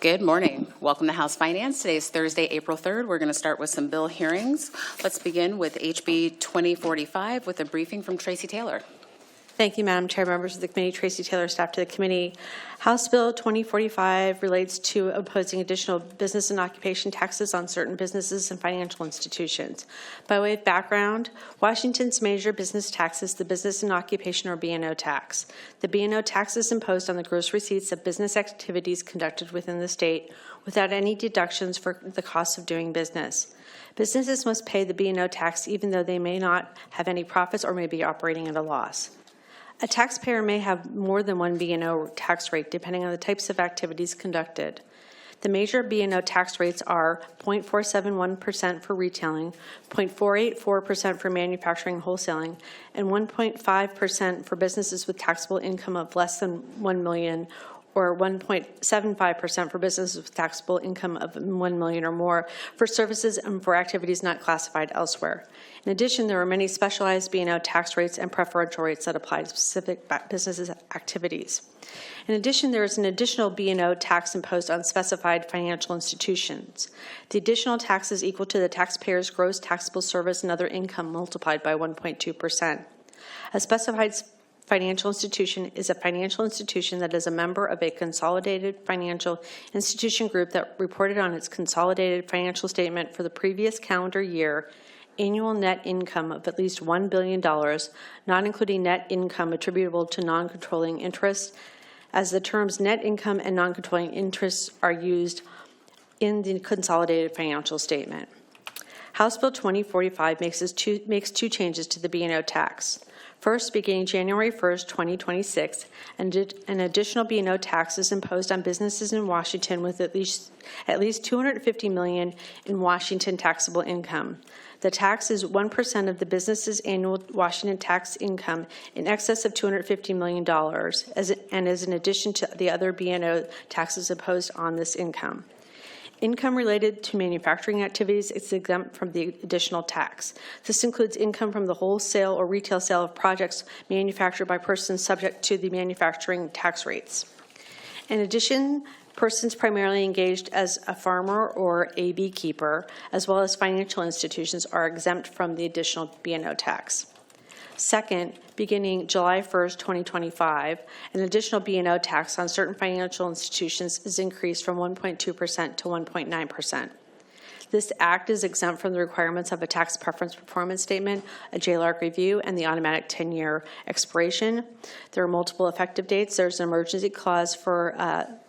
Good morning. Welcome to House Finance. Today is Thursday, April 3rd. We're going to start with some bill hearings. Let's begin with HB 2045 with a briefing from Traci Taylor. Thank you, Madam Chair, members of the committee, Traci Taylor, staff to the committee. House Bill 2045 relates to imposing additional business and occupation taxes on certain businesses and financial institutions. By way of background, Washington's major business tax is the business and occupation, or B&O tax. The B&O tax is imposed on the gross receipts of business activities conducted within the state without any deductions for the cost of doing business. Businesses must pay the B&O tax even though they may not have any profits or may be operating at a loss. A taxpayer may have more than one B&O tax rate depending on the types of activities conducted. The major B&O tax rates are 0.471% for retailing, 0.484% for manufacturing and wholesaling, and 1.5% for businesses with taxable income of less than $1 million, or 1.75% for businesses with taxable income of $1 million or more for services and for activities not classified elsewhere. In addition, there are many specialized B&O tax rates and preferential rates that apply to specific businesses' activities. In addition, there is an additional B&O tax imposed on specified financial institutions. The additional tax is equal to the taxpayer's gross taxable service and other income multiplied by 1.2%. A specified financial institution is a financial institution that is a member of a consolidated financial institution group that reported on its consolidated financial statement for the previous calendar year annual net income of at least $1 billion, not including net income attributable to non-controlling interests, as the terms net income and non-controlling interests are used in the consolidated financial statement. House Bill 2045 makes two changes to the B&O tax. First, beginning January 1st, 2026, an additional B&O tax is imposed on businesses in Washington with at least $250 million in Washington taxable income. The tax is 1% of the business's annual Washington tax income in excess of $250 million, and is in addition to the other B&O taxes imposed on this income. Income related to manufacturing activities is exempt from the additional tax. This includes income from the wholesale or retail sale of projects manufactured by persons subject to the manufacturing tax rates. In addition, persons primarily engaged as a farmer or a beekeeper, as well as financial institutions, are exempt from the additional B&O tax. Second, beginning July 1st, 2025, an additional B&O tax on certain financial institutions is increased from 1.2% to 1.9%. This act is exempt from the requirements of a tax preference performance statement, a JLARC review, and the automatic 10-year expiration. There are multiple effective dates. There's an emergency clause for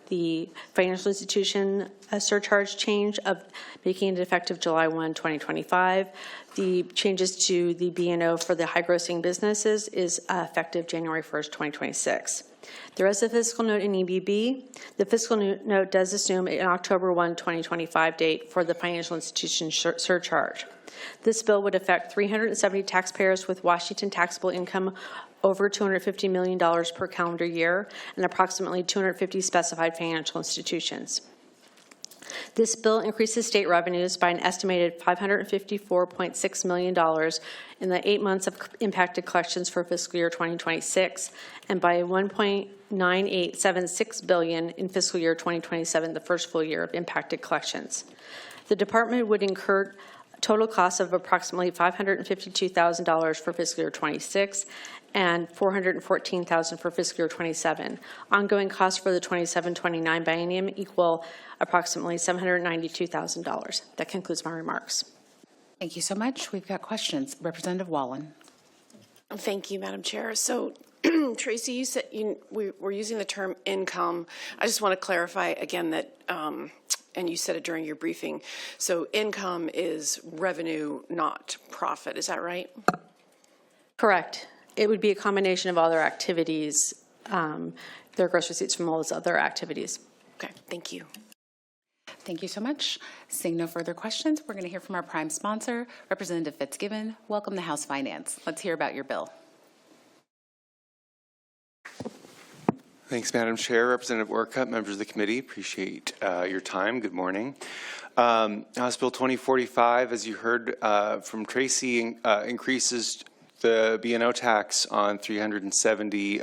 the financial institution surcharge change of making it effective July 1, 2025. The changes to the B&O for the high-grossing businesses is effective January 1st, 2026. There is a fiscal note in EBB. The fiscal note does assume an October 1, 2025 date for the financial institution surcharge. This bill would affect 370 taxpayers with Washington taxable income over $250 million per calendar year and approximately 250 specified financial institutions. This bill increases state revenues by an estimated $554.6 million in the 8 months of impacted collections for fiscal year 2026 and by $1.9876 billion in fiscal year 2027, the first full year of impacted collections. The department would incur total costs of approximately $552,000 for fiscal year 26 and $414,000 for fiscal year 27. Ongoing costs for the 27-29 biennium equal approximately $792,000. That concludes my remarks. Thank you so much. We've got questions. Representative Wallen. Thank you, Madam Chair. So, Traci, you said we're using the term income. I just want to clarify again that, and you said it during your briefing, so income is revenue, not profit. Is that right? Correct. It would be a combination of other activities. Their gross receipts from all those other activities. Okay, thank you. Thank you so much. Seeing no further questions, we're going to hear from our prime sponsor, Representative Fitzgibbon. Welcome to House Finance. Let's hear about your bill. Thanks, Madam Chair. Representative Orcutt, members of the committee, appreciate your time. Good morning. House Bill 2045, as you heard from Traci, increases the B&O tax on 370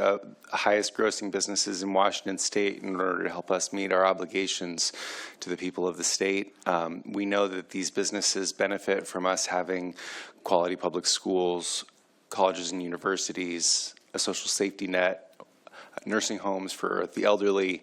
highest grossing businesses in Washington state in order to help us meet our obligations to the people of the state. We know that these businesses benefit from us having quality public schools, colleges and universities, a social safety net, nursing homes for the elderly,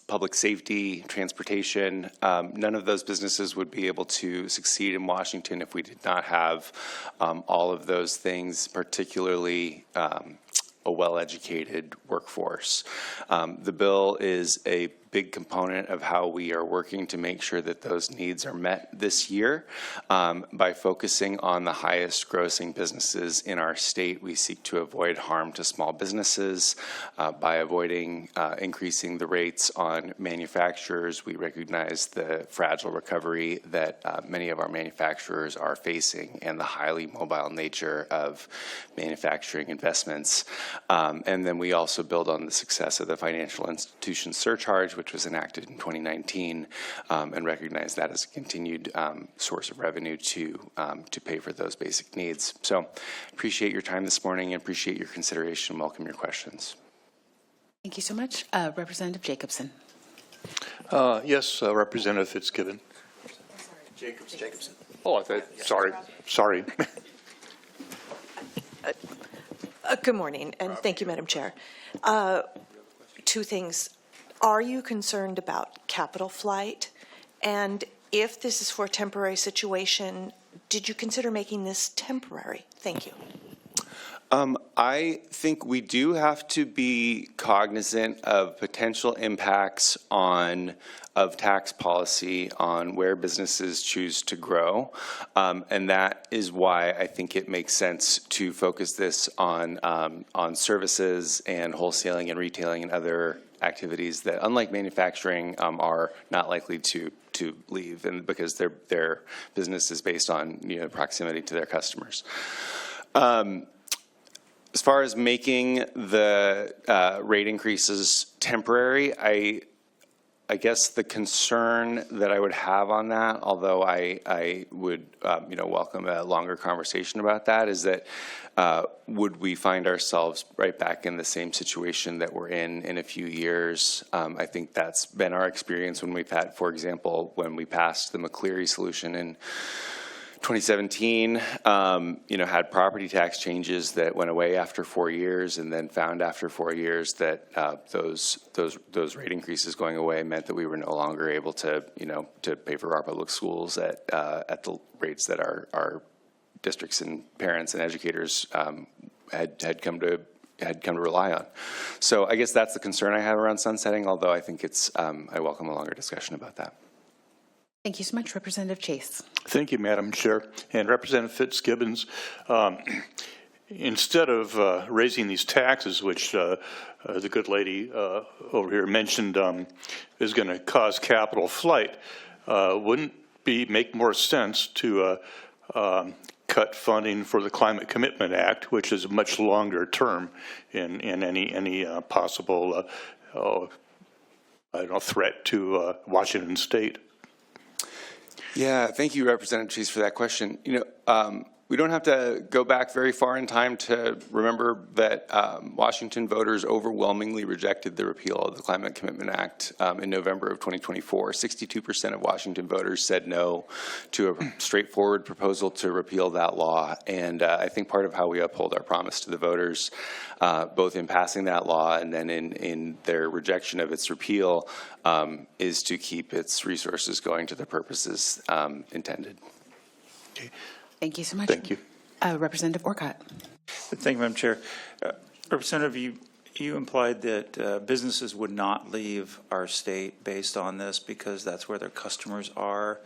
public safety, transportation. None of those businesses would be able to succeed in Washington if we did not have all of those things, particularly a well-educated workforce. The bill is a big component of how we are working to make sure that those needs are met this year. By focusing on the highest grossing businesses in our state, we seek to avoid harm to small businesses. By avoiding increasing the rates on manufacturers, we recognize the fragile recovery that many of our manufacturers are facing and the highly mobile nature of manufacturing investments. And then we also build on the success of the financial institution surcharge, which was enacted in 2019, and recognize that as a continued source of revenue to pay for those basic needs. So appreciate your time this morning and appreciate your consideration. Welcome your questions. Thank you so much. Representative Jacobson. Yes, Representative Fitzgibbon. Jacobson. Oh, I thought, sorry. Good morning, and thank you, Madam Chair. Two things. Are you concerned about capital flight? And if this is for a temporary situation, did you consider making this temporary? Thank you. I think we do have to be cognizant of potential impacts of tax policy on where businesses choose to grow. And that is why I think it makes sense to focus this on services and wholesaling and retailing and other activities that, unlike manufacturing, are not likely to leave, and because their business is based on proximity to their customers. As far as making the rate increases temporary, I guess the concern that I would have on that, although I would welcome a longer conversation about that, is that would we find ourselves right back in the same situation that we're in a few years? I think that's been our experience when we've had, for example, when we passed the McCleary solution in 2017, had property tax changes that went away after 4 years, and then found after 4 years that those rate increases going away meant that we were no longer able to pay for our public schools at the rates that our districts and parents and educators had come to rely on. So I guess that's the concern I have around sunsetting. Although I think I welcome a longer discussion about that. Thank you so much. Representative Chase. Thank you, Madam Chair. And Representative Fitzgibbons, instead of raising these taxes, which the good lady over here mentioned is going to cause capital flight, wouldn't it make more sense to cut funding for the Climate Commitment Act, which is a much longer term in any possible threat to Washington State? Yeah, thank you, Representative Chase, for that question. We don't have to go back very far in time to remember that Washington voters overwhelmingly rejected the repeal of the Climate Commitment Act in November of 2024. 62% of Washington voters said no to a straightforward proposal to repeal that law. And I think part of how we uphold our promise to the voters, both in passing that law and then in their rejection of its repeal, is to keep its resources going to the purposes intended. Okay. Thank you so much. Thank you. Representative Orcutt. Thank you, Madam Chair. Representative, you implied that businesses would not leave our state based on this because that's where their customers are.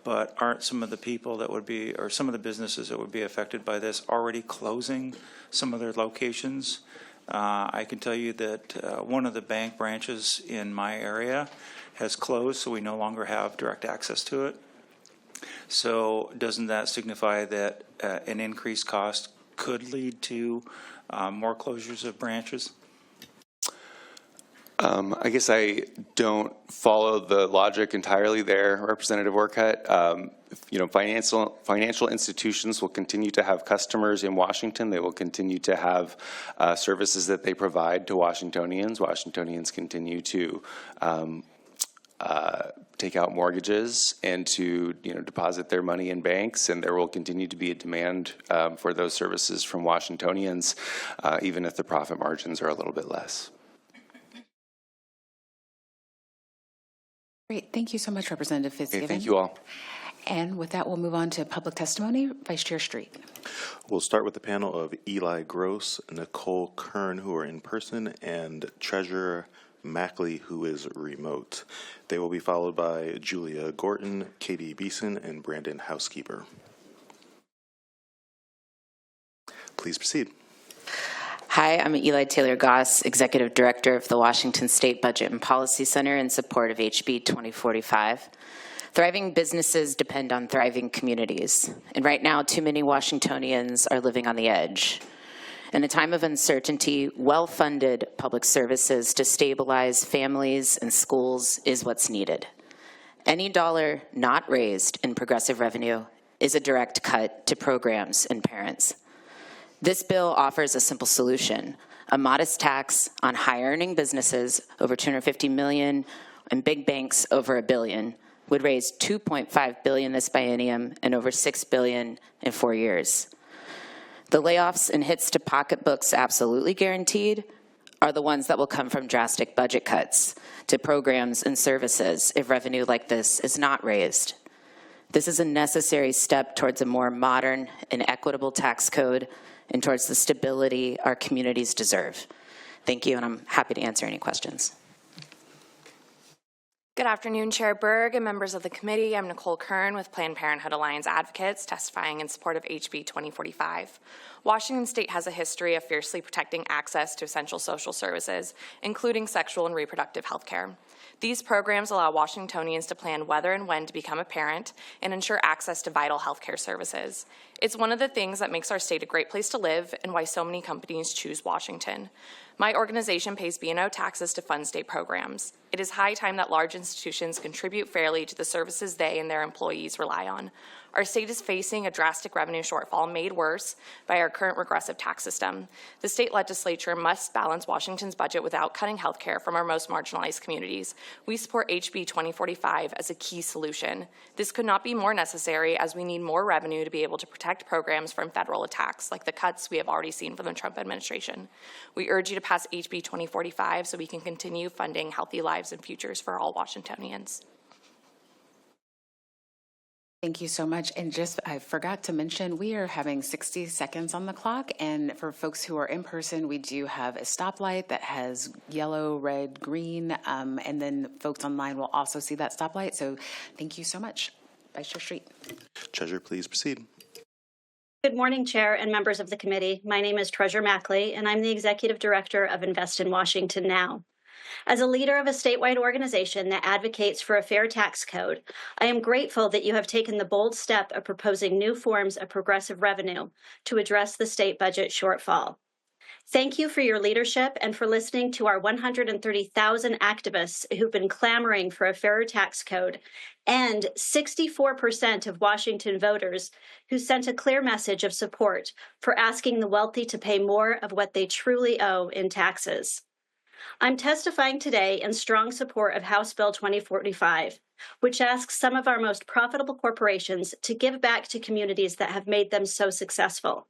But aren't some of the people that would be, or some of the businesses that would be affected by this already closing some of their locations? I can tell you that one of the bank branches in my area has closed, so we no longer have direct access to it. So doesn't that signify that an increased cost could lead to more closures of branches? I guess I don't follow the logic entirely there, Representative Orcutt. financial institutions will continue to have customers in Washington. They will continue to have services that they provide to Washingtonians. Washingtonians continue to take out mortgages and to deposit their money in banks, and there will continue to be a demand for those services from Washingtonians, even if the profit margins are a little bit less. Great. Thank you so much, Representative Fitzgibbon. Okay, thank you all. And with that, we'll move on to public testimony. Vice Chair Street. We'll start with the panel of Eli Gross, Nicole Kern, who are in person, and Treasurer Mackley, who is remote. They will be followed by Julia Gorton, Katie Beeson, and Brandon Housekeeper. Please proceed. Hi, I'm Eli Taylor-Goss, Executive Director of the Washington State Budget and Policy Center in support of HB 2045. Thriving businesses depend on thriving communities, and right now too many Washingtonians are living on the edge. In a time of uncertainty, well-funded public services to stabilize families and schools is what's needed. Any dollar not raised in progressive revenue is a direct cut to programs and parents. This bill offers a simple solution: a modest tax on high-earning businesses over $250 million and big banks over $1 billion would raise $2.5 billion this biennium and over $6 billion in 4 years. The layoffs and hits to pocketbooks absolutely guaranteed are the ones that will come from drastic budget cuts to programs and services if revenue like this is not raised. This is a necessary step towards a more modern and equitable tax code and towards the stability our communities deserve. Thank you, and I'm happy to answer any questions. Good afternoon, Chair Berg and members of the committee. I'm Nicole Kern with Planned Parenthood Alliance Advocates, testifying in support of HB 2045. Washington State has a history of fiercely protecting access to essential social services, including sexual and reproductive health care. These programs allow Washingtonians to plan whether and when to become a parent and ensure access to vital health care services. It's one of the things that makes our state a great place to live and why so many companies choose Washington. My organization pays B&O taxes to fund state programs. It is high time that large institutions contribute fairly to the services they and their employees rely on. Our state is facing a drastic revenue shortfall made worse by our current regressive tax system. The state legislature must balance Washington's budget without cutting health care from our most marginalized communities. We support HB 2045 as a key solution. This could not be more necessary as we need more revenue to be able to protect programs from federal attacks, like the cuts we have already seen from the Trump administration. We urge you to pass HB 2045 so we can continue funding healthy lives and futures for all Washingtonians. Thank you so much. And I forgot to mention, we are having 60 seconds on the clock. And for folks who are in person, we do have a stoplight that has yellow, red, green. And then folks online will also see that stoplight. So thank you so much. Vice Chair Street. Treasurer, please proceed. Good morning, Chair and members of the committee. My name is Treasurer Mackley, and I'm the Executive Director of Invest in Washington Now. As a leader of a statewide organization that advocates for a fair tax code, I am grateful that you have taken the bold step of proposing new forms of progressive revenue to address the state budget shortfall. Thank you for your leadership and for listening to our 130,000 activists who've been clamoring for a fairer tax code, and 64% of Washington voters who sent a clear message of support for asking the wealthy to pay more of what they truly owe in taxes. I'm testifying today in strong support of House Bill 2045, which asks some of our most profitable corporations to give back to communities that have made them so successful.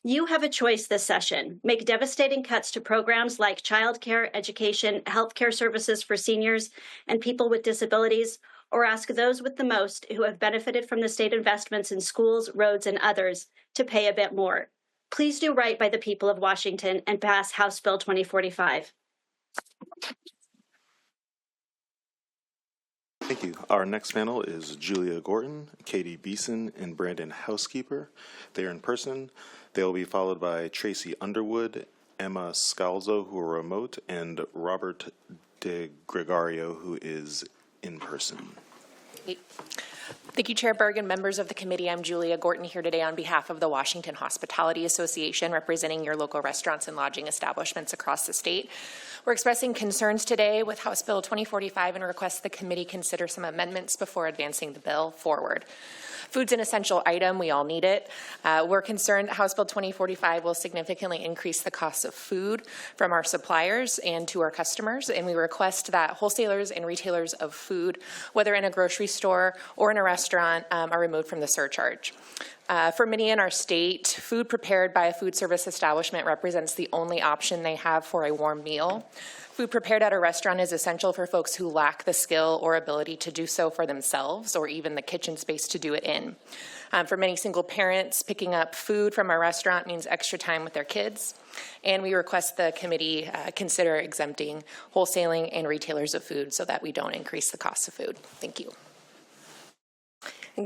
You have a choice this session: make devastating cuts to programs like childcare, education, healthcare services for seniors and people with disabilities, or ask those with the most who have benefited from the state investments in schools, roads, and others to pay a bit more. Please do right by the people of Washington and pass House Bill 2045. Thank you. Our next panel is Julia Gorton, Katie Beeson, and Brandon Housekeeper. They are in person. They will be followed by Traci Underwood, Emma Scalzo, who are remote, and Robert De Gregorio, who is in person. Thank you, Chair Berg and members of the committee. I'm Julia Gorton here today on behalf of the Washington Hospitality Association, representing your local restaurants and lodging establishments across the state. We're expressing concerns today with House Bill 2045 and request the committee consider some amendments before advancing the bill forward. Food's an essential item. We all need it. We're concerned that House Bill 2045 will significantly increase the cost of food from our suppliers and to our customers, and we request that wholesalers and retailers of food, whether in a grocery store or in a restaurant, are removed from the surcharge. For many in our state, food prepared by a food service establishment represents the only option they have for a warm meal. Food prepared at a restaurant is essential for folks who lack the skill or ability to do so for themselves or even the kitchen space to do it in. For many single parents, picking up food from a restaurant means extra time with their kids. And we request the committee consider exempting wholesaling and retailers of food so that we don't increase the cost of food. Thank you.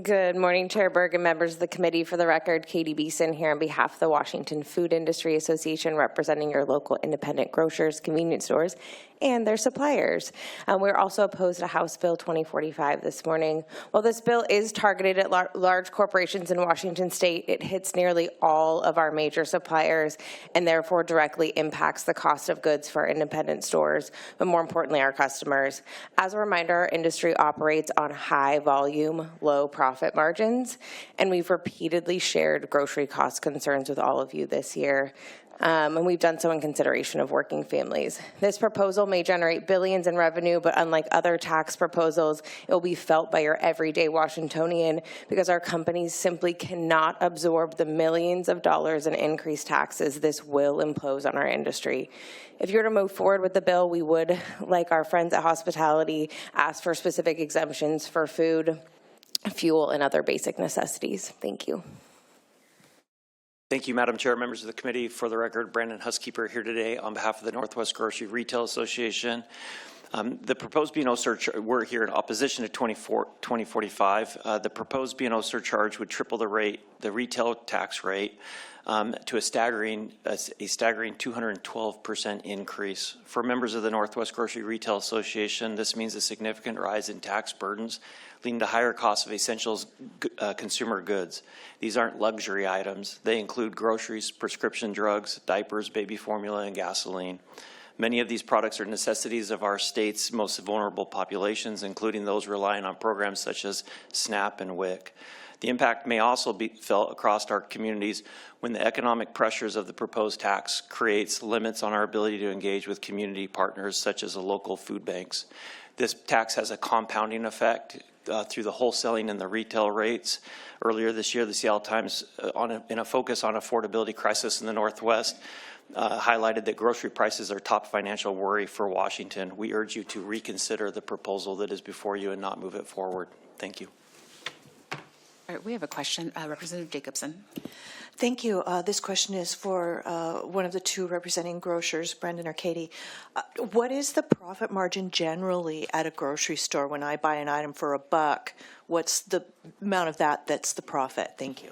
Good morning, Chair Berg and members of the committee. For the record, Katie Beeson here on behalf of the Washington Food Industry Association, representing your local independent grocers, convenience stores, and their suppliers. We're also opposed to House Bill 2045 this morning. While this bill is targeted at large corporations in Washington state, it hits nearly all of our major suppliers and therefore directly impacts the cost of goods for our independent stores, but more importantly, our customers. As a reminder, our industry operates on high volume, low profit margins, and we've repeatedly shared grocery cost concerns with all of you this year. And we've done so in consideration of working families. This proposal may generate billions in revenue, but unlike other tax proposals, it will be felt by your everyday Washingtonian because our companies simply cannot absorb the millions of dollars in increased taxes this will impose on our industry. If you were to move forward with the bill, we would, like our friends at Hospitality, ask for specific exemptions for food, fuel, and other basic necessities. Thank you. Thank you, Madam Chair, members of the committee. For the record, Brandon Huskeeper here today on behalf of the Northwest Grocery Retail Association. The proposed B&O surcharge, we're here in opposition to 2045. The proposed B&O surcharge would triple the rate, the retail tax rate, to a staggering 212% increase. For members of the Northwest Grocery Retail Association, this means a significant rise in tax burdens, leading to higher costs of essentials consumer goods. These aren't luxury items. They include groceries, prescription drugs, diapers, baby formula, and gasoline. Many of these products are necessities of our state's most vulnerable populations, including those relying on programs such as SNAP and WIC. The impact may also be felt across our communities when the economic pressures of the proposed tax creates limits on our ability to engage with community partners such as the local food banks. This tax has a compounding effect through the wholesaling and the retail rates. Earlier this year, the Seattle Times, in a focus on affordability crisis in the Northwest, highlighted that grocery prices are top financial worry for Washington. We urge you to reconsider the proposal that is before you and not move it forward. Thank you. All right, we have a question. Representative Jacobson. Thank you. This question is for one of the two representing grocers, Brendan or Katie. What is the profit margin generally at a grocery store when I buy an item for $1? What's the amount of that's the profit? Thank you.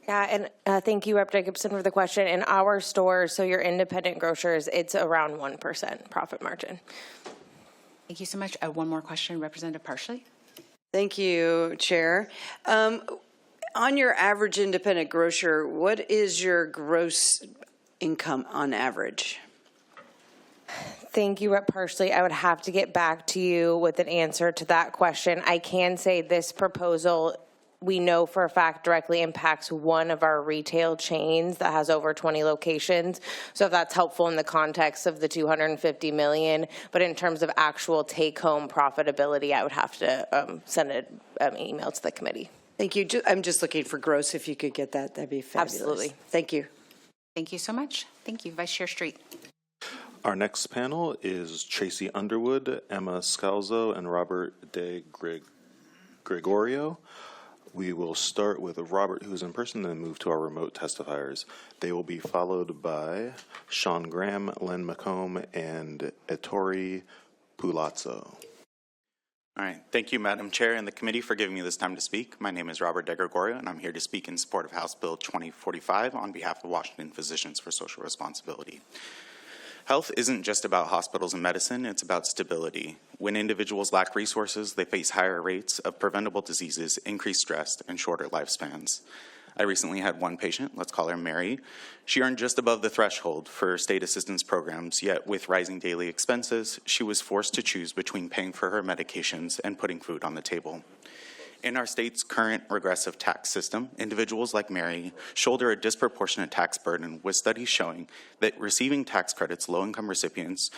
Yeah, and thank you, Rep. Jacobson, for the question. In our stores, so your independent grocers, it's around 1% profit margin. Thank you so much. One more question, Representative Parsley. Thank you, Chair. On your average independent grocer, what is your gross income on average? Thank you, Rep. Parsley. I would have to get back to you with an answer to that question. I can say this proposal, we know for a fact, directly impacts one of our retail chains that has over 20 locations. So if that's helpful in the context of the $250 million, but in terms of actual take-home profitability, I would have to send an email to the committee. Thank you. I'm just looking for gross. If you could get that, that'd be fabulous. Absolutely. Thank you. Thank you so much. Thank you. Vice Chair Street. Our next panel is Traci Underwood, Emma Scalzo, and Robert De Gregorio. We will start with Robert, who's in person, then move to our remote testifiers. They will be followed by Sean Graham, Len McComb, and Ettore Pulazzo. All right. Thank you, Madam Chair and the committee, for giving me this time to speak. My name is Robert De Gregorio, and I'm here to speak in support of House Bill 2045 on behalf of Washington Physicians for Social Responsibility. Health isn't just about hospitals and medicine, it's about stability. When individuals lack resources, they face higher rates of preventable diseases, increased stress, and shorter lifespans. I recently had one patient, let's call her Mary. She earned just above the threshold for state assistance programs, yet with rising daily expenses, she was forced to choose between paying for her medications and putting food on the table. In our state's current regressive tax system, individuals like Mary shoulder a disproportionate tax burden, with studies showing that receiving tax credits low-income recipients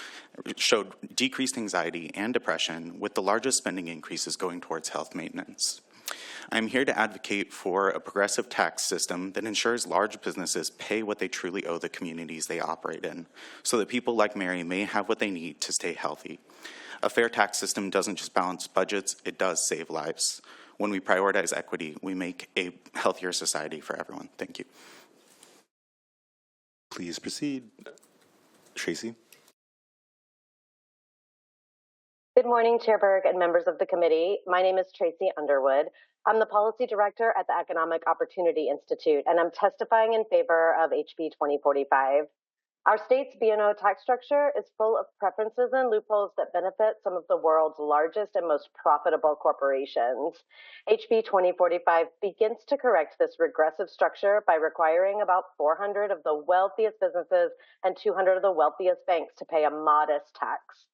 showed decreased anxiety and depression, with the largest spending increases going towards health maintenance. I'm here to advocate for a progressive tax system that ensures large businesses pay what they truly owe the communities they operate in, so that people like Mary may have what they need to stay healthy. A fair tax system doesn't just balance budgets, it does save lives. When we prioritize equity, we make a healthier society for everyone. Thank you. Please proceed. Traci. Good morning, Chair Berg and members of the committee. My name is Traci Underwood. I'm the Policy Director at the Economic Opportunity Institute, and I'm testifying in favor of HB 2045. Our state's B&O tax structure is full of preferences and loopholes that benefit some of the world's largest and most profitable corporations. HB 2045 begins to correct this regressive structure by requiring about 400 of the wealthiest businesses and 200 of the wealthiest banks to pay a modest tax.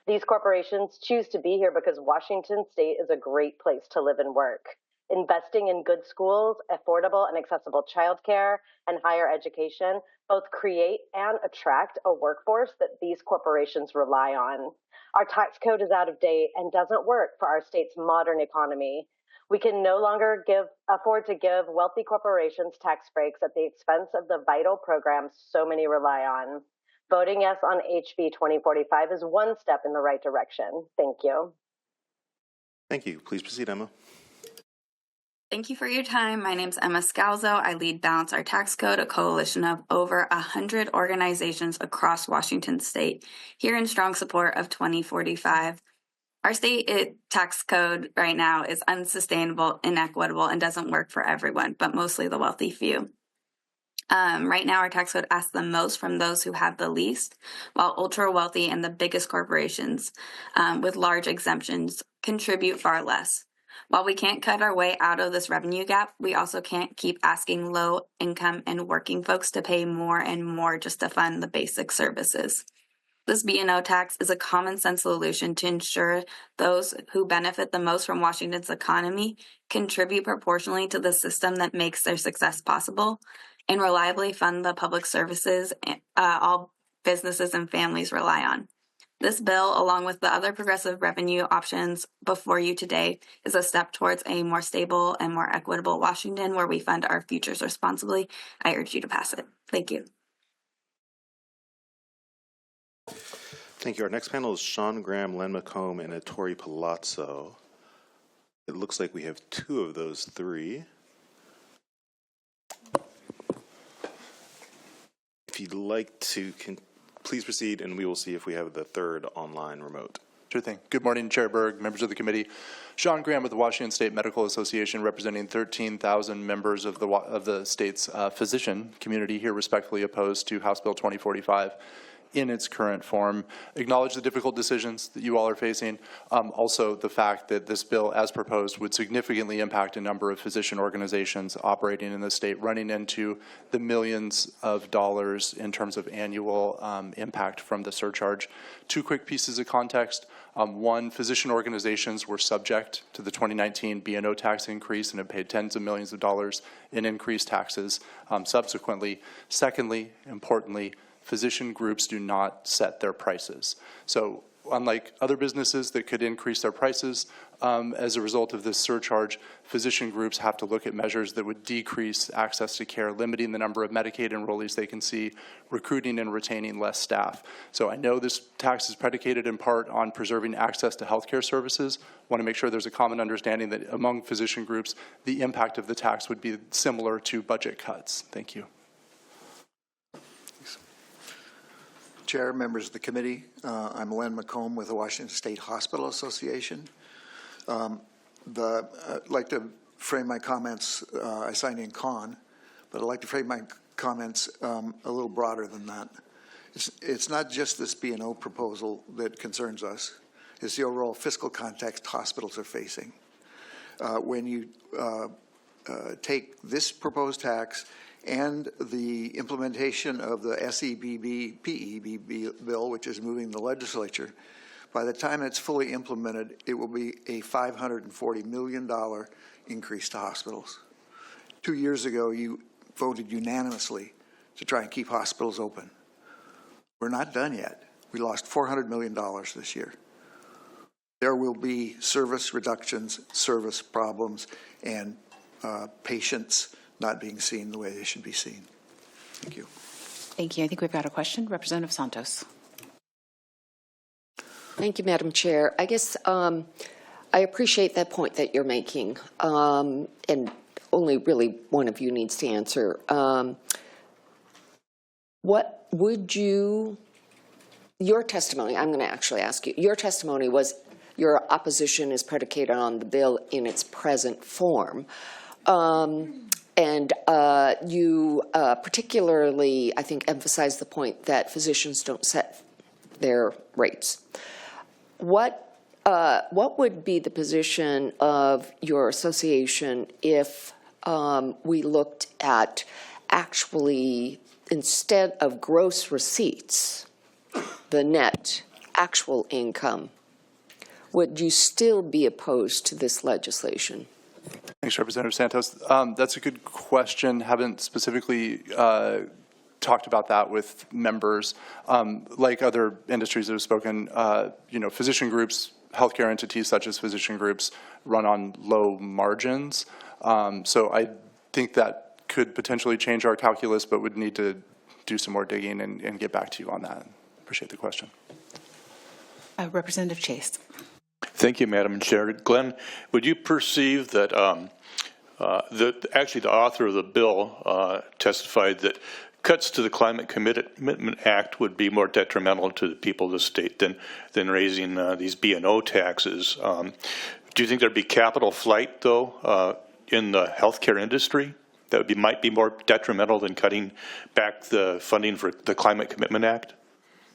These corporations choose to be here because Washington State is a great place to live and work. Investing in good schools, affordable and accessible childcare, and higher education both create and attract a workforce that these corporations rely on. Our tax code is out of date and doesn't work for our state's modern economy. We can no longer afford to give wealthy corporations tax breaks at the expense of the vital programs so many rely on. Voting yes on HB 2045 is one step in the right direction. Thank you. Thank you. Please proceed, Emma. Thank you for your time. My name is Emma Scalzo. I lead Balance Our Tax Code, a coalition of over 100 organizations across Washington State, here in strong support of 2045. Our state tax code right now is unsustainable, inequitable, and doesn't work for everyone, but mostly the wealthy few. Right now, our tax code asks the most from those who have the least, while ultra wealthy and the biggest corporations with large exemptions contribute far less. While we can't cut our way out of this revenue gap, we also can't keep asking low income and working folks to pay more and more just to fund the basic services. This B&O tax is a common sense solution to ensure those who benefit the most from Washington's economy contribute proportionally to the system that makes their success possible and reliably fund the public services all businesses and families rely on. This bill, along with the other progressive revenue options before you today, is a step towards a more stable and more equitable Washington where we fund our futures responsibly. I urge you to pass it. Thank you. Thank you. Our next panel is Sean Graham, Len McComb, and Ettore Palazzo. It looks like we have two of those three. If you'd like to please proceed, and we will see if we have the third online remote. Sure thing. Good morning, Chair Berg, members of the committee. Sean Graham with the Washington State Medical Association, representing 13,000 members of the state's physician community, here respectfully opposed to House Bill 2045 in its current form. Acknowledge the difficult decisions that you all are facing. Also, the fact that this bill, as proposed, would significantly impact a number of physician organizations operating in the state, running into the millions of dollars in terms of annual impact from the surcharge. Two quick pieces of context. One, physician organizations were subject to the 2019 B&O tax increase and have paid tens of millions of dollars in increased taxes subsequently. Secondly, importantly, physician groups do not set their prices. So unlike other businesses that could increase their prices as a result of this surcharge, physician groups have to look at measures that would decrease access to care, limiting the number of Medicaid enrollees they can see, recruiting and retaining less staff. So I know this tax is predicated in part on preserving access to healthcare services. I want to make sure there's a common understanding that among physician groups, the impact of the tax would be similar to budget cuts. Thank you. Chair, members of the committee, I'm Len McComb with the Washington State Hospital Association. I'd like to frame my comments, I signed in con, but I'd like to frame my comments a little broader than that. It's not just this B&O proposal that concerns us. is the overall fiscal context hospitals are facing. When you take this proposed tax and the implementation of the PEB bill, which is moving the legislature, by the time it's fully implemented, it will be a $540 million increase to hospitals. 2 years ago, you voted unanimously to try and keep hospitals open. We're not done yet. We lost $400 million this year. There will be service reductions, service problems, and patients not being seen the way they should be seen. Thank you. Thank you. I think we've got a question. Representative Santos. Thank you, Madam Chair. I guess I appreciate that point that you're making, and only really one of you needs to answer. What would your testimony, I'm going to actually ask you, your testimony was your opposition is predicated on the bill in its present form. And you particularly, I think, emphasized the point that physicians don't set their rates. What would be the position of your association if we looked at actually, instead of gross receipts, the net actual income? Would you still be opposed to this legislation? Thanks, Representative Santos. That's a good question. Haven't specifically talked about that with members. Like other industries that have spoken, physician groups, healthcare entities such as physician groups run on low margins. So I think that could potentially change our calculus, but would need to do some more digging and get back to you on that. Appreciate the question. Representative Chase. Thank you, Madam Chair. Glenn, would you perceive that actually the author of the bill testified that cuts to the Climate Commitment Act would be more detrimental to the people of the state than raising these B&O taxes? Do you think there'd be capital flight, though, in the healthcare industry that might be more detrimental than cutting back the funding for the Climate Commitment Act?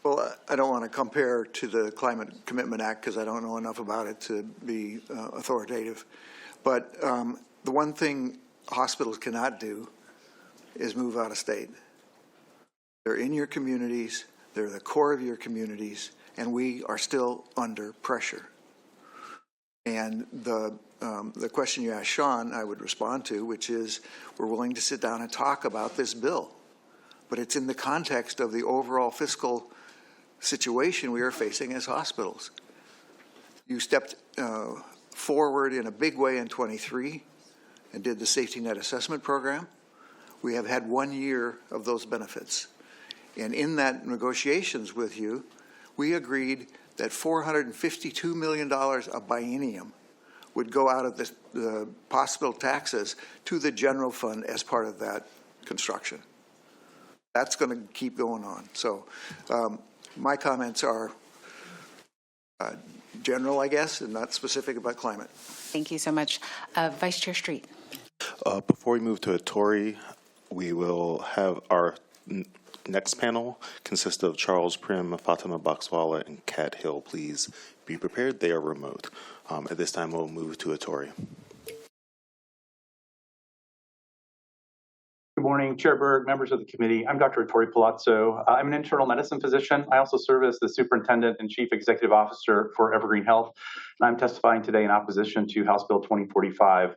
Well, I don't want to compare to the Climate Commitment Act because I don't know enough about it to be authoritative. But the one thing hospitals cannot do is move out of state. They're in your communities, they're the core of your communities, and we are still under pressure. And the question you asked Sean, I would respond to, which is we're willing to sit down and talk about this bill. But it's in the context of the overall fiscal situation we are facing as hospitals. You stepped forward in a big way in 23 and did the safety net assessment program. We have had 1 year of those benefits. And in that negotiations with you, we agreed that $452 million a biennium would go out of the hospital taxes to the general fund as part of that construction. That's going to keep going on. So my comments are general, I guess, and not specific about climate. Thank you so much. Vice Chair Street. Before we move to Tory, we will have our next panel consist of Charles Prim, Fatima Boxwala, and Kat Hill. Please be prepared. They are remote. At this time, we'll move to Tory. Good morning, Chair Berg, members of the committee. I'm Dr. Ettore Palazzo. I'm an internal medicine physician. I also serve as the superintendent and chief executive officer for Evergreen Health, and I'm testifying today in opposition to House Bill 2045.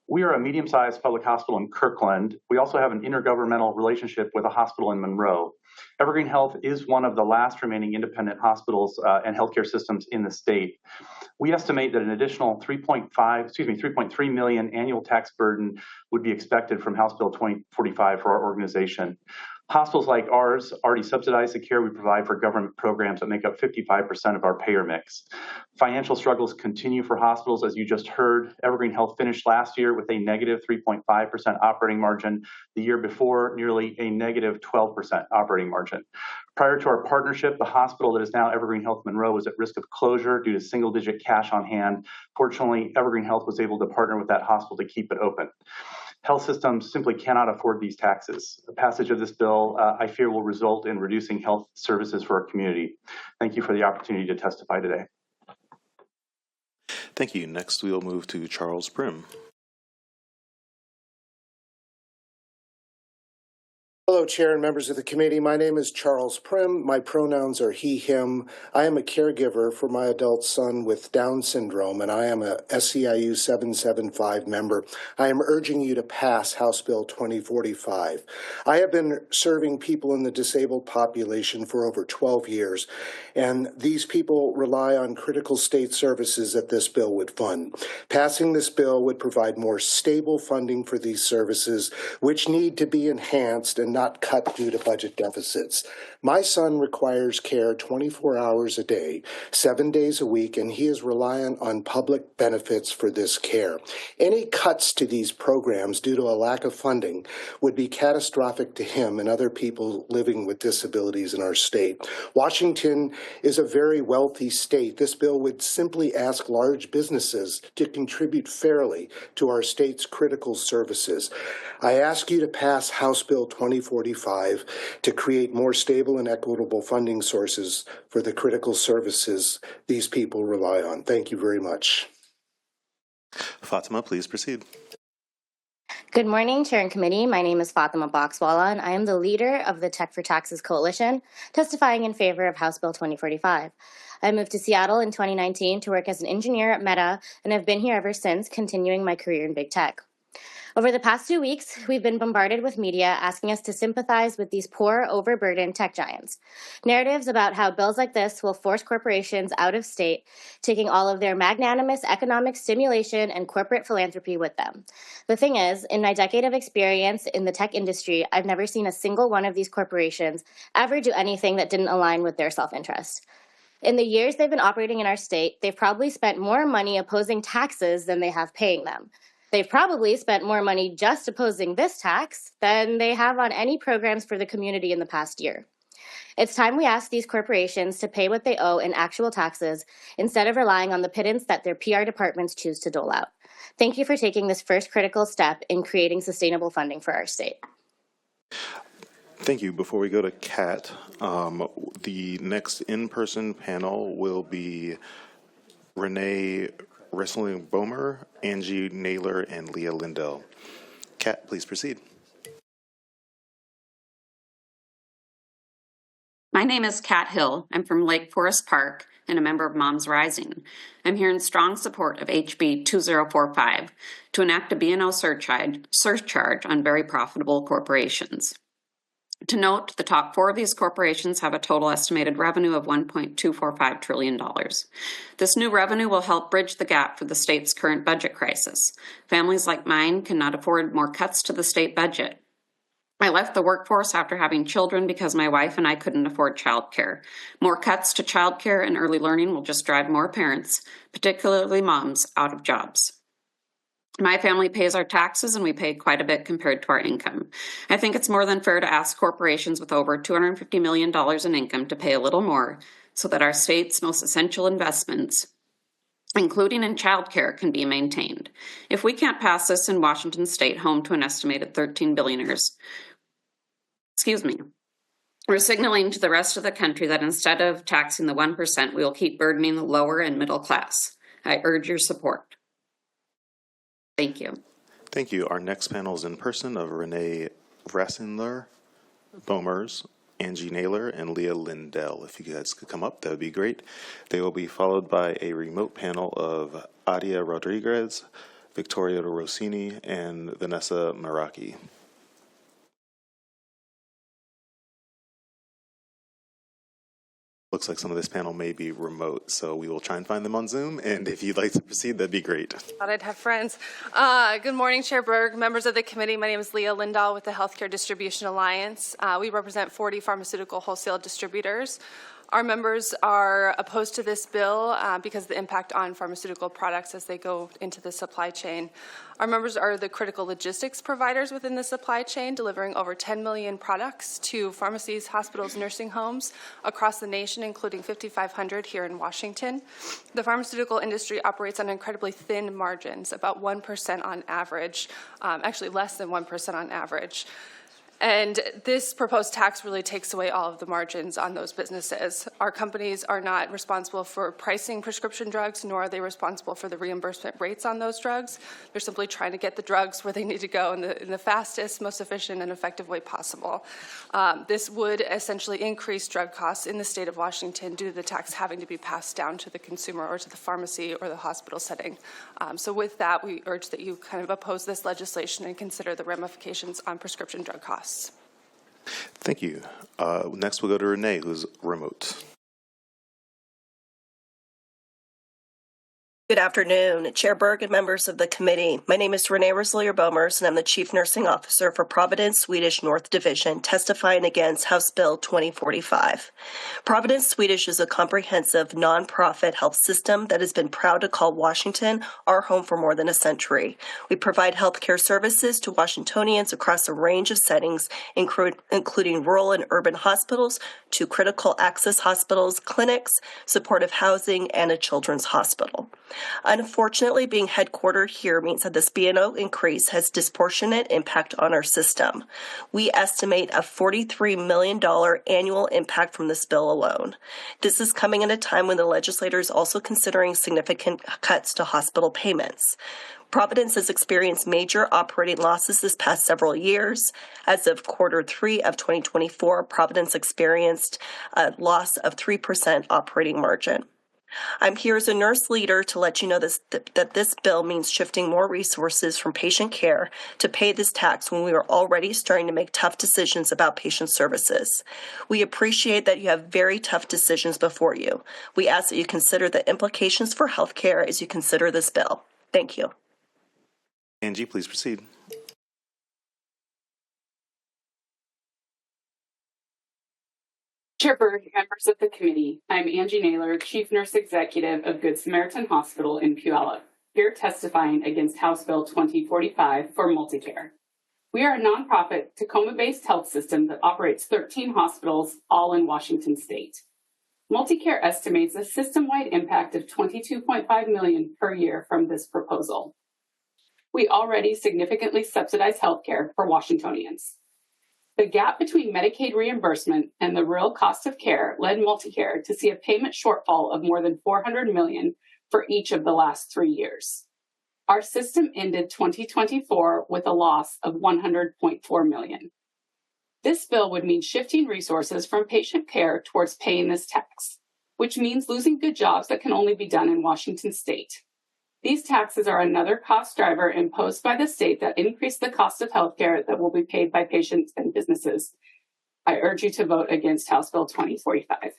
We are a medium-sized public hospital in Kirkland. We also have an intergovernmental relationship with a hospital in Monroe. Evergreen Health is one of the last remaining independent hospitals and healthcare systems in the state. We estimate that an additional 3.3 million annual tax burden would be expected from House Bill 2045 for our organization. Hospitals like ours already subsidize the care we provide for government programs that make up 55% of our payer mix. Financial struggles continue for hospitals, as you just heard. Evergreen Health finished last year with a negative 3.5% operating margin. The year before, nearly a negative 12% operating margin. Prior to our partnership, the hospital that is now Evergreen Health Monroe was at risk of closure due to single-digit cash on hand. Fortunately, Evergreen Health was able to partner with that hospital to keep it open. Health systems simply cannot afford these taxes. The passage of this bill, I fear, will result in reducing health services for our community. Thank you for the opportunity to testify today. Thank you. Next, we'll move to Charles Prim. Hello, Chair and members of the committee. My name is Charles Prim. My pronouns are he, him. I am a caregiver for my adult son with Down syndrome, and I am a SEIU 775 member. I am urging you to pass House Bill 2045. I have been serving people in the disabled population for over 12 years, and these people rely on critical state services that this bill would fund. Passing this bill would provide more stable funding for these services, which need to be enhanced and not cut due to budget deficits. My son requires care 24 hours a day, 7 days a week, and he is reliant on public benefits for this care. Any cuts to these programs due to a lack of funding would be catastrophic to him and other people living with disabilities in our state. Washington is a very wealthy state. This bill would simply ask large businesses to contribute fairly to our state's critical services. I ask you to pass House Bill 2045 to create more stable and equitable funding sources for the critical services these people rely on. Thank you very much. Fatima, please proceed. Good morning, Chair and Committee. My name is Fatima Boxwala, and I am the leader of the Tech for Taxes Coalition, testifying in favor of House Bill 2045. I moved to Seattle in 2019 to work as an engineer at Meta, and have been here ever since, continuing my career in big tech. Over the past 2 weeks, we've been bombarded with media asking us to sympathize with these poor, overburdened tech giants. Narratives about how bills like this will force corporations out of state, taking all of their magnanimous economic stimulation and corporate philanthropy with them. The thing is, in my decade of experience in the tech industry, I've never seen a single one of these corporations ever do anything that didn't align with their self-interest. In the years they've been operating in our state, they've probably spent more money opposing taxes than they have paying them. They've probably spent more money just opposing this tax than they have on any programs for the community in the past year. It's time we ask these corporations to pay what they owe in actual taxes instead of relying on the pittance that their PR departments choose to dole out. Thank you for taking this first critical step in creating sustainable funding for our state. Thank you. Before we go to Kat, the next in-person panel will be Renee Wrestling-Bomer, Angie Naylor, and Leah Lindell. Kat, please proceed. My name is Kat Hill. I'm from Lake Forest Park and a member of Moms Rising. I'm here in strong support of HB 2045 to enact a B&O surcharge on very profitable corporations. To note, the top 4 of these corporations have a total estimated revenue of $1.245 trillion. This new revenue will help bridge the gap for the state's current budget crisis. Families like mine cannot afford more cuts to the state budget. I left the workforce after having children because my wife and I couldn't afford childcare. More cuts to childcare and early learning will just drive more parents, particularly moms, out of jobs. My family pays our taxes, and we pay quite a bit compared to our income. I think it's more than fair to ask corporations with over $250 million in income to pay a little more so that our state's most essential investments, including in childcare, can be maintained. If we can't pass this in Washington State, home to an estimated 13 billionaires, we're signaling to the rest of the country that instead of taxing the 1%, we will keep burdening the lower and middle class. I urge your support. Thank you. Thank you. Our next panel is in person of Renee Wrestling-Bomers, Angie Naylor, and Leah Lindell. If you guys could come up, that would be great. They will be followed by a remote panel of Adia Rodriguez, Victoria Rossini, and Vanessa Maraki. Looks like some of this panel may be remote, so we will try and find them on Zoom. And if you'd like to proceed, that'd be great. Thought I'd have friends. Good morning, Chair Berg, members of the committee. My name is Leah Lindahl with the Healthcare Distribution Alliance. We represent 40 pharmaceutical wholesale distributors. Our members are opposed to this bill because of the impact on pharmaceutical products as they go into the supply chain. Our members are the critical logistics providers within the supply chain, delivering over 10 million products to pharmacies, hospitals, nursing homes across the nation, including 5,500 here in Washington. The pharmaceutical industry operates on incredibly thin margins, about 1% on average, actually less than 1% on average. And this proposed tax really takes away all of the margins on those businesses. Our companies are not responsible for pricing prescription drugs, nor are they responsible for the reimbursement rates on those drugs. They're simply trying to get the drugs where they need to go in the fastest, most efficient, and effective way possible. This would essentially increase drug costs in the state of Washington due to the tax having to be passed down to the consumer or to the pharmacy or the hospital setting. So with that, we urge that you kind of oppose this legislation and consider the ramifications on prescription drug costs. Thank you. Next, we'll go to Renee, who's remote. Good afternoon, Chair Berg and members of the committee. My name is Renee Roslier-Bomers, and I'm the Chief Nursing Officer for Providence Swedish North Division, testifying against House Bill 2045. Providence Swedish is a comprehensive, nonprofit health system that has been proud to call Washington our home for more than a century. We provide healthcare services to Washingtonians across a range of settings, including rural and urban hospitals, to critical access hospitals, clinics, supportive housing, and a children's hospital. Unfortunately, being headquartered here means that this B&O increase has disproportionate impact on our system. We estimate a $43 million annual impact from this bill alone. This is coming at a time when the legislator is also considering significant cuts to hospital payments. Providence has experienced major operating losses this past several years. As of Q3 of 2024, Providence experienced a loss of 3% operating margin. I'm here as a nurse leader to let you know that this bill means shifting more resources from patient care to pay this tax when we are already starting to make tough decisions about patient services. We appreciate that you have very tough decisions before you. We ask that you consider the implications for healthcare as you consider this bill. Thank you. Angie, please proceed. Chair Berg, members of the committee, I'm Angie Naylor, Chief Nurse Executive of Good Samaritan Hospital in Puyallup, here testifying against House Bill 2045 for Multicare. We are a nonprofit Tacoma-based health system that operates 13 hospitals, all in Washington state. Multicare estimates a system-wide impact of $22.5 million per year from this proposal. We already significantly subsidize healthcare for Washingtonians. The gap between Medicaid reimbursement and the real cost of care led Multicare to see a payment shortfall of more than $400 million for each of the last 3 years. Our system ended 2024 with a loss of $100.4 million. This bill would mean shifting resources from patient care towards paying this tax, which means losing good jobs that can only be done in Washington state. These taxes are another cost driver imposed by the state that increase the cost of healthcare that will be paid by patients and businesses. I urge you to vote against House Bill 2045.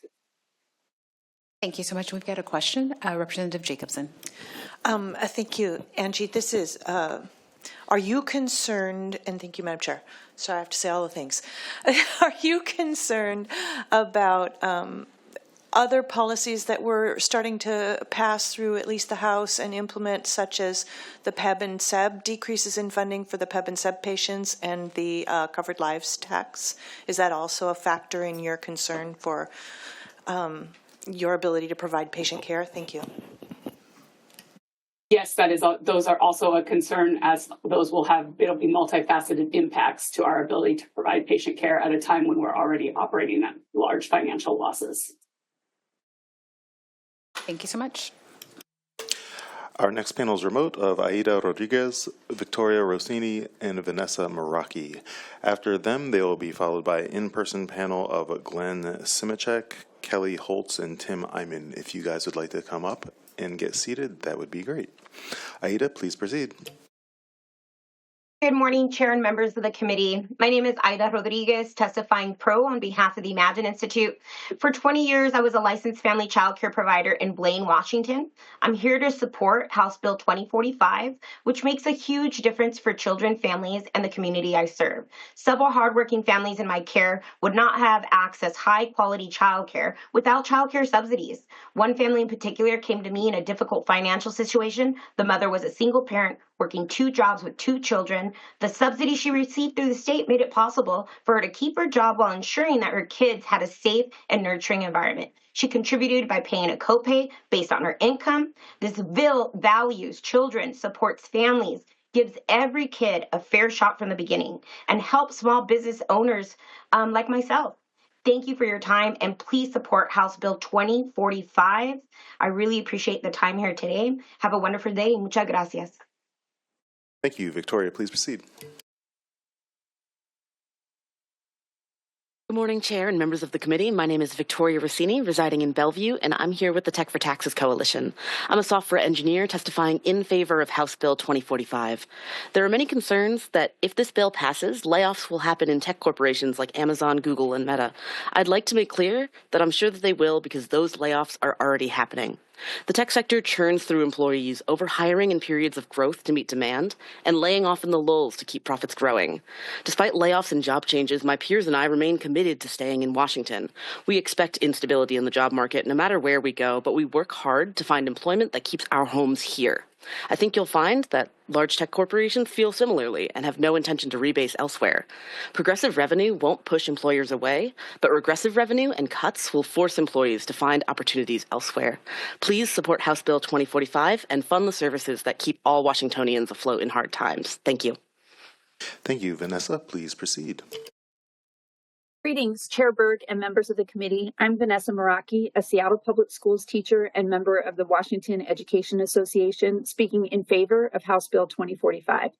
Thank you so much. We've got a question. Representative Jacobson. Thank you, Angie. This is, are you concerned, and thank you, Madam Chair. Sorry, I have to say all the things. Are you concerned about other policies that we're starting to pass through at least the House and implement, such as the PEB and SEB, decreases in funding for the PEB and SEB patients, and the covered lives tax? Is that also a factor in your concern for your ability to provide patient care? Thank you. Yes, those are also a concern, as those it'll be multifaceted impacts to our ability to provide patient care at a time when we're already operating at large financial losses. Thank you so much. Our next panel is remote of Aida Rodriguez, Victoria Rossini, and Vanessa Meraki. After them, they will be followed by an in-person panel of Glenn Simicek, Kelly Holtz, and Tim Iman. If you guys would like to come up and get seated, that would be great. Aida, please proceed. Good morning, Chair and members of the committee. My name is Aida Rodriguez, testifying pro on behalf of the Imagine Institute. For 20 years, I was a licensed family child care provider in Blaine, Washington. I'm here to support House Bill 2045, which makes a huge difference for children, families, and the community I serve. Several hardworking families in my care would not have access to high-quality child care without child care subsidies. One family in particular came to me in a difficult financial situation. The mother was a single parent working 2 jobs with 2 children. The subsidy she received through the state made it possible for her to keep her job while ensuring that her kids had a safe and nurturing environment. She contributed by paying a copay based on her income. This bill values children, supports families, gives every kid a fair shot from the beginning, and helps small business owners like myself. Thank you for your time, and please support House Bill 2045. I really appreciate the time here today. Have a wonderful day. Muchas gracias. Thank you. Victoria, please proceed. Good morning, Chair and members of the committee. My name is Victoria Rossini, residing in Bellevue, and I'm here with the Tech for Taxes Coalition. I'm a software engineer testifying in favor of House Bill 2045. There are many concerns that if this bill passes, layoffs will happen in tech corporations like Amazon, Google, and Meta. I'd like to make clear that I'm sure that they will because those layoffs are already happening. The tech sector churns through employees, overhiring in periods of growth to meet demand, and laying off in the lulls to keep profits growing. Despite layoffs and job changes, my peers and I remain committed to staying in Washington. We expect instability in the job market no matter where we go, but we work hard to find employment that keeps our homes here. I think you'll find that large tech corporations feel similarly and have no intention to rebase elsewhere. Progressive revenue won't push employers away, but regressive revenue and cuts will force employees to find opportunities elsewhere. Please support House Bill 2045 and fund the services that keep all Washingtonians afloat in hard times. Thank you. Thank you. Vanessa, please proceed. Greetings, Chair Berg and members of the committee. I'm Vanessa Meraki, a Seattle Public Schools teacher and member of the Washington Education Association, speaking in favor of House Bill 2045.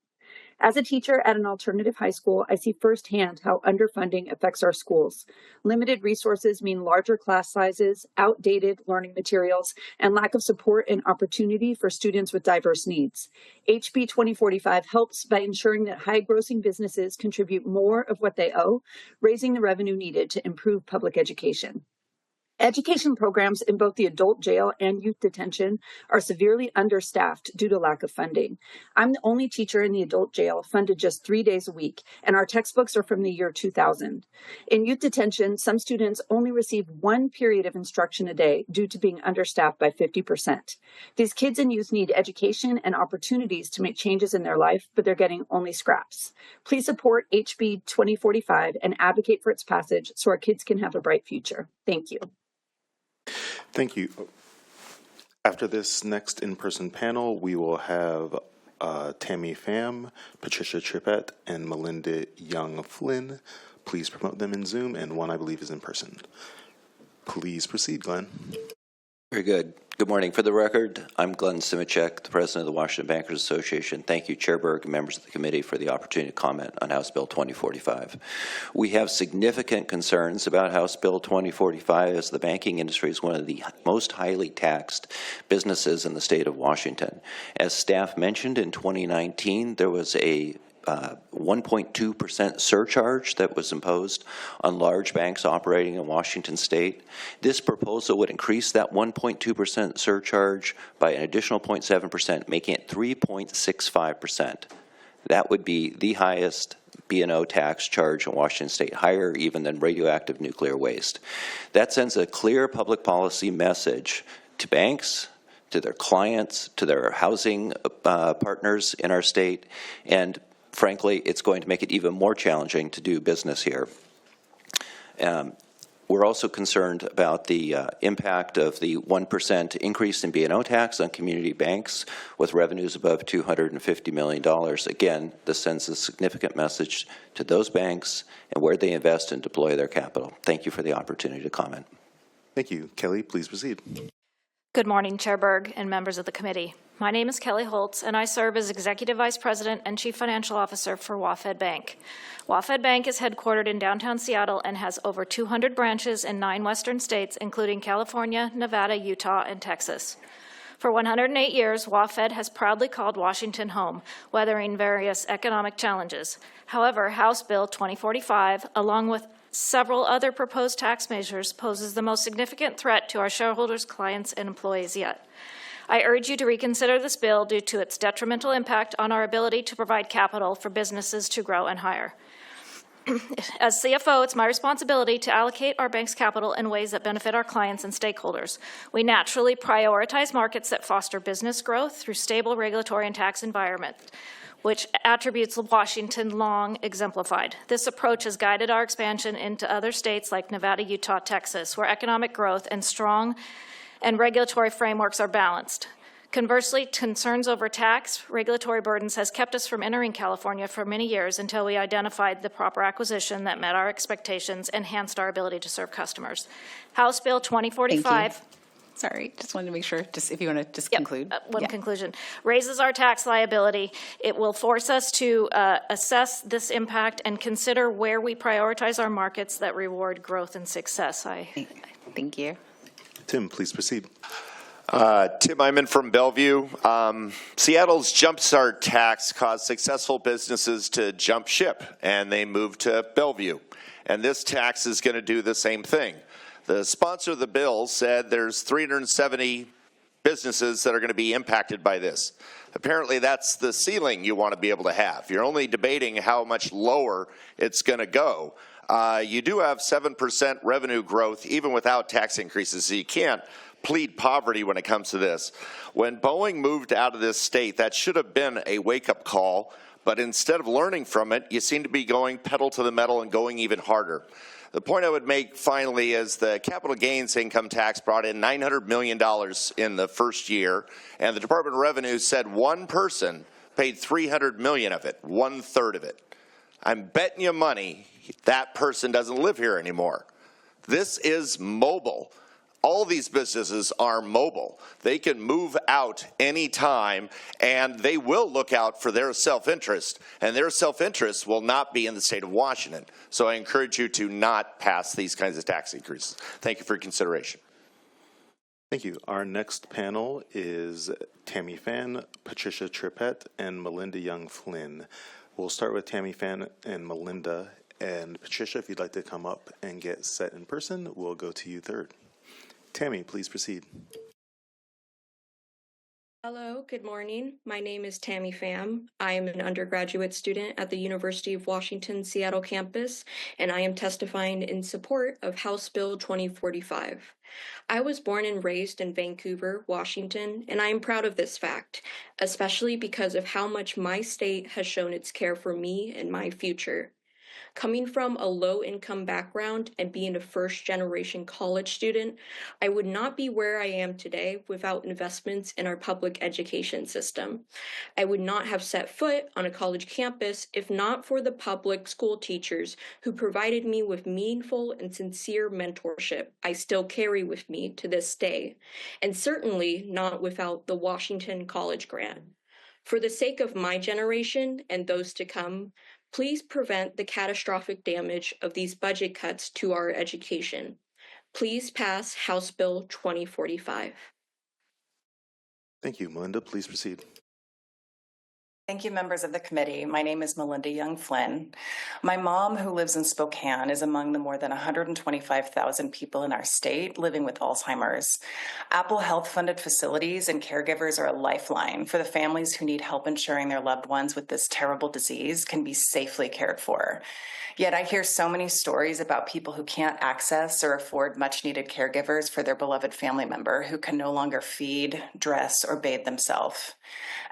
As a teacher at an alternative high school, I see firsthand how underfunding affects our schools. Limited resources mean larger class sizes, outdated learning materials, and lack of support and opportunity for students with diverse needs. HB 2045 helps by ensuring that high-grossing businesses contribute more of what they owe, raising the revenue needed to improve public education. Education programs in both the adult jail and youth detention are severely understaffed due to lack of funding. I'm the only teacher in the adult jail funded just 3 days a week, and our textbooks are from the year 2000. In youth detention, some students only receive 1 period of instruction a day due to being understaffed by 50%. These kids and youth need education and opportunities to make changes in their life, but they're getting only scraps. Please support HB 2045 and advocate for its passage so our kids can have a bright future. Thank you. Thank you. After this next in-person panel, we will have Tammy Pham, Patricia Trippett, and Melinda Young-Flynn. Please promote them in Zoom, and one I believe is in person. Please proceed, Glenn. Very good. Good morning. For the record, I'm Glenn Simicek, the president of the Washington Bankers Association. Thank you, Chair Berg and members of the committee for the opportunity to comment on House Bill 2045. We have significant concerns about House Bill 2045 as the banking industry is one of the most highly taxed businesses in the state of Washington. As staff mentioned, in 2019, there was a 1.2% surcharge that was imposed on large banks operating in Washington state. This proposal would increase that 1.2% surcharge by an additional 0.7%, making it 3.65%. That would be the highest B&O tax charge in Washington state, higher even than radioactive nuclear waste. That sends a clear public policy message to banks, to their clients, to their housing partners in our state, and frankly, it's going to make it even more challenging to do business here. We're also concerned about the impact of the 1% increase in B&O tax on community banks with revenues above $250 million. Again, this sends a significant message to those banks and where they invest and deploy their capital. Thank you for the opportunity to comment. Thank you. Kelly, please proceed. Good morning, Chair Berg and members of the committee. My name is Kelly Holtz, and I serve as Executive Vice President and Chief Financial Officer for WaFd Bank. WaFd Bank is headquartered in downtown Seattle and has over 200 branches in 9 western states, including California, Nevada, Utah, and Texas. For 108 years, WaFd has proudly called Washington home, weathering various economic challenges. However, House Bill 2045, along with several other proposed tax measures, poses the most significant threat to our shareholders, clients, and employees yet. I urge you to reconsider this bill due to its detrimental impact on our ability to provide capital for businesses to grow and hire. As CFO, it's my responsibility to allocate our bank's capital in ways that benefit our clients and stakeholders. We naturally prioritize markets that foster business growth through stable regulatory and tax environment, which attributes Washington long exemplified. This approach has guided our expansion into other states like Nevada, Utah, Texas, where economic growth and strong and regulatory frameworks are balanced. Conversely, concerns over tax regulatory burdens has kept us from entering California for many years until we identified the proper acquisition that met our expectations, enhanced our ability to serve customers. House Bill 2045. Sorry, just wanted to make sure, just if you want to just conclude. Conclusion. Raises our tax liability. It will force us to assess this impact and consider where we prioritize our markets that reward growth and success. Thank you. Tim, please proceed. Tim Hyman from Bellevue. Seattle's Jumpstart tax caused successful businesses to jump ship, and they moved to Bellevue. And this tax is going to do the same thing. The sponsor of the bill said there's 370 businesses that are going to be impacted by this. Apparently, that's the ceiling you want to be able to have. You're only debating how much lower it's going to go. You do have 7% revenue growth even without tax increases, so you can't plead poverty when it comes to this. When Boeing moved out of this state, that should have been a wake-up call, but instead of learning from it, you seem to be going pedal to the metal and going even harder. The point I would make finally is the capital gains income tax brought in $900 million in the first year, and the Department of Revenue said one person paid $300 million of it, 1/3 of it. I'm betting you money that person doesn't live here anymore. This is mobile. All these businesses are mobile. They can move out anytime, and they will look out for their self-interest, and their self-interest will not be in the state of Washington. So I encourage you to not pass these kinds of tax increases. Thank you for your consideration. Thank you. Our next panel is Tammy Fan, Patricia Trippett, and Melinda Young-Flynn. We'll start with Tammy Fan and Melinda. And Patricia, if you'd like to come up and get set in person, we'll go to you third. Tammy, please proceed. Hello, good morning. My name is Tammy Pham. I am an undergraduate student at the University of Washington Seattle campus, and I am testifying in support of House Bill 2045. I was born and raised in Vancouver, Washington, and I am proud of this fact, especially because of how much my state has shown its care for me and my future. Coming from a low-income background and being a first-generation college student, I would not be where I am today without investments in our public education system. I would not have set foot on a college campus if not for the public school teachers who provided me with meaningful and sincere mentorship I still carry with me to this day, and certainly not without the Washington College Grant. For the sake of my generation and those to come, please prevent the catastrophic damage of these budget cuts to our education. Please pass House Bill 2045. Thank you. Melinda, please proceed. Thank you, members of the committee. My name is Melinda Young-Flynn. My mom, who lives in Spokane, is among the more than 125,000 people in our state living with Alzheimer's. Apple Health-funded facilities and caregivers are a lifeline for the families who need help ensuring their loved ones with this terrible disease can be safely cared for. Yet I hear so many stories about people who can't access or afford much-needed caregivers for their beloved family member who can no longer feed, dress, or bathe themselves.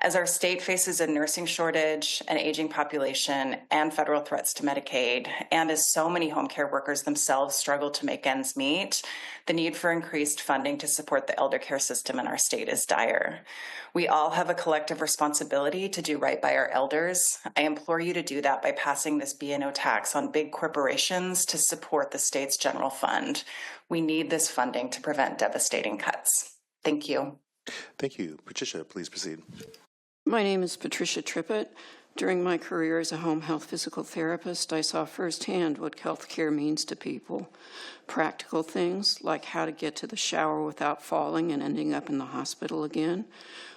As our state faces a nursing shortage, an aging population, and federal threats to Medicaid, and as so many home care workers themselves struggle to make ends meet, the need for increased funding to support the elder care system in our state is dire. We all have a collective responsibility to do right by our elders. I implore you to do that by passing this B&O tax on big corporations to support the state's general fund. We need this funding to prevent devastating cuts. Thank you. Thank you. Patricia, please proceed. My name is Patricia Trippett. During my career as a home health physical therapist, I saw firsthand what health care means to people. Practical things like how to get to the shower without falling and ending up in the hospital again,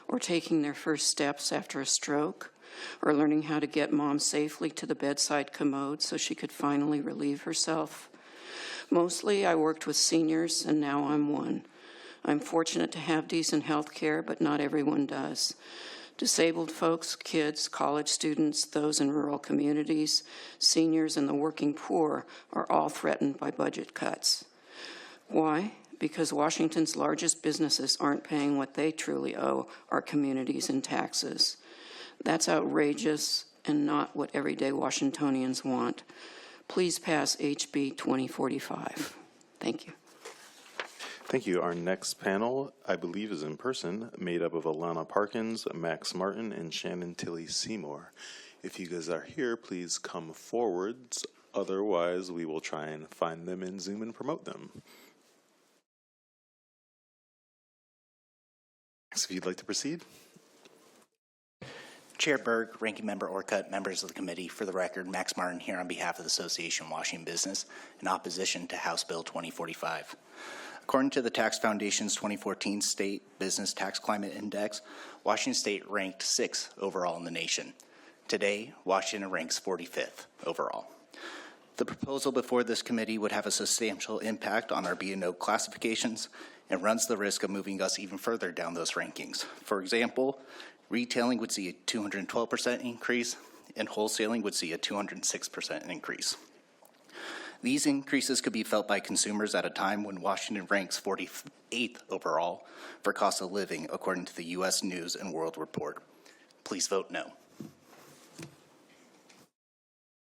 or taking their first steps after a stroke, or learning how to get mom safely to the bedside commode so she could finally relieve herself. Mostly I worked with seniors, and now I'm one. I'm fortunate to have decent health care, but not everyone does. Disabled folks, kids, college students, those in rural communities, seniors, and the working poor are all threatened by budget cuts. Why? Because Washington's largest businesses aren't paying what they truly owe our communities in taxes. That's outrageous and not what everyday Washingtonians want. Please pass HB 2045. Thank you. Thank you. Our next panel, I believe, is in person, made up of Alana Parkins, Max Martin, and Shannon Tilly Seymour. If you guys are here, please come forwards. Otherwise, we will try and find them in Zoom and promote them. So if you'd like to proceed. Chair Berg, Ranking Member Orcutt, members of the committee, for the record, Max Martin here on behalf of the Association Washington Business in opposition to House Bill 2045. According to the Tax Foundation's 2014 State Business Tax Climate Index, Washington State ranked 6th overall in the nation. Today, Washington ranks 45th overall. The proposal before this committee would have a substantial impact on our B&O classifications and runs the risk of moving us even further down those rankings. For example, retailing would see a 212% increase, and wholesaling would see a 206% increase. These increases could be felt by consumers at a time when Washington ranks 48th overall for cost of living, according to the U.S. News and World Report. Please vote no.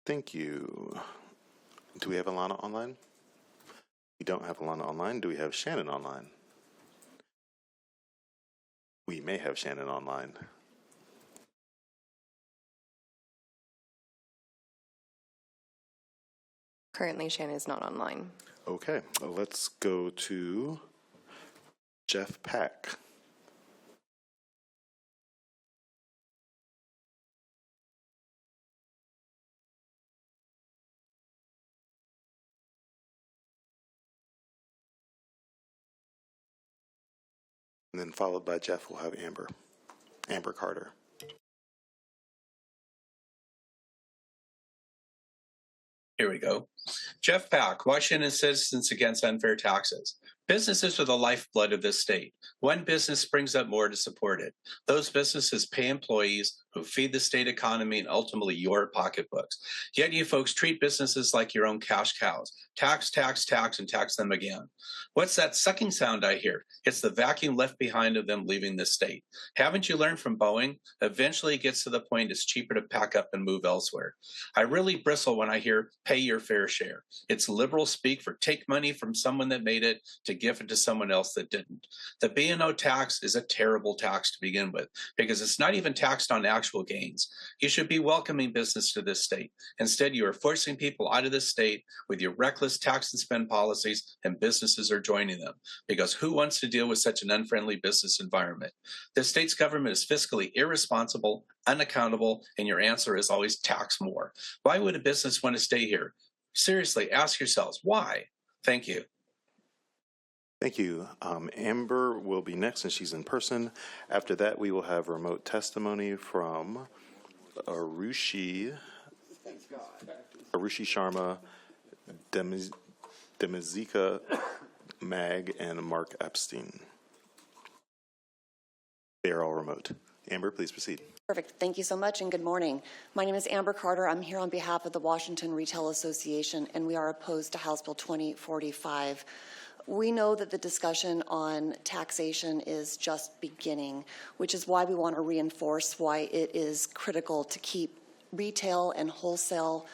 Thank you. Do we have Alana online? We don't have Alana online. Do we have Shannon online? We may have Shannon online. Currently, Shannon is not online. Okay, well, let's go to Jeff Pack. And then followed by Jeff, we'll have Amber Carter. Here we go. Jeff Pack, Washington Citizens Against Unfair Taxes. Businesses are the lifeblood of this state. One business springs up more to support it. Those businesses pay employees who feed the state economy and ultimately your pocketbooks. Yet you folks treat businesses like your own cash cows. Tax, tax, tax, and tax them again. What's that sucking sound I hear? It's the vacuum left behind of them leaving the state. Haven't you learned from Boeing? Eventually it gets to the point it's cheaper to pack up and move elsewhere. I really bristle when I hear pay your fair share. It's liberal speak for take money from someone that made it to give it to someone else that didn't. The B&O tax is a terrible tax to begin with because it's not even taxed on actual gains. You should be welcoming business to this state. Instead, you are forcing people out of this state with your reckless tax and spend policies, and businesses are joining them because who wants to deal with such an unfriendly business environment? The state's government is fiscally irresponsible, unaccountable, and your answer is always tax more. Why would a business want to stay here? Seriously, ask yourselves why. Thank you. Thank you. Amber will be next, and she's in person. After that, we will have remote testimony from Arushi Sharma, Demizika Mag, and Mark Epstein. They are all remote. Amber, please proceed. Perfect. Thank you so much, and good morning. My name is Amber Carter. I'm here on behalf of the Washington Retail Association, and we are opposed to House Bill 2045. We know that the discussion on taxation is just beginning, which is why we want to reinforce why it is critical to keep retail and wholesale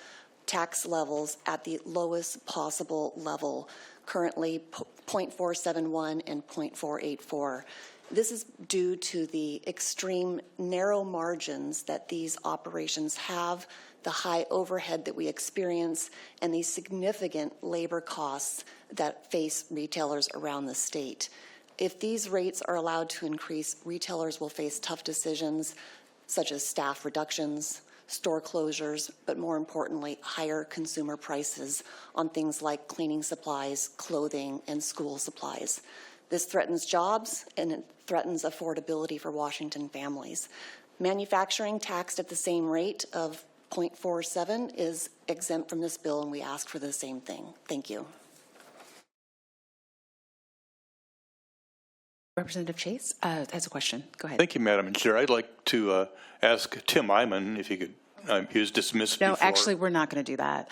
tax levels at the lowest possible level, currently 0.471 and 0.484. This is due to the extreme narrow margins that these operations have, the high overhead that we experience, and the significant labor costs that face retailers around the state. If these rates are allowed to increase, retailers will face tough decisions such as staff reductions, store closures, but more importantly, higher consumer prices on things like cleaning supplies, clothing, and school supplies. This threatens jobs and it threatens affordability for Washington families. Manufacturing taxed at the same rate of 0.47 is exempt from this bill, and we ask for the same thing. Thank you. Representative Chase has a question. Go ahead. Thank you, Madam Chair. I'd like to ask Tim Iman if he could. He was dismissed No, before. actually, we're not going to do that.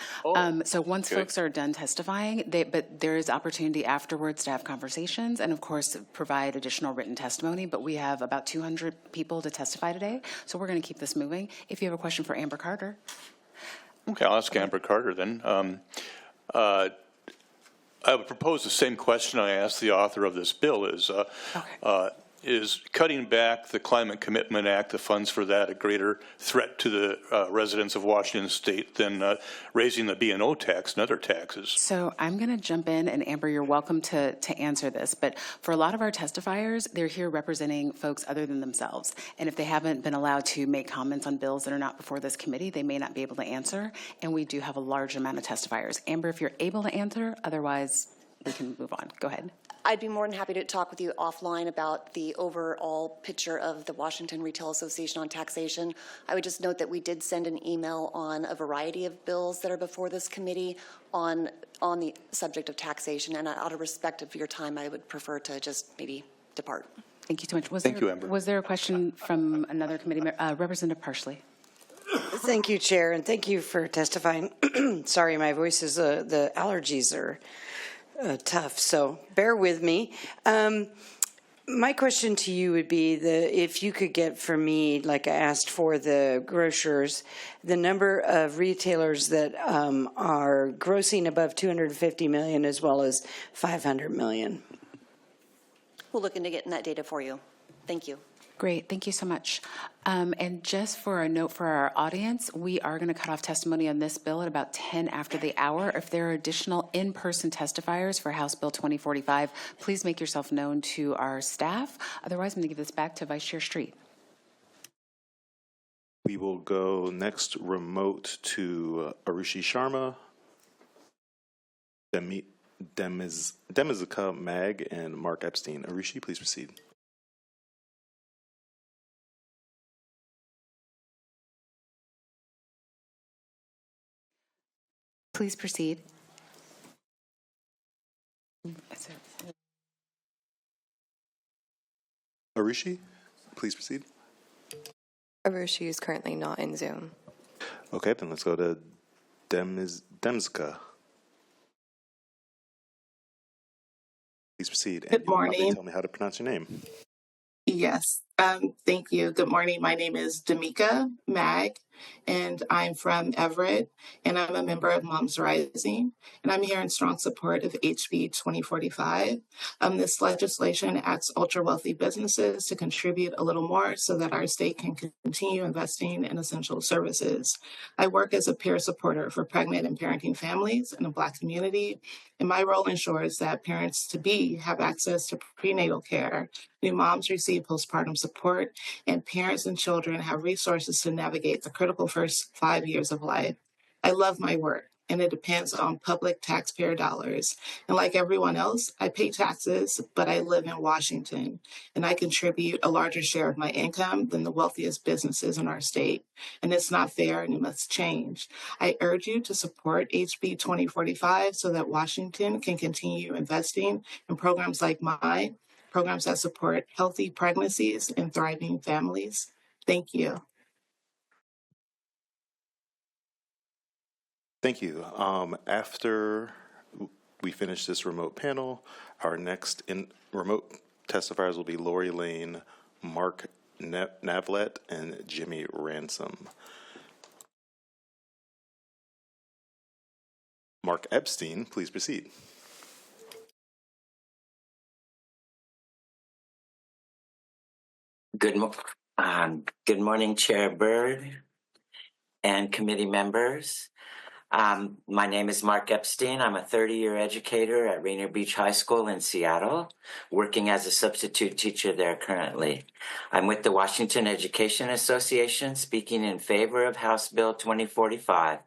So once folks are done testifying, but there is opportunity afterwards to have conversations and, of course, provide additional written testimony. But we have about 200 people to testify today, so we're going to keep this moving. If you have a question for Amber Carter. Okay, I'll ask Amber Carter then. I would propose the same question I asked the author of this bill is cutting back the Climate Commitment Act, the funds for that, a greater threat to the residents of Washington State than raising the B&O tax and other taxes? So I'm going to jump in, and Amber, you're welcome to answer this. But for a lot of our testifiers, they're here representing folks other than themselves. And if they haven't been allowed to make comments on bills that are not before this committee, they may not be able to answer. And we do have a large amount of testifiers. Amber, if you're able to answer, otherwise we can move on. Go ahead. I'd be more than happy to talk with you offline about the overall picture of the Washington Retail Association on taxation. I would just note that we did send an email on a variety of bills that are before this committee on the subject of taxation, and out of respect for your time, I would prefer to just maybe depart. Thank you so much. Thank you, Amber. Was there a question from another committee member? Representative Parsley. Thank you, Chair, and thank you for testifying. Sorry, my voice is, the allergies are tough, so bear with me. My question to you would be if you could get for me, like I asked for the grocers, the number of retailers that are grossing above $250 million as well as $500 million. We'll look into getting that data for you. Thank you. Great, thank you so much. And just for a note for our audience, we are going to cut off testimony on this bill at about 10 after the hour. If there are additional in-person testifiers for House Bill 2045, please make yourself known to our staff. Otherwise, I'm going to give this back to Vice Chair Street. We will go next remote to Arushi Sharma, Demizika Mag, and Mark Epstein. Arushi, please proceed. Please proceed. Arushi, please proceed. Arushi is currently not in Zoom. Okay, then let's go to Demizika. Please proceed. Good morning. Tell me how to pronounce your name. Yes, thank you. Good morning. My name is Demika Mag, and I'm from Everett, and I'm a member of Moms Rising, and I'm here in strong support of HB 2045. This legislation asks ultra-wealthy businesses to contribute a little more so that our state can continue investing in essential services. I work as a peer supporter for pregnant and parenting families in the Black community, and my role ensures that parents-to-be have access to prenatal care, new moms receive postpartum support, and parents and children have resources to navigate the critical first 5 years of life. I love my work, and it depends on public taxpayer dollars. And like everyone else, I pay taxes, but I live in Washington, and I contribute a larger share of my income than the wealthiest businesses in our state. And it's not fair, and it must change. I urge you to support HB 2045 so that Washington can continue investing in programs like mine, programs that support healthy pregnancies and thriving families. Thank you. Thank you. After we finish this remote panel, our next remote testifiers will be Lori Lane, Mark Navlet, and Jimmy Ransom. Mark Epstein, please proceed. Good morning, Chair Byrd and committee members. My name is Mark Epstein. I'm a 30-year educator at Rainier Beach High School in Seattle, working as a substitute teacher there currently. I'm with the Washington Education Association, speaking in favor of House Bill 2045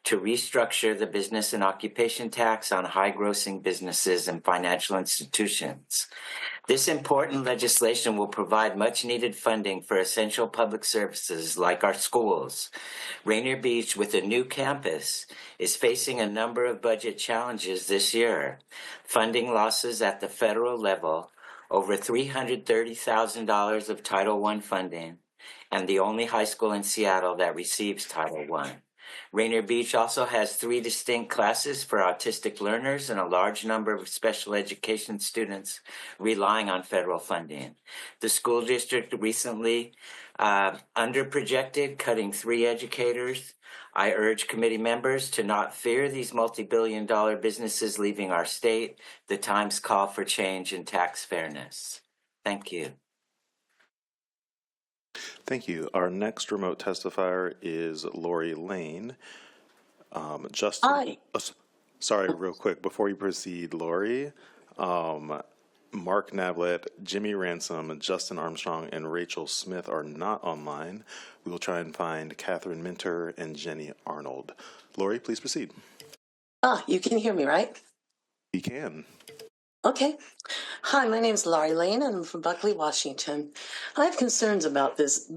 to restructure the business and occupation tax on high-grossing businesses and financial institutions. This important legislation will provide much-needed funding for essential public services like our schools. Rainier Beach, with a new campus, is facing a number of budget challenges this year. Funding losses at the federal level, over $330,000 of Title I funding, and the only high school in Seattle that receives Title I. Rainier Beach also has 3 distinct classes for autistic learners and a large number of special education students relying on federal funding. The school district recently underprojected, cutting 3 educators. I urge committee members to not fear these multi-billion-dollar businesses leaving our state. The times call for change and tax fairness. Thank you. Thank you. Our next remote testifier is Lori Lane. Justin. Hi. Sorry, real quick, before you proceed, Lori, Mark Navlet, Jimmy Ransom, Justin Armstrong, and Rachel Smith are not online. We will try and find Catherine Minter and Jenny Arnold. Lori, please proceed. You can hear me, right? You can. Okay. Hi, my name is Laurie Lane, and I'm from Buckley, Washington. I have concerns about this,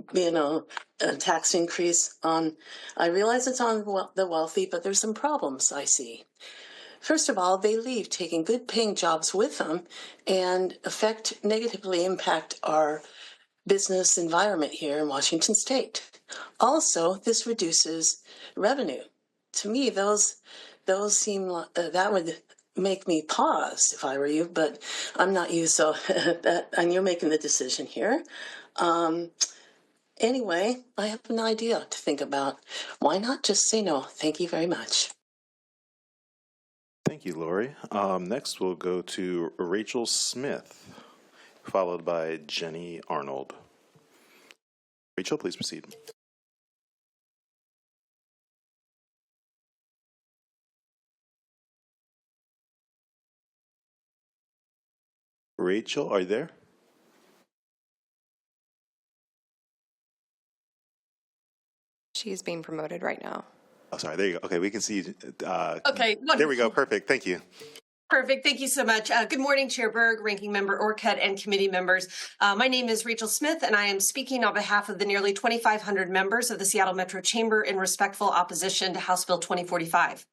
tax increase I realize it's on the wealthy, but there's some problems I see. First of all, they leave taking good paying jobs with them and negatively impact our business environment here in Washington State. Also, this reduces revenue. To me, those seem like, that would make me pause if I were you, but I'm not you, so and you're making the decision here. Anyway, I have an idea to think about. Why not just say no? Thank you very much. Thank you, Lori. Next, we'll go to Rachel Smith, followed by Jenny Arnold. Rachel, please proceed. Rachel, are you there? She's being promoted right now. Oh, sorry. There you go. Okay, we can see. Okay, wonderful. There we go. Perfect. Thank you. Perfect. Thank you so much. Good morning, Chair Berg, Ranking Member Orcutt, and committee members. My name is Rachel Smith, and I am speaking on behalf of the nearly 2,500 members of the Seattle Metro Chamber in respectful opposition to House Bill 2045.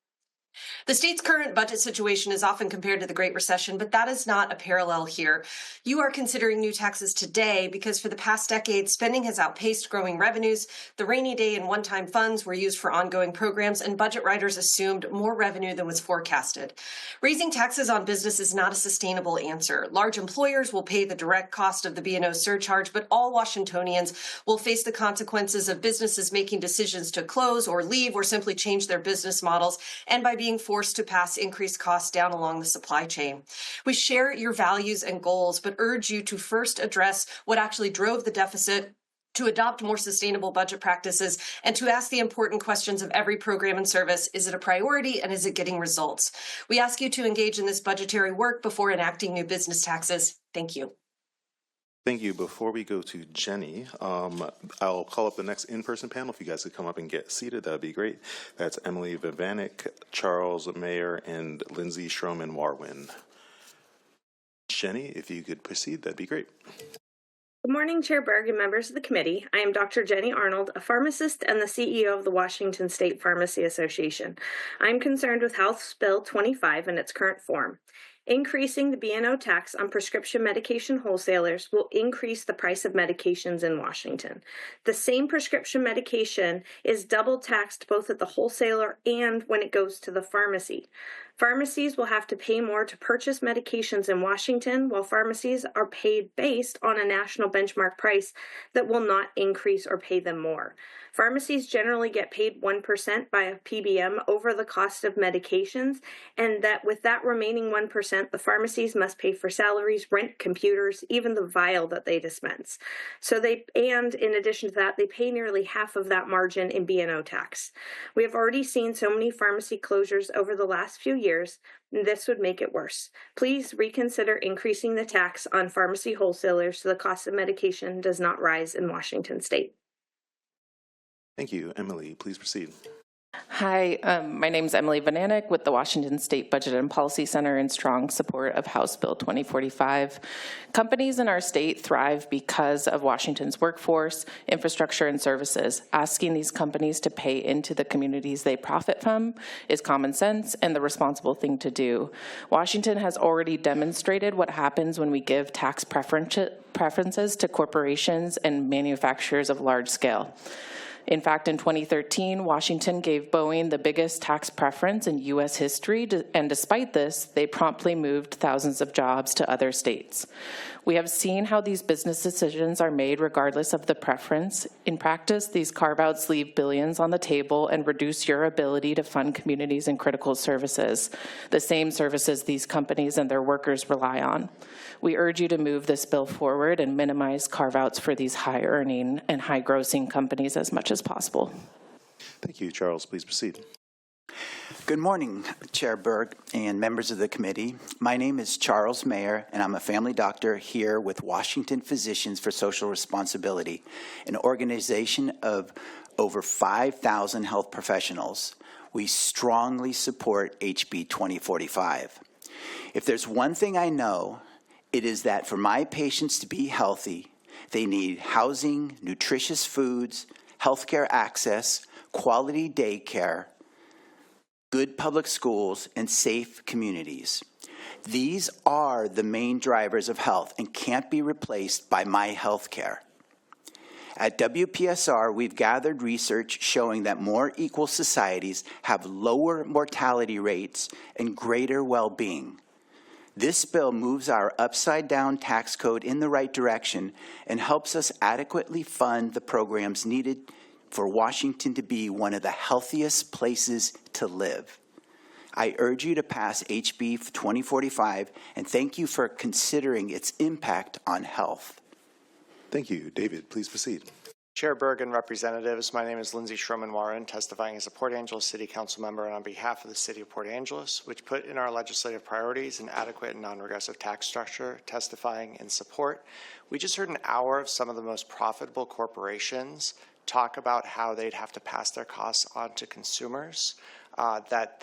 The state's current budget situation is often compared to the Great Recession, but that is not a parallel here. You are considering new taxes today because for the past decade, spending has outpaced growing revenues. The rainy day and one-time funds were used for ongoing programs, and budget writers assumed more revenue than was forecasted. Raising taxes on business is not a sustainable answer. Large employers will pay the direct cost of the B&O surcharge, but all Washingtonians will face the consequences of businesses making decisions to close or leave or simply change their business models, and by being forced to pass increased costs down along the supply chain. We share your values and goals, but urge you to first address what actually drove the deficit, to adopt more sustainable budget practices, and to ask the important questions of every program and service. Is it a priority, and is it getting results? We ask you to engage in this budgetary work before enacting new business taxes. Thank you. Thank you. Before we go to Jenny, I'll call up the next in-person panel. If you guys could come up and get seated, that would be great. That's Emily Vivanek, Charles Mayer, and Lindsay Stroman-Warwin. Jenny, if you could proceed, that'd be great. Good morning, Chair Berg and members of the committee. I am Dr. Jenny Arnold, a pharmacist and the CEO of the Washington State Pharmacy Association. I'm concerned with House Bill 25 in its current form. Increasing the B&O tax on prescription medication wholesalers will increase the price of medications in Washington. The same prescription medication is double taxed both at the wholesaler and when it goes to the pharmacy. Pharmacies will have to pay more to purchase medications in Washington, while pharmacies are paid based on a national benchmark price that will not increase or pay them more. Pharmacies generally get paid 1% by a PBM over the cost of medications, and that with that remaining 1%, the pharmacies must pay for salaries, rent, computers, even the vial that they dispense. And in addition to that, they pay nearly half of that margin in B&O tax. We have already seen so many pharmacy closures over the last few years, and this would make it worse. Please reconsider increasing the tax on pharmacy wholesalers so the cost of medication does not rise in Washington State. Thank you. Emily, please proceed. Hi, my name is Emily Vananek with the Washington State Budget and Policy Center in strong support of House Bill 2045. Companies in our state thrive because of Washington's workforce, infrastructure, and services. Asking these companies to pay into the communities they profit from is common sense and the responsible thing to do. Washington has already demonstrated what happens when we give tax preferences to corporations and manufacturers of large scale. In fact, in 2013, Washington gave Boeing the biggest tax preference in U.S. history, and despite this, they promptly moved thousands of jobs to other states. We have seen how these business decisions are made regardless of the preference. In practice, these carve-outs leave billions on the table and reduce your ability to fund communities and critical services, the same services these companies and their workers rely on. We urge you to move this bill forward and minimize carve-outs for these high-earning and high-grossing companies as much as possible. Thank you. Charles, please proceed. Good morning, Chair Berg and members of the committee. My name is Charles Mayer, and I'm a family doctor here with Washington Physicians for Social Responsibility, an organization of over 5,000 health professionals. We strongly support HB 2045. If there's one thing I know, it is that for my patients to be healthy, they need housing, nutritious foods, healthcare access, quality daycare, good public schools, and safe communities. These are the main drivers of health and can't be replaced by my health care. At WPSR, we've gathered research showing that more equal societies have lower mortality rates and greater well-being. This bill moves our upside-down tax code in the right direction and helps us adequately fund the programs needed for Washington to be one of the healthiest places to live. I urge you to pass HB 2045 and thank you for considering its impact on health. Thank you. David, please proceed. Chair Berg and representatives, my name is Lindsay Schroman-Warren, testifying as a Port Angeles City Council member and on behalf of the City of Port Angeles, which put in our legislative priorities an adequate and non-regressive tax structure, testifying in support. We just heard an hour of some of the most profitable corporations talk about how they'd have to pass their costs on to consumers, that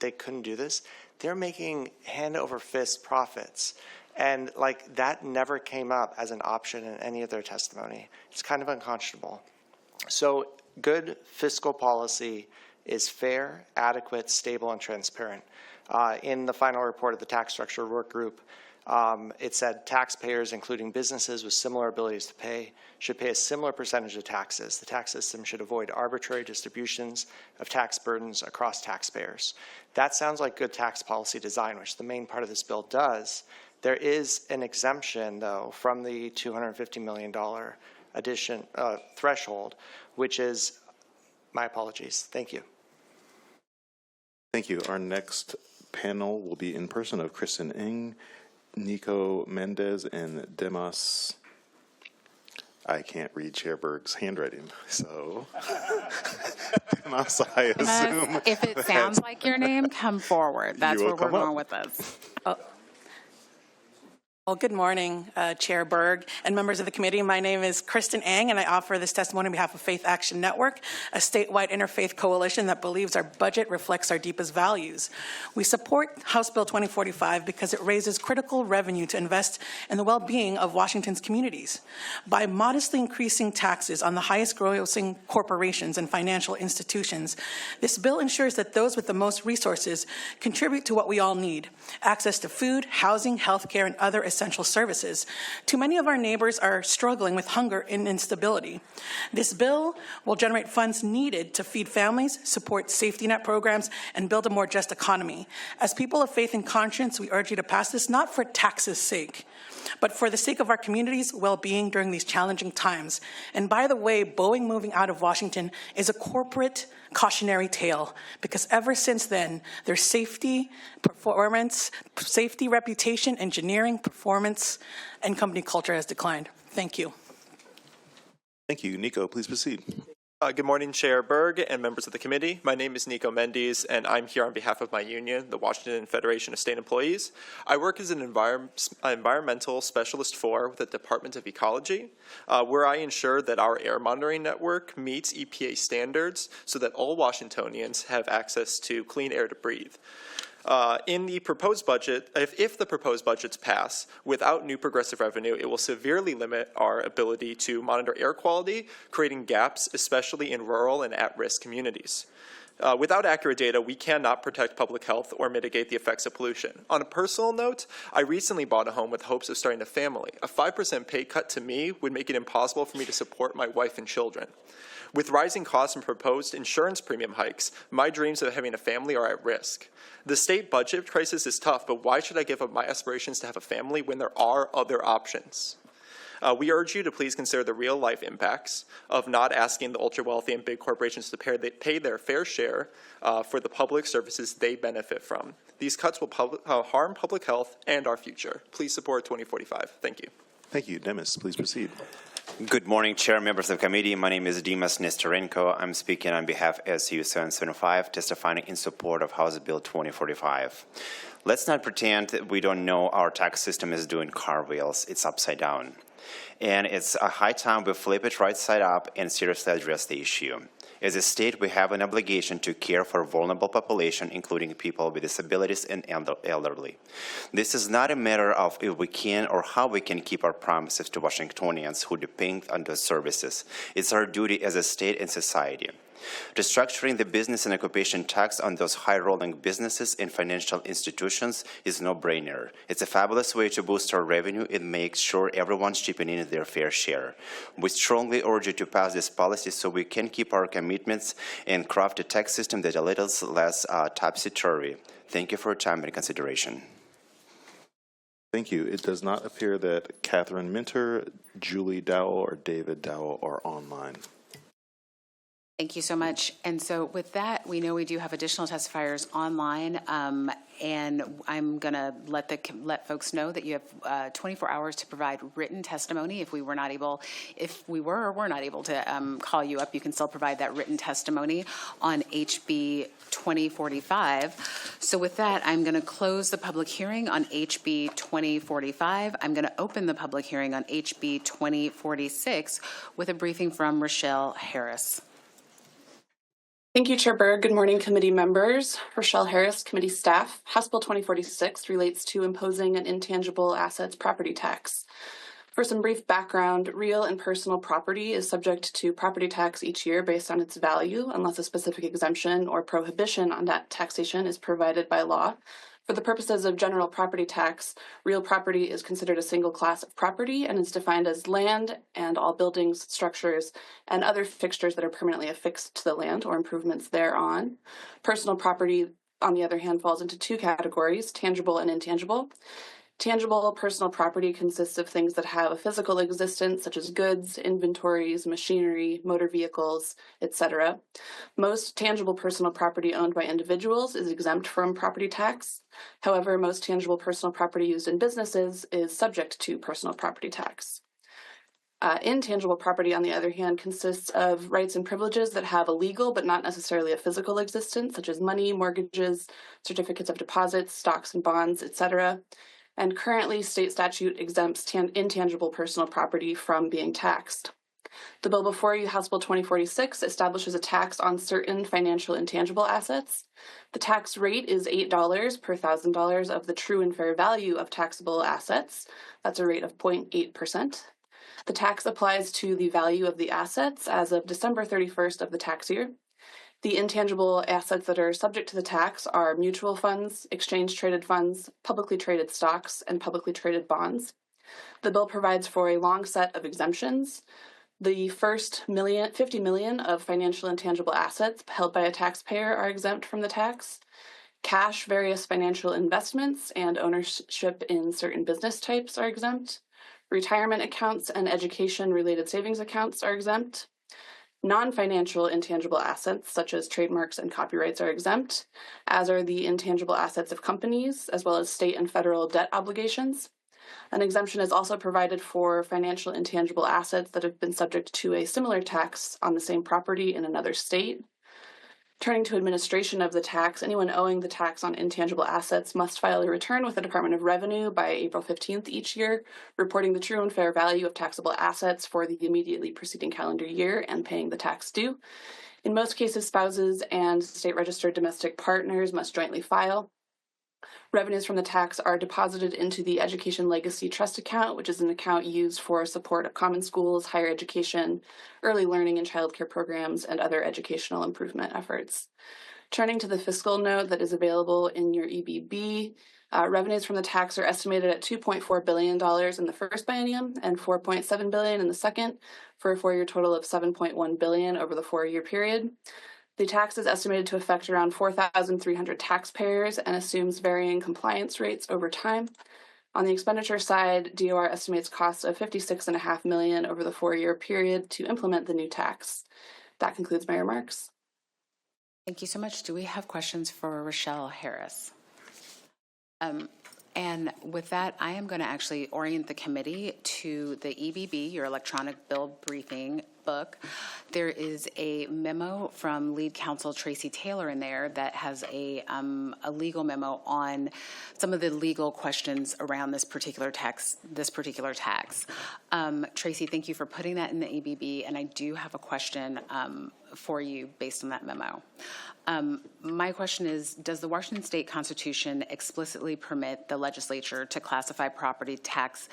they couldn't do this. They're making hand over fist profits. And like that never came up as an option in any of their testimony. It's kind of unconscionable. So good fiscal policy is fair, adequate, stable, and transparent. In the final report of the tax structure work group, it said taxpayers, including businesses with similar abilities to pay, should pay a similar percentage of taxes. The tax system should avoid arbitrary distributions of tax burdens across taxpayers. That sounds like good tax policy design, which the main part of this bill does. There is an exemption, though, from the $250 million addition threshold, which is, my apologies. Thank you. Thank you. Our next panel will be in person of Kristen Ng, Nico Mendez, and Demas. I can't read Chair Berg's handwriting, so Demas, I assume. If it sounds like your name, come forward. That's where we're going with this. Well, good morning, Chair Berg and members of the committee. My name is Kristen Ng, and I offer this testimony on behalf of Faith Action Network, a statewide interfaith coalition that believes our budget reflects our deepest values. We support House Bill 2045 because it raises critical revenue to invest in the well-being of Washington's communities. By modestly increasing taxes on the highest grossing corporations and financial institutions, this bill ensures that those with the most resources contribute to what we all need: access to food, housing, healthcare, and other essential services. Too many of our neighbors are struggling with hunger and instability. This bill will generate funds needed to feed families, support safety net programs, and build a more just economy. As people of faith and conscience, we urge you to pass this not for taxes' sake, but for the sake of our community's well-being during these challenging times. And by the way, Boeing moving out of Washington is a corporate cautionary tale, because ever since then, their safety, performance, safety, reputation, engineering, performance, and company culture has declined. Thank you. Thank you. Nico, please proceed. Good morning, Chair Berg and members of the committee. My name is Nico Mendez, and I'm here on behalf of my union, the Washington Federation of State Employees. I work as an environmental specialist with the Department of Ecology, where I ensure that our air monitoring network meets EPA standards so that all Washingtonians have access to clean air to breathe. In the proposed budget, if the proposed budgets pass without new progressive revenue, it will severely limit our ability to monitor air quality, creating gaps, especially in rural and at-risk communities. Without accurate data, we cannot protect public health or mitigate the effects of pollution. On a personal note, I recently bought a home with hopes of starting a family. A 5% pay cut to me would make it impossible for me to support my wife and children. With rising costs and proposed insurance premium hikes, my dreams of having a family are at risk. The state budget crisis is tough, but why should I give up my aspirations to have a family when there are other options? We urge you to please consider the real-life impacts of not asking the ultra-wealthy and big corporations to pay their fair share for the public services they benefit from. These cuts will harm public health and our future. Please support 2045. Thank you. Thank you. Demis, please proceed. Good morning, Chair, members of the committee. My name is Dimas Nestorenko. I'm speaking on behalf of SU 775, testifying in support of House Bill 2045. Let's not pretend that we don't know our tax system is doing cartwheels. It's upside down. And it's a high time we flip it right side up and seriously address the issue. As a state, we have an obligation to care for vulnerable population, including people with disabilities and elderly. This is not a matter of if we can or how we can keep our promises to Washingtonians who depend on those services. It's our duty as a state and society. Restructuring the business and occupation tax on those high-rolling businesses and financial institutions is no-brainer. It's a fabulous way to boost our revenue and make sure everyone's chipping in their fair share. We strongly urge you to pass this policy so we can keep our commitments and craft a tax system that is a little less topsy-turvy. Thank you for your time and consideration. Thank you. It does not appear that Catherine Minter, Julie Dowell, or David Dowell are online. Thank you so much. And so with that, we know we do have additional testifiers online, and I'm going to let folks know that you have 24 hours to provide written testimony. If we were or were not able to call you up, you can still provide that written testimony on HB 2045. So with that, I'm going to close the public hearing on HB 2045. I'm going to open the public hearing on HB 2046 with a briefing from Rochelle Harris. Thank you, Chair Berg. Good morning, committee members. Rochelle Harris, committee staff. House Bill 2046 relates to imposing an intangible assets property tax. For some brief background, real and personal property is subject to property tax each year based on its value, unless a specific exemption or prohibition on that taxation is provided by law. For the purposes of general property tax, real property is considered a single class of property and is defined as land and all buildings, structures, and other fixtures that are permanently affixed to the land or improvements thereon. Personal property, on the other hand, falls into two categories, tangible and intangible. Tangible personal property consists of things that have a physical existence, such as goods, inventories, machinery, motor vehicles, etc. Most tangible personal property owned by individuals is exempt from property tax. However, most tangible personal property used in businesses is subject to personal property tax. Intangible property, on the other hand, consists of rights and privileges that have a legal but not necessarily a physical existence, such as money, mortgages, certificates of deposits, stocks and bonds, etc. And currently, state statute exempts intangible personal property from being taxed. The bill before you, House Bill 2046, establishes a tax on certain financial intangible assets. The tax rate is $8 per $1,000 of the true and fair value of taxable assets. That's a rate of 0.8%. The tax applies to the value of the assets as of December 31st of the tax year. The intangible assets that are subject to the tax are mutual funds, exchange-traded funds, publicly traded stocks, and publicly traded bonds. The bill provides for a long set of exemptions. The first 50 million of financial intangible assets held by a taxpayer are exempt from the tax. Cash, various financial investments, and ownership in certain business types are exempt. Retirement accounts and education-related savings accounts are exempt. Non-financial intangible assets, such as trademarks and copyrights, are exempt, as are the intangible assets of companies, as well as state and federal debt obligations. An exemption is also provided for financial intangible assets that have been subject to a similar tax on the same property in another state. Turning to administration of the tax, anyone owing the tax on intangible assets must file a return with the Department of Revenue by April 15th each year, reporting the true and fair value of taxable assets for the immediately preceding calendar year and paying the tax due. In most cases, spouses and state-registered domestic partners must jointly file. Revenues from the tax are deposited into the Education Legacy Trust account, which is an account used for support of common schools, higher education, early learning and childcare programs, and other educational improvement efforts. Turning to the fiscal note that is available in your EBB, revenues from the tax are estimated at $2.4 billion in the first biennium and $4.7 billion in the second, for a four-year total of $7.1 billion over the four-year period. The tax is estimated to affect around 4,300 taxpayers and assumes varying compliance rates over time. On the expenditure side, DOR estimates costs of $56.5 million over the four-year period to implement the new tax. That concludes my remarks. Thank you so much. Do we have questions for Rochelle Harris? And with that, I am going to actually orient the committee to the EBB, your electronic bill briefing book. There is a memo from lead counsel Traci Taylor in there that has a legal memo on some of the legal questions around this particular tax. Traci, thank you for putting that in the EBB, and I do have a question for you based on that memo. My question is, does the Washington State Constitution explicitly permit the legislature to classify property types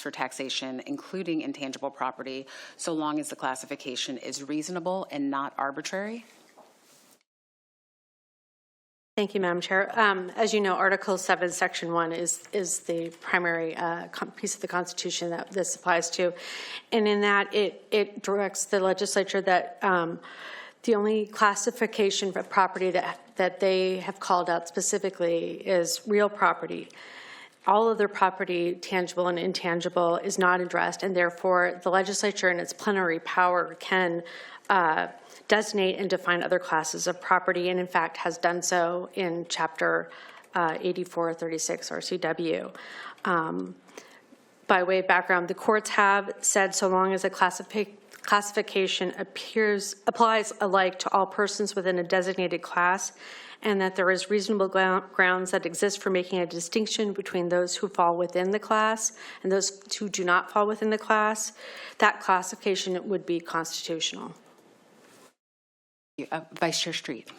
for taxation, including intangible property, so long as the classification is reasonable and not arbitrary? Thank you, Madam Chair. As you know, Article 7, Section 1 is the primary piece of the Constitution that this applies to. And in that, it directs the legislature that the only classification of property that they have called out specifically is real property. All other property, tangible and intangible, is not addressed, and therefore the legislature in its plenary power can designate and define other classes of property, and in fact has done so in Chapter 8436 RCW. By way of background, the courts have said so long as a classification applies alike to all persons within a designated class, and that there is reasonable grounds that exist for making a distinction between those who fall within the class and those who do not fall within the class, that classification would be constitutional. Vice Chair Street.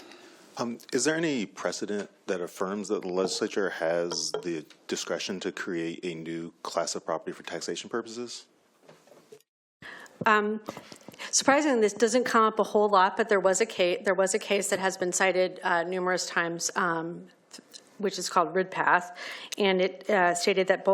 Is there any precedent that affirms that the legislature has the discretion to create a new class of property for taxation purposes? Surprisingly, this doesn't come up a whole lot, but there was a case that has been cited numerous times, which is called Ridpath, and it stated that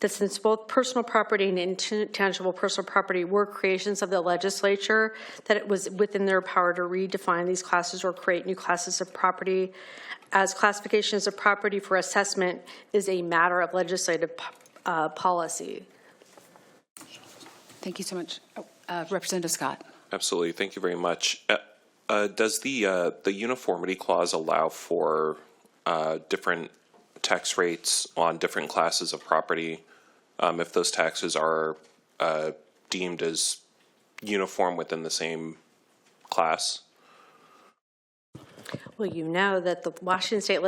since both personal property and intangible personal property were creations of the legislature, that it was within their power to redefine these classes or create new classes of property, as classifications of property for assessment is a matter of legislative policy. Thank you so much. Representative Scott. Absolutely. Thank you very much. Does the uniformity clause allow for different tax rates on different classes of property if those taxes are deemed as uniform within the same class? Well, you know that the Washington State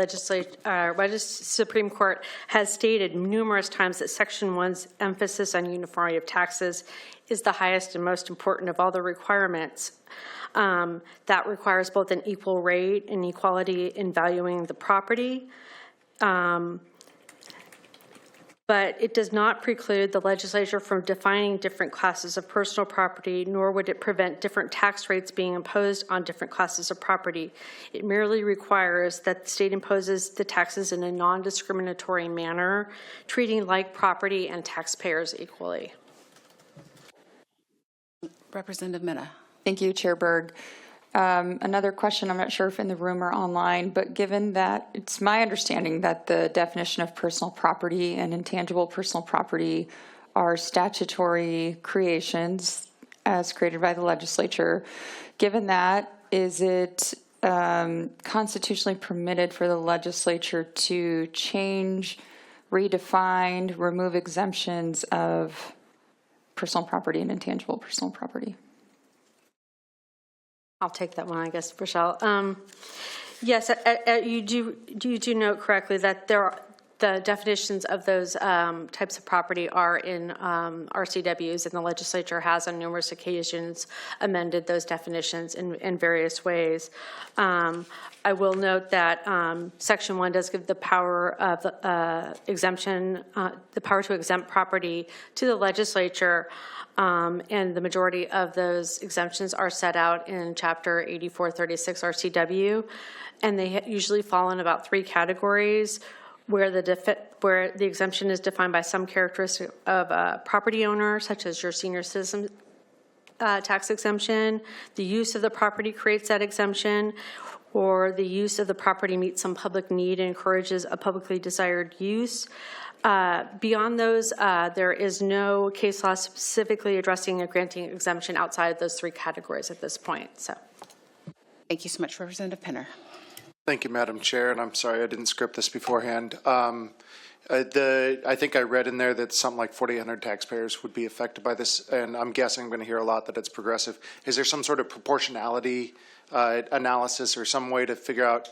Supreme Court has stated numerous times that Section 1's emphasis on uniformity of taxes is the highest and most important of all the requirements. That requires both an equal rate and equality in valuing the property. But it does not preclude the legislature from defining different classes of personal property, nor would it prevent different tax rates being imposed on different classes of property. It merely requires that the state imposes the taxes in a non-discriminatory manner, treating like property and taxpayers equally. Representative Minna. Thank you, Chair Berg. Another question, I'm not sure if in the room or online, but given that it's my understanding that the definition of personal property and intangible personal property are statutory creations as created by the legislature, given that, is it constitutionally permitted for the legislature to change, redefine, remove exemptions of personal property and intangible personal property? I'll take that one, I guess, Rochelle. Yes, you do note correctly that the definitions of those types of property are in RCWs, and the legislature has on numerous occasions amended those definitions in various ways. I will note that Section 1 does give the power of exemption, the power to exempt property to the legislature, and the majority of those exemptions are set out in Chapter 8436 RCW, and they usually fall in about 3 categories, where the exemption is defined by some characteristic of a property owner, such as your senior citizen tax exemption, the use of the property creates that exemption, or the use of the property meets some public need and encourages a publicly desired use. Beyond those, there is no case law specifically addressing or granting exemption outside of those 3 categories at this point. So, thank you so much, Representative Penner. Thank you, Madam Chair, and I'm sorry I didn't script this beforehand. I think I read in there that something like 4,800 taxpayers would be affected by this, and I'm guessing I'm going to hear a lot that it's progressive. Is there some sort of proportionality analysis or some way to figure out,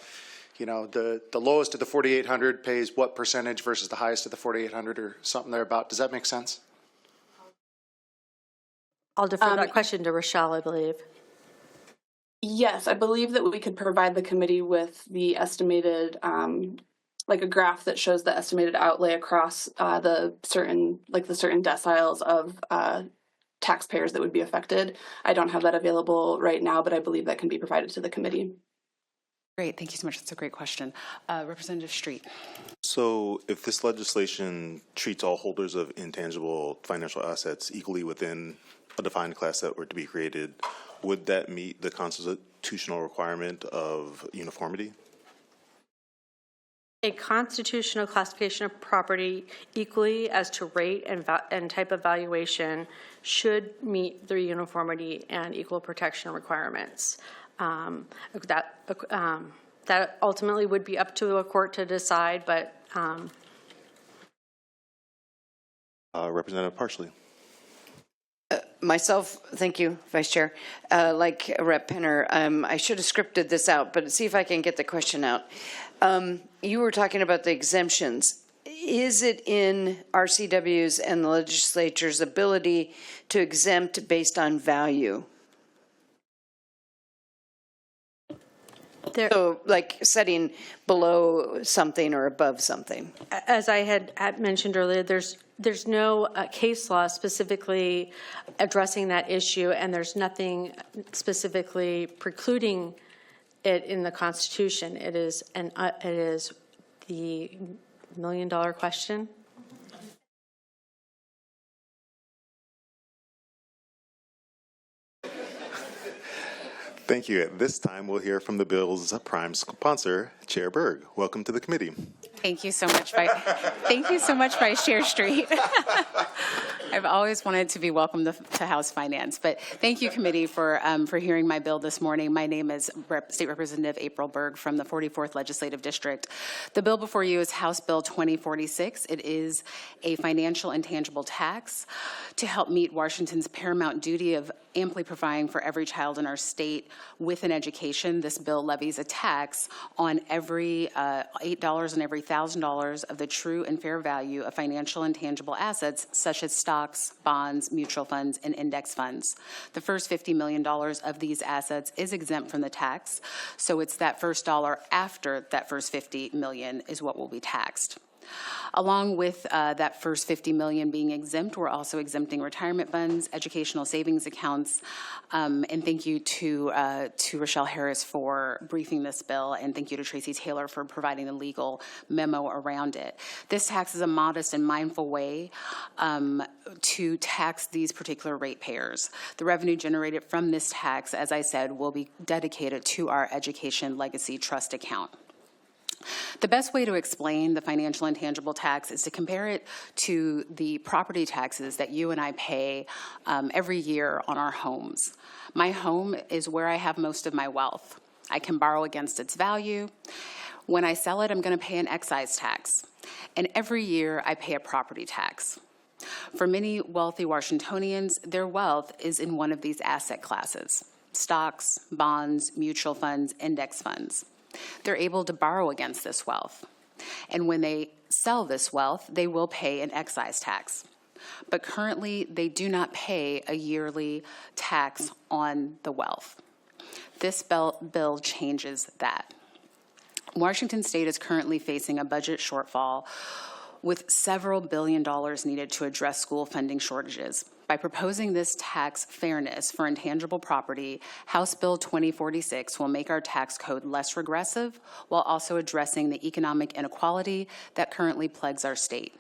you know, the lowest of the 4,800 pays what percentage versus the highest of the 4,800 or something thereabout? Does that make sense? I'll defer that question to Rochelle, I believe. Yes, I believe that we could provide the committee with the estimated, like a graph that shows the estimated outlay across the certain deciles of taxpayers that would be affected. I don't have that available right now, but I believe that can be provided to the committee. Great, thank you so much. That's a great question. Representative Street. So if this legislation treats all holders of intangible financial assets equally within a defined class that were to be created, would that meet the constitutional requirement of uniformity? A constitutional classification of property equally as to rate and type of valuation should meet the uniformity and equal protection requirements. That ultimately would be up to a court to decide, but Representative Parsley. Myself, thank you, Vice Chair. Like Rep. Penner, I should have scripted this out, but see if I can get the question out. You were talking about the exemptions. Is it in RCWs and the legislature's ability to exempt based on value? So like setting below something or above something? As I had mentioned earlier, there's no case law specifically addressing that issue, and there's nothing specifically precluding it in the Constitution. It is the $1 million question. Thank you. At this time, we'll hear from the bill's prime sponsor, Chair Berg. Welcome to the committee. Thank you so much, Vice Chair Street. I've always wanted to be welcomed to House Finance, but thank you, committee, for hearing my bill this morning. My name is State Representative April Berg from the 44th Legislative District. The bill before you is House Bill 2046. It is a financial intangible tax to help meet Washington's paramount duty of amply providing for every child in our state with an education. This bill levies a tax on every $8 and every $1,000 of the true and fair value of financial intangible assets such as stocks, bonds, mutual funds, and index funds. The first $50 million of these assets is exempt from the tax, so it's that first dollar after that first $50 million is what will be taxed. Along with that first $50 million being exempt, we're also exempting retirement funds, educational savings accounts, and thank you to Rochelle Harris for briefing this bill, and thank you to Traci Taylor for providing the legal memo around it. This tax is a modest and mindful way to tax these particular ratepayers. The revenue generated from this tax, as I said, will be dedicated to our Education Legacy Trust account. The best way to explain the financial intangible tax is to compare it to the property taxes that you and I pay every year on our homes. My home is where I have most of my wealth. I can borrow against its value. When I sell it, I'm going to pay an excise tax. And every year, I pay a property tax. For many wealthy Washingtonians, their wealth is in one of these asset classes: stocks, bonds, mutual funds, index funds. They're able to borrow against this wealth. And when they sell this wealth, they will pay an excise tax. But currently, they do not pay a yearly tax on the wealth. This bill changes that. Washington State is currently facing a budget shortfall with several billion dollars needed to address school funding shortages. By proposing this tax fairness for intangible property, House Bill 2046 will make our tax code less regressive while also addressing the economic inequality that currently plagues our state.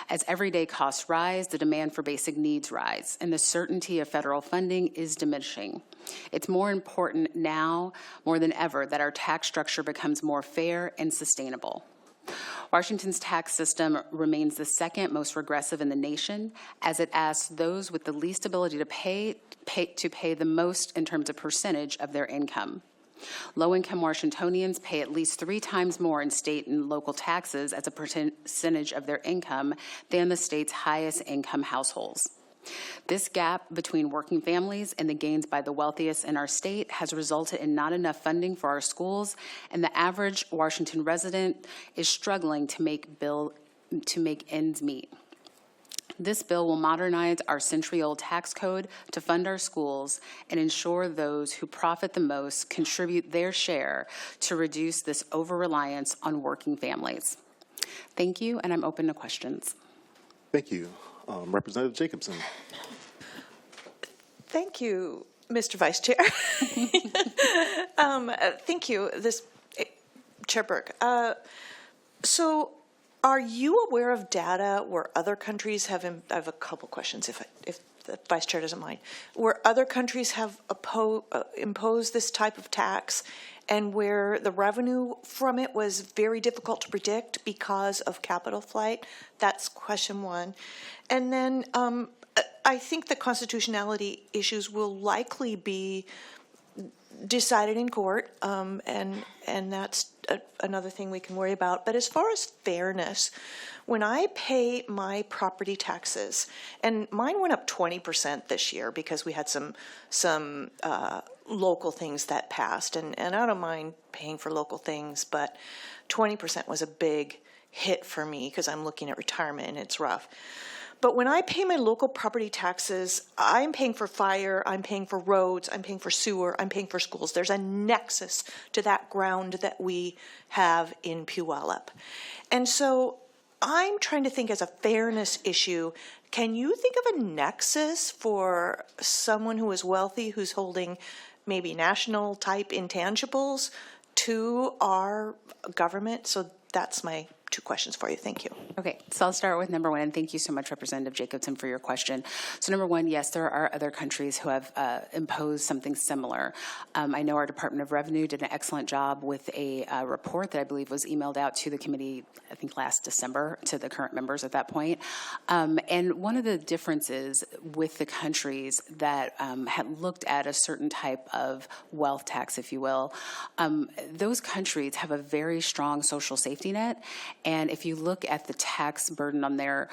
As everyday costs rise, the demand for basic needs rise, and the certainty of federal funding is diminishing. It's more important now, more than ever, that our tax structure becomes more fair and sustainable. Washington's tax system remains the second most regressive in the nation, as it asks those with the least ability to pay the most in terms of percentage of their income. Low-income Washingtonians pay at least 3 times more in state and local taxes as a percentage of their income than the state's highest income households. This gap between working families and the gains by the wealthiest in our state has resulted in not enough funding for our schools, and the average Washington resident is struggling to make ends meet. This bill will modernize our century-old tax code to fund our schools and ensure those who profit the most contribute their share to reduce this over-reliance on working families. Thank you, and I'm open to questions. Thank you. Representative Jacobson. Thank you, Mr. Vice Chair. Thank you, Chair Burke. So, are you aware of data where other countries have? I have a couple questions, if the Vice Chair doesn't mind. Where other countries have imposed this type of tax, and where the revenue from it was very difficult to predict because of capital flight? That's question one. And then I think the constitutionality issues will likely be decided in court, and that's another thing we can worry about. But as far as fairness, when I pay my property taxes, and mine went up 20% this year because we had some local things that passed, and I don't mind paying for local things, but 20% was a big hit for me because I'm looking at retirement and it's rough. But when I pay my local property taxes, I'm paying for fire, I'm paying for roads, I'm paying for sewer, I'm paying for schools. There's a nexus to that ground that we have in Puyallup. And so I'm trying to think as a fairness issue, can you think of a nexus for someone who is wealthy, who's holding maybe national type intangibles to our government? So that's my 2 questions for you. Thank you. Okay, so I'll start with number 1, and thank you so much, Representative Jacobson, for your question. So number 1, yes, there are other countries who have imposed something similar. I know our Department of Revenue did an excellent job with a report that I believe was emailed out to the committee, I think last December, to the current members at that point. And one of the differences with the countries that had looked at a certain type of wealth tax, if you will, those countries have a very strong social safety net. And if you look at the tax burden on their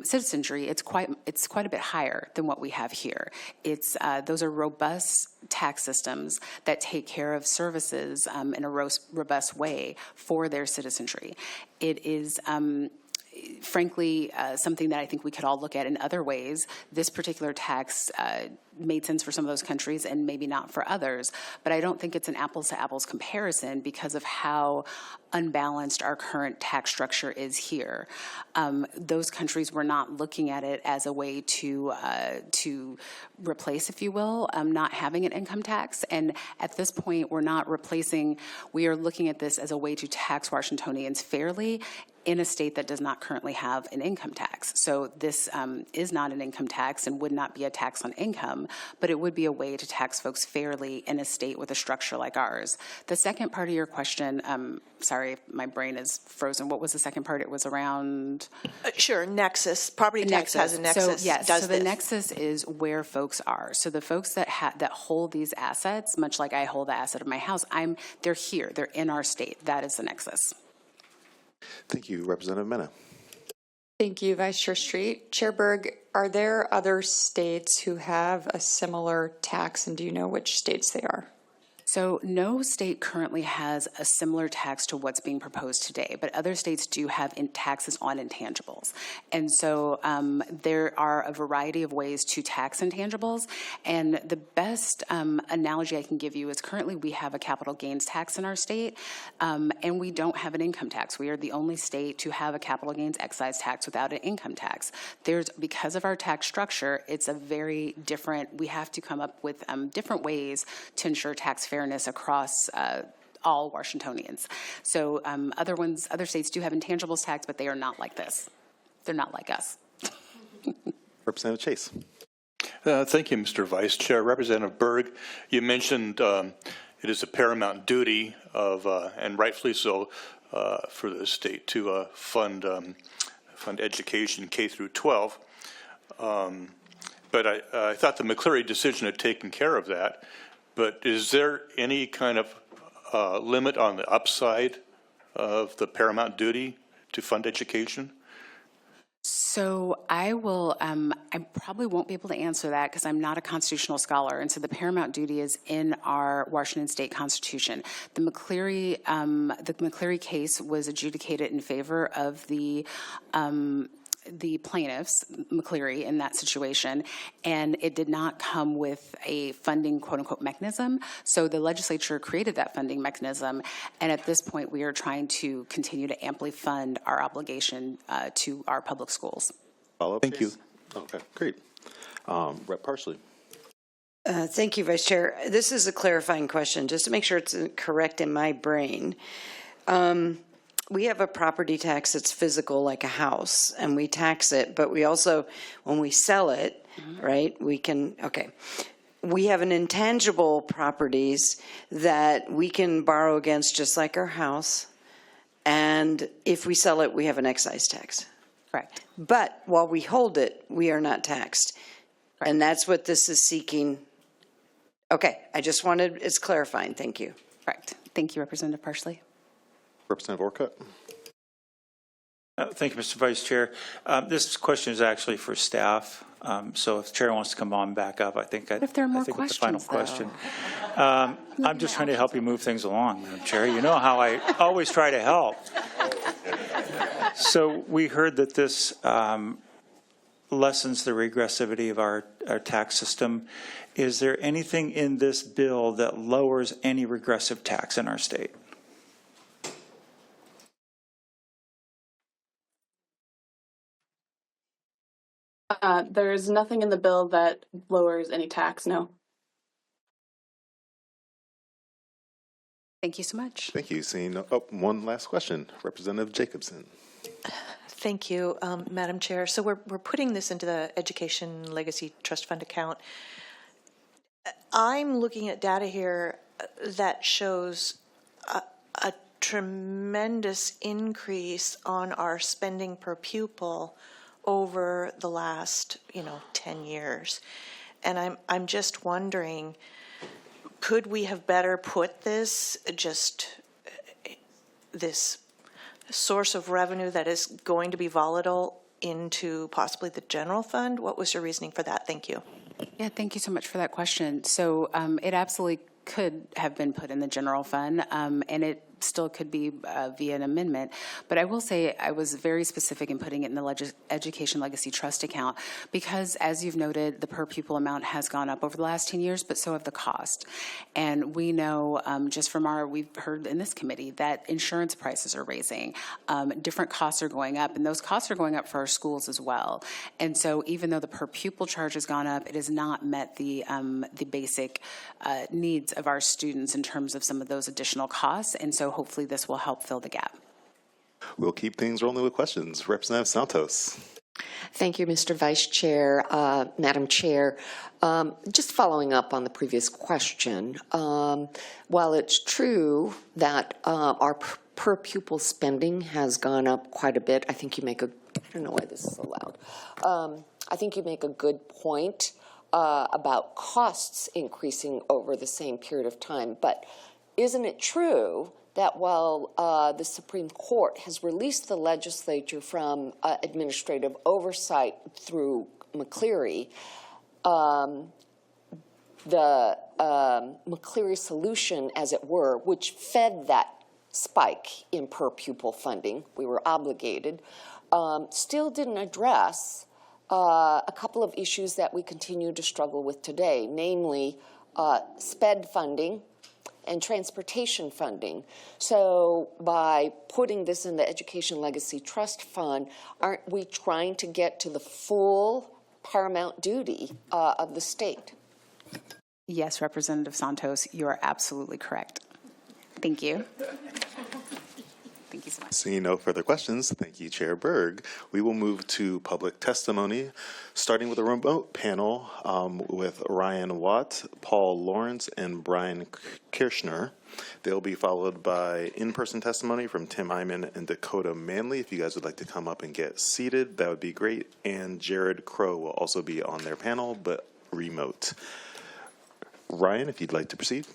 citizenry, it's quite a bit higher than what we have here. Those are robust tax systems that take care of services in a robust way for their citizenry. It is frankly something that I think we could all look at in other ways. This particular tax made sense for some of those countries and maybe not for others, but I don't think it's an apples to apples comparison because of how unbalanced our current tax structure is here. Those countries were not looking at it as a way to replace, if you will, not having an income tax. And at this point, we are looking at this as a way to tax Washingtonians fairly in a state that does not currently have an income tax. So this is not an income tax and would not be a tax on income, but it would be a way to tax folks fairly in a state with a structure like ours. The second part of your question, sorry, my brain is frozen. What was the second part? It was around? Sure, nexus. Property tax has a nexus. So, yes, so the nexus is where folks are. So the folks that hold these assets, much like I hold the asset of my house, they're here. They're in our state. That is the nexus. Thank you. Representative Mena. Thank you, Vice Chair Street. Chair Berg, are there other states who have a similar tax, and do you know which states they are? So no state currently has a similar tax to what's being proposed today, but other states do have taxes on intangibles. And so there are a variety of ways to tax intangibles. And the best analogy I can give you is currently we have a capital gains tax in our state, and we don't have an income tax. We are the only state to have a capital gains excise tax without an income tax. Because of our tax structure, it's a very different, we have to come up with different ways to ensure tax fairness across all Washingtonians. So other states do have intangibles tax, but they are not like this. They're not like us. Representative Chase. Thank you, Mr. Vice Chair. Representative Berg, you mentioned it is a paramount duty of, and rightfully so, for the state to fund education K through 12. But I thought the McCleary decision had taken care of that. But is there any kind of limit on the upside of the paramount duty to fund education? So I will, I probably won't be able to answer that because I'm not a constitutional scholar. And so the paramount duty is in our Washington State Constitution. The McCleary case was adjudicated in favor of the plaintiffs, McCleary, in that situation, and it did not come with a funding, quote-unquote, mechanism. So the legislature created that funding mechanism, and at this point, we are trying to continue to amply fund our obligation to our public schools. Follow-up, Thank you. Okay, great. Rep. Parsley. Thank you, Vice Chair. This is a clarifying question, just to make sure it's correct in my brain. We have a property tax that's physical, like a house, and we tax it, but we also, when we sell it, right, we can, okay. We have an intangible properties that we can borrow against just like our house, and if we sell it, we have an excise tax. Correct. But while we hold it, we are not taxed. Correct. And that's what this is seeking. Okay, I just wanted, it's clarifying, thank you. Correct. Thank you, Representative Parsley. Representative Orcutt. Thank you, Mr. Vice Chair. This question is actually for staff. So if the chair wants to come on back up, I think if there are more questions, the final though? question. I'm just trying to help you move things along, Madam Chair. You know how I always try to help. So we heard that this lessens the regressivity of our tax system. Is there anything in this bill that lowers any regressive tax in our state? There's nothing in the bill that lowers any tax, no. Thank you so much. Thank you. Seeing one last question, Representative Jacobson. Thank you, Madam Chair. So we're putting this into the Education Legacy Trust Fund account. I'm looking at data here that shows a tremendous increase on our spending per pupil over the last, 10 years. And I'm just wondering, could we have better put this source of revenue that is going to be volatile into possibly the general fund? What was your reasoning for that? Thank you. Yeah, thank you so much for that question. So it absolutely could have been put in the general fund, and it still could be via an amendment. But I will say I was very specific in putting it in the Education Legacy Trust account because, as you've noted, the per pupil amount has gone up over the last 10 years, but so have the cost. And we know just from we've heard in this committee that insurance prices are raising, different costs are going up, and those costs are going up for our schools as well. And so even though the per pupil charge has gone up, it has not met the basic needs of our students in terms of some of those additional costs. And so hopefully this will help fill the gap. We'll keep things rolling with questions. Representative Santos. Thank you, Mr. Vice Chair. Madam Chair, just following up on the previous question, while it's true that our per pupil spending has gone up quite a bit, I think you make I don't know why this is so loud. I think you make a good point about costs increasing over the same period of time. But isn't it true that while the Supreme Court has released the legislature from administrative oversight through McCleary, the McCleary solution, as it were, which fed that spike in per pupil funding, we were obligated, still didn't address a couple of issues that we continue to struggle with today, namely SPED funding and transportation funding. So by putting this in the Education Legacy Trust Fund, aren't we trying to get to the full paramount duty of the state? Yes, Representative Santos, you are absolutely correct. Thank you. Thank you so much. Seeing no further questions, thank you, Chair Berg. We will move to public testimony, starting with a remote panel with Ryan Watt, Paul Lawrence, and Brian Kirschner. They'll be followed by in-person testimony from Tim Iman and Dakota Manley. If you guys would like to come up and get seated, that would be great. And Jared Crow will also be on their panel, but remote. Ryan, if you'd like to proceed.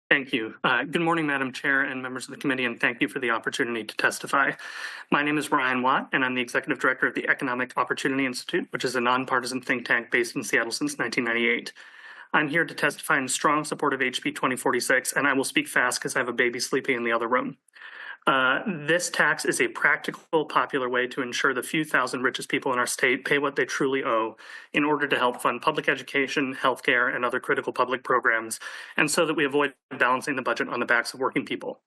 Thank you. Good morning, Madam Chair and members of the committee, and thank you for the opportunity to testify. My name is Ryan Watt, and I'm the Executive Director of the Economic Opportunity Institute, which is a nonpartisan think tank based in Seattle since 1998. I'm here to testify in strong support of HB 2046, and I will speak fast because I have a baby sleeping in the other room. This tax is a practical, popular way to ensure the few thousand richest people in our state pay what they truly owe in order to help fund public education, healthcare, and other critical public programs, and so that we avoid balancing the budget on the backs of working people.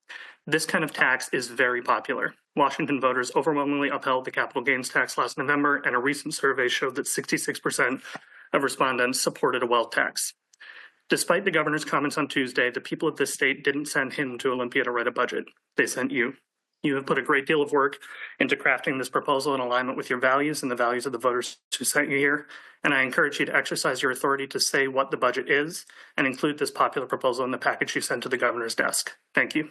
This kind of tax is very popular. Washington voters overwhelmingly upheld the capital gains tax last November, and a recent survey showed that 66% of respondents supported a wealth tax. Despite the governor's comments on Tuesday, the people of this state didn't send him to Olympia to write a budget. They sent you. You have put a great deal of work into crafting this proposal in alignment with your values and the values of the voters who sent you here. And I encourage you to exercise your authority to say what the budget is and include this popular proposal in the package you sent to the governor's desk. Thank you.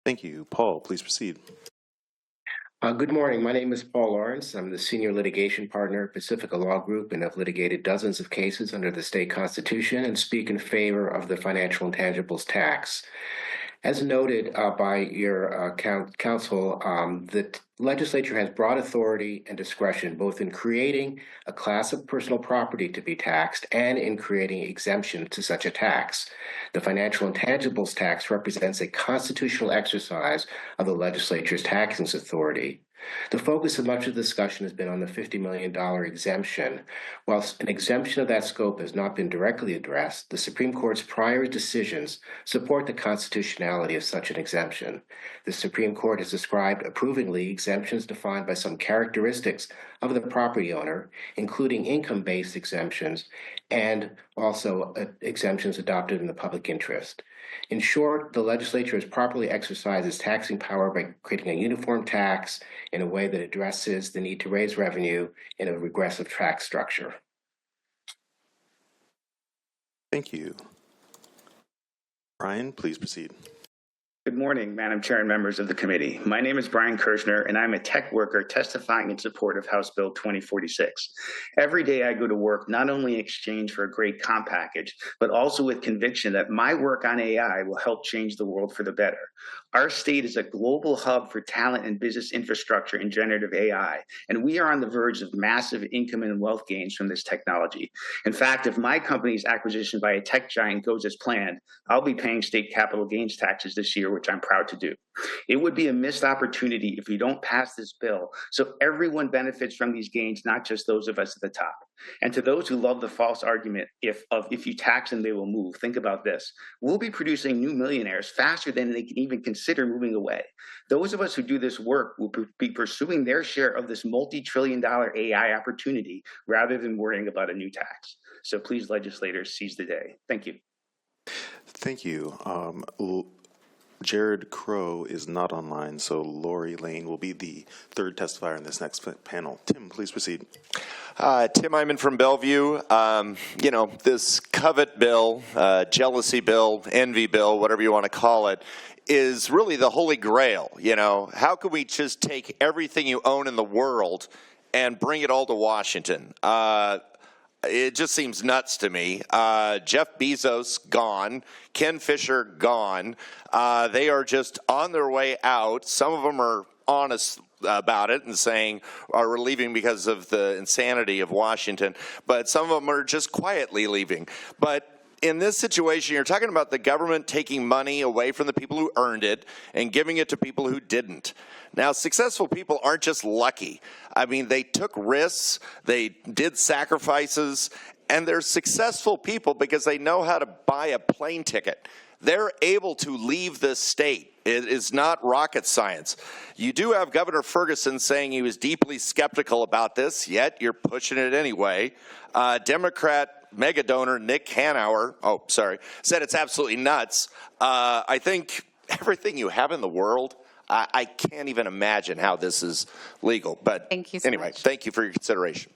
Thank you. Paul, please proceed. Good morning. My name is Paul Lawrence. I'm the Senior Litigation Partner at Pacifica Law Group and have litigated dozens of cases under the state constitution and speak in favor of the financial intangibles tax. As noted by your counsel, the legislature has broad authority and discretion both in creating a class of personal property to be taxed and in creating exemption to such a tax. The financial intangibles tax represents a constitutional exercise of the legislature's taxing authority. The focus of much of the discussion has been on the $50 million exemption. Whilst an exemption of that scope has not been directly addressed, the Supreme Court's prior decisions support the constitutionality of such an exemption. The Supreme Court has described approvingly exemptions defined by some characteristics of the property owner, including income-based exemptions and also exemptions adopted in the public interest. In short, the legislature has properly exercised its taxing power by creating a uniform tax in a way that addresses the need to raise revenue in a regressive tax structure. Thank you. Brian, please proceed. Good morning, Madam Chair and members of the committee. My name is Brian Kirschner, and I'm a tech worker testifying in support of House Bill 2046. Every day I go to work not only in exchange for a great comp package, but also with conviction that my work on AI will help change the world for the better. Our state is a global hub for talent and business infrastructure in generative AI, and we are on the verge of massive income and wealth gains from this technology. In fact, if my company's acquisition by a tech giant goes as planned, I'll be paying state capital gains taxes this year, which I'm proud to do. It would be a missed opportunity if we don't pass this bill so everyone benefits from these gains, not just those of us at the top. And to those who love the false argument, if you tax them, they will move, think about this. We'll be producing new millionaires faster than they can even consider moving away. Those of us who do this work will be pursuing their share of this multi-trillion-dollar AI opportunity rather than worrying about a new tax. So please, legislators, seize the day. Thank you. Thank you. Jared Crow is not online, so Lori Lane will be the third testifier in this next panel. Tim, please proceed. Tim Iman from Bellevue. This covet bill, jealousy bill, envy bill, whatever you want to call it, is really the holy grail. How can we just take everything you own in the world and bring it all to Washington? It just seems nuts to me. Jeff Bezos, gone. Ken Fisher, gone. They are just on their way out. Some of them are about it and saying, we're leaving because of the insanity of Washington, but some of them are just quietly leaving. But in this situation, you're talking about the government taking money away from the people who earned it and giving it to people who didn't. Now, successful people aren't just lucky. I mean, they took risks, they did sacrifices, and they're successful people because they know how to buy a plane ticket. They're able to leave this state. It is not rocket science. You do have Governor Ferguson saying he was deeply skeptical about this, yet you're pushing it anyway. Democrat mega donor Nick Hanauer, said it's absolutely nuts. I think everything you have in the world, I can't even imagine how this is legal. But thank you so anyway, much. Thank you for your consideration.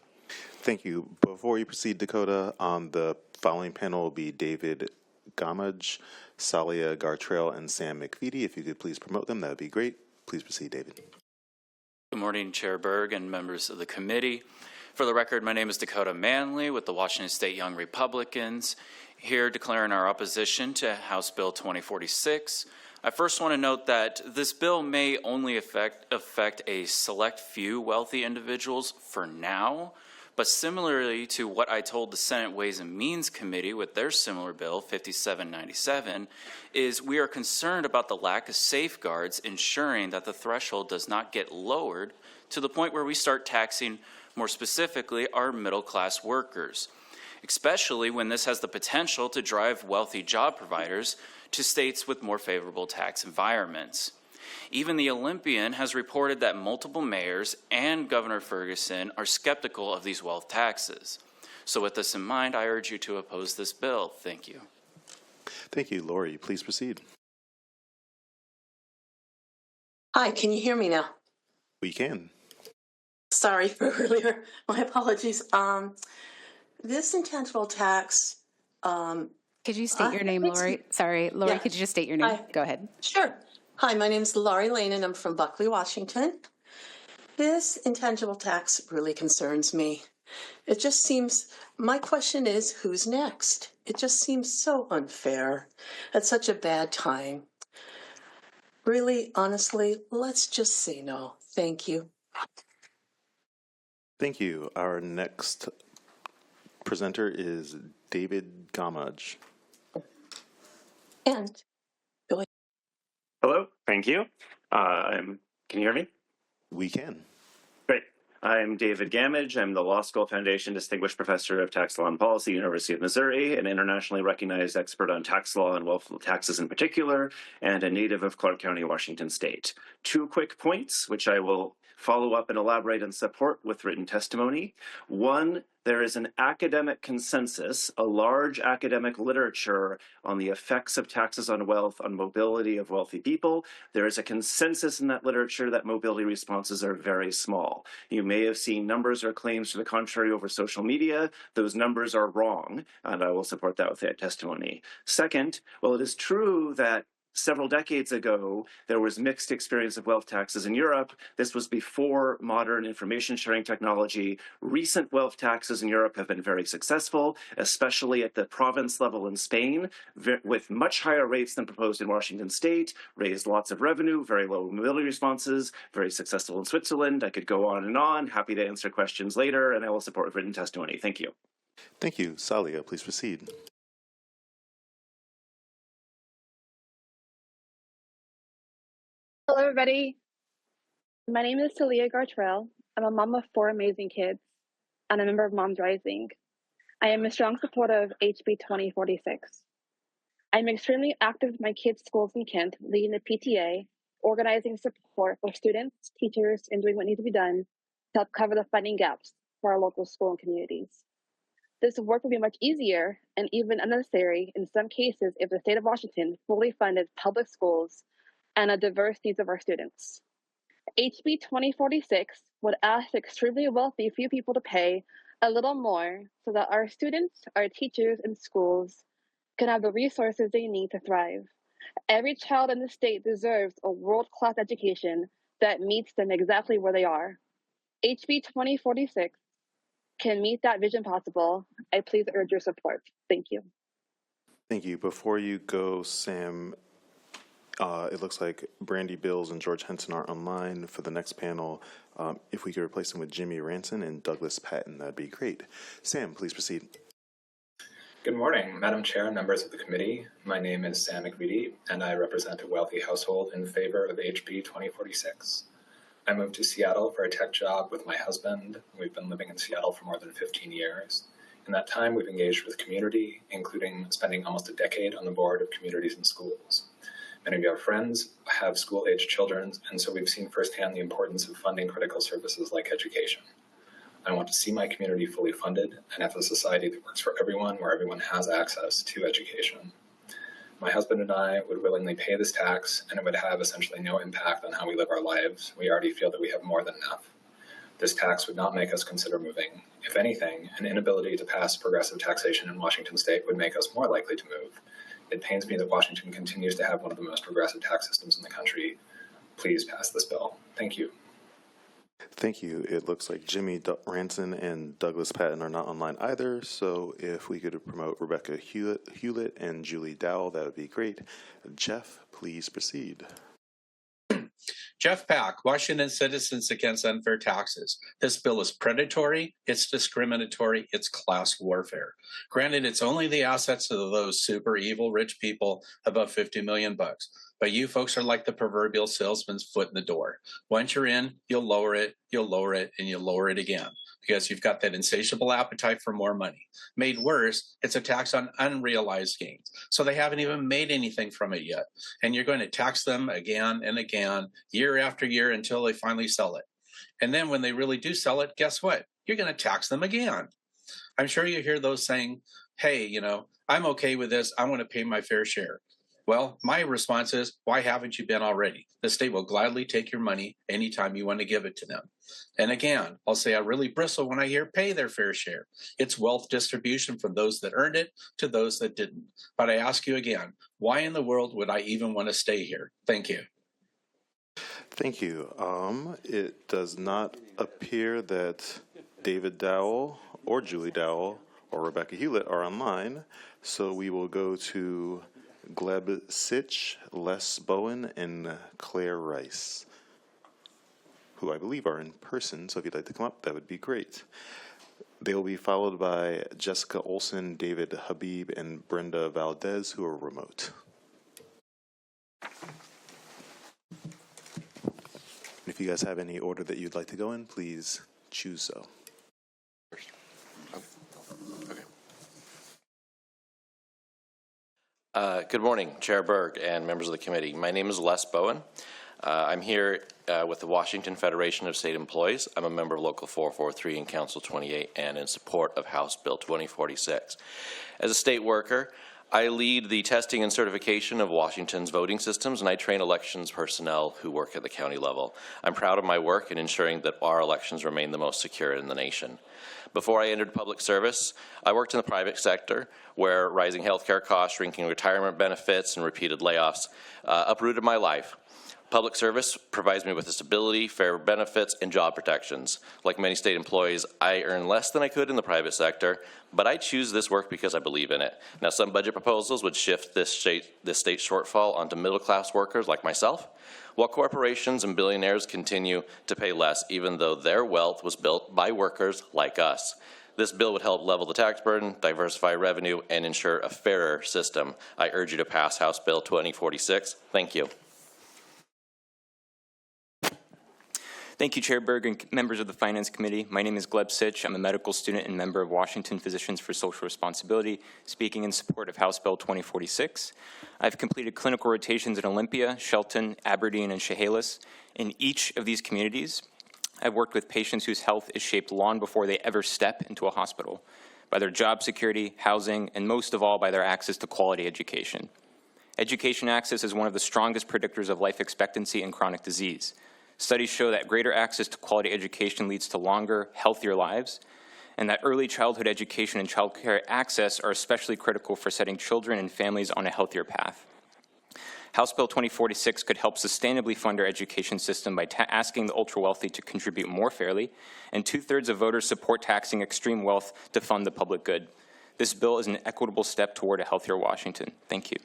Thank you. Before you proceed, Dakota, the following panel will be David Gamage, Salia Gartrell, and Sam McVitie. If you could please promote them, that would be great. Please proceed, David. Good morning, Chair Berg and members of the committee. For the record, my name is Dakota Manley with the Washington State Young Republicans, here declaring our opposition to House Bill 2046. I first want to note that this bill may only affect a select few wealthy individuals for now, but similarly to what I told the Senate Ways and Means Committee with their similar bill, 5797, is we are concerned about the lack of safeguards ensuring that the threshold does not get lowered to the point where we start taxing, more specifically, our middle-class workers, especially when this has the potential to drive wealthy job providers to states with more favorable tax environments. Even the Olympian has reported that multiple mayors and Governor Ferguson are skeptical of these wealth taxes. So with this in mind, I urge you to oppose this bill. Thank you. Thank you. Lori, please proceed. Hi, can you hear me now? We can. Sorry for earlier. My apologies. This intangible tax. Could you state your name, Lori? Sorry, Lori, Yeah. could you just state your name? Hi. Go ahead. Sure. Hi, my name is Laurie Lane, and I'm from Buckley, Washington. This intangible tax really concerns me. It just seems, my question is, who's next? It just seems so unfair at such a bad time. Really, honestly, let's just say no. Thank you. Thank you. Our next presenter is David Gamage. And go ahead. Hello, thank you. Can you hear me? We can. Great. I'm David Gamage. I'm the Law School Foundation Distinguished Professor of Tax Law and Policy, University of Missouri, an internationally recognized expert on tax law and wealth taxes in particular, and a native of Clark County, Washington State. 2 quick points, which I will follow up and elaborate and support with written testimony. 1, there is an academic consensus, a large academic literature on the effects of taxes on wealth on mobility of wealthy people. There is a consensus in that literature that mobility responses are very small. You may have seen numbers or claims to the contrary over social media. Those numbers are wrong, and I will support that with that testimony. Second, while it is true that several decades ago, there was mixed experience of wealth taxes in Europe. This was before modern information sharing technology. Recent wealth taxes in Europe have been very successful, especially at the province level in Spain, with much higher rates than proposed in Washington State, raised lots of revenue, very low mobility responses, very successful in Switzerland. I could go on and on. Happy to answer questions later, and I will support with written testimony. Thank you. Thank you. Salia, please proceed. Hello, everybody. My name is Talia Gartrell. I'm a mom of 4 amazing kids and a member of Moms Rising. I am a strong supporter of HB 2046. I'm extremely active with my kids' schools in Kent, leading the PTA, organizing support for students, teachers, and doing what needs to be done to help cover the funding gaps for our local school and communities. This work would be much easier and even unnecessary in some cases if the state of Washington fully funded public schools and the diverse needs of our students. HB 2046 would ask extremely wealthy few people to pay a little more so that our students, our teachers, and schools can have the resources they need to thrive. Every child in the state deserves a world-class education that meets them exactly where they are. HB 2046 can meet that vision possible. I please urge your support. Thank you. Thank you. Before you go, Sam, It looks like Brandy Bills and George Henson are online for the next panel. If we could replace them with Jimmy Ranson and Douglas Patton, that'd be great. Sam, please proceed. Good morning, Madam Chair and members of the committee. My name is Sam McVitie, and I represent a wealthy household in favor of HB 2046. I moved to Seattle for a tech job with my husband. We've been living in Seattle for more than 15 years. In that time, we've engaged with community, including spending almost a decade on the board of communities and schools. Many of our friends have school-aged children, and so we've seen firsthand the importance of funding critical services like education. I want to see my community fully funded and have a society that works for everyone, where everyone has access to education. My husband and I would willingly pay this tax, and it would have essentially no impact on how we live our lives. We already feel that we have more than enough. This tax would not make us consider moving. If anything, an inability to pass progressive taxation in Washington state would make us more likely to move. It pains me that Washington continues to have one of the most progressive tax systems in the country. Please pass this bill. Thank you. Thank you. It looks like Jimmy Ranson and Douglas Patton are not online either, so if we could promote Rebecca Hewlett and Julie Dowell, that would be great. Jeff, please proceed. Jeff Pack, Washington Citizens Against Unfair Taxes. This bill is predatory, it's discriminatory, it's class warfare. Granted, it's only the assets of those super evil rich people above 50 million bucks. But you folks are like the proverbial salesman's foot in the door. Once you're in, you'll lower it, and you'll lower it again, because you've got that insatiable appetite for more money. Made worse, it's a tax on unrealized gains. So they haven't even made anything from it yet. And you're going to tax them again and again, year after year, until they finally sell it. And then when they really do sell it, guess what? You're going to tax them again. I'm sure you hear those saying, hey, you know, I'm okay with this. I want to pay my fair share. Well, my response is, why haven't you been already? The state will gladly take your money anytime you want to give it to them. And again, I'll say I really bristle when I hear pay their fair share. It's wealth distribution from those that earned it to those that didn't. But I ask you again, why in the world would I even want to stay here? Thank you. Thank you. It does not appear that David Dowell or Julie Dowell or Rebecca Hewlett are online, so we will go to Gleb Sitch, Les Bowen, and Claire Rice, who I believe are in person, so if you'd like to come up, that would be great. They will be followed by Jessica Olson, David Habib, and Brenda Valdez, who are remote. If you guys have any order that you'd like to go in, please choose so. Good morning, Chair Berg and members of the committee. My name is Les Bowen. I'm here with the Washington Federation of State Employees. I'm a member of Local 443 and Council 28 and in support of House Bill 2046. As a state worker, I lead the testing and certification of Washington's voting systems, and I train elections personnel who work at the county level. I'm proud of my work in ensuring that our elections remain the most secure in the nation. Before I entered public service, I worked in the private sector, where rising healthcare costs, shrinking retirement benefits, and repeated layoffs uprooted my life. Public service provides me with stability, fair benefits, and job protections. Like many state employees, I earn less than I could in the private sector, but I choose this work because I believe in it. Now, some budget proposals would shift this state shortfall onto middle-class workers like myself, while corporations and billionaires continue to pay less, even though their wealth was built by workers like us. This bill would help level the tax burden, diversify revenue, and ensure a fairer system. I urge you to pass House Bill 2046. Thank you. Thank you, Chair Berg and members of the Finance Committee. My name is Gleb Sitch. I'm a medical student and member of Washington Physicians for Social Responsibility, speaking in support of House Bill 2046. I've completed clinical rotations in Olympia, Shelton, Aberdeen, and Chehalis. In each of these communities, I've worked with patients whose health is shaped long before they ever step into a hospital, by their job security, housing, and most of all, by their access to quality education. Education access is one of the strongest predictors of life expectancy and chronic disease. Studies show that greater access to quality education leads to longer, healthier lives, and that early childhood education and child care access are especially critical for setting children and families on a healthier path. House Bill 2046 could help sustainably fund our education system by asking the ultra-wealthy to contribute more fairly, and 2/3 of voters support taxing extreme wealth to fund the public good. This bill is an equitable step toward a healthier Washington. Thank you.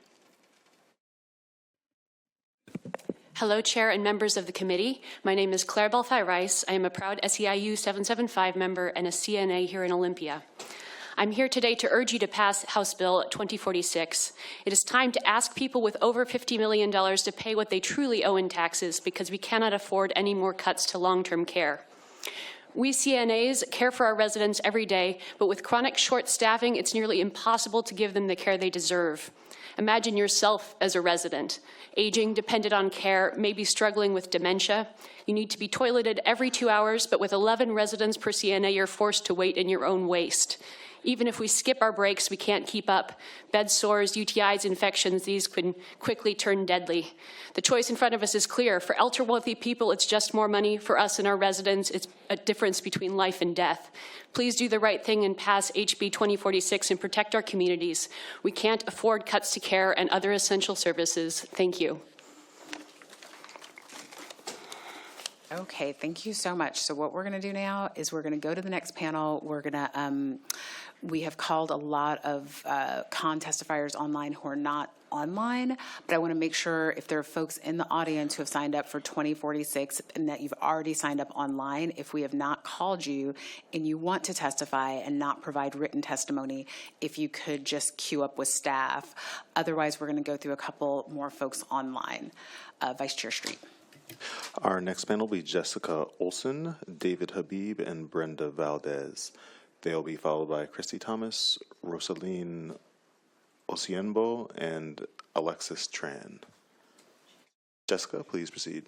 Hello, Chair and members of the committee. My name is Claire Belfi-Rice. I am a proud SEIU 775 member and a CNA here in Olympia. I'm here today to urge you to pass House Bill 2046. It is time to ask people with over $50 million to pay what they truly owe in taxes because we cannot afford any more cuts to long-term care. We CNAs care for our residents every day, but with chronic short staffing, it's nearly impossible to give them the care they deserve. Imagine yourself as a resident, aging, dependent on care, maybe struggling with dementia. You need to be toileted every 2 hours, but with 11 residents per CNA, you're forced to wait in your own waste. Even if we skip our breaks, we can't keep up. Bed sores, UTIs, infections, these can quickly turn deadly. The choice in front of us is clear. For ultra-wealthy people, it's just more money. For us and our residents, it's a difference between life and death. Please do the right thing and pass HB 2046 and protect our communities. We can't afford cuts to care and other essential services. Thank you. Okay, thank you so much. So what we're going to do now is we're going to go to the next panel. We're going to, we have called a lot of testifiers online who are not online, but I want to make sure if there are folks in the audience who have signed up for 2046 and that you've already signed up online, if we have not called you and you want to testify and not provide written testimony, if you could just queue up with staff. Otherwise, we're going to go through a couple more folks online. Vice Chair Street. Our next panel will be Jessica Olson, David Habib, and Brenda Valdez. They'll be followed by Christy Thomas, Rosaline Osienbo, and Alexis Tran. Jessica, please proceed.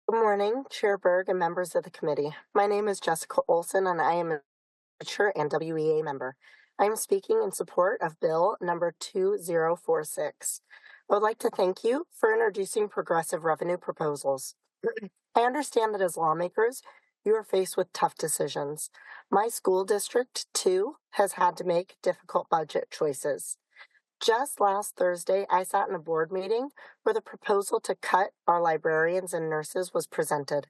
Good morning, Chair Berg and members of the committee. My name is Jessica Olson, and I am a teacher and WEA member. I am speaking in support of Bill number 2046. I would like to thank you for introducing progressive revenue proposals. I understand that as lawmakers, you are faced with tough decisions. My school district, too, has had to make difficult budget choices. Just last Thursday, I sat in a board meeting where the proposal to cut our librarians and nurses was presented.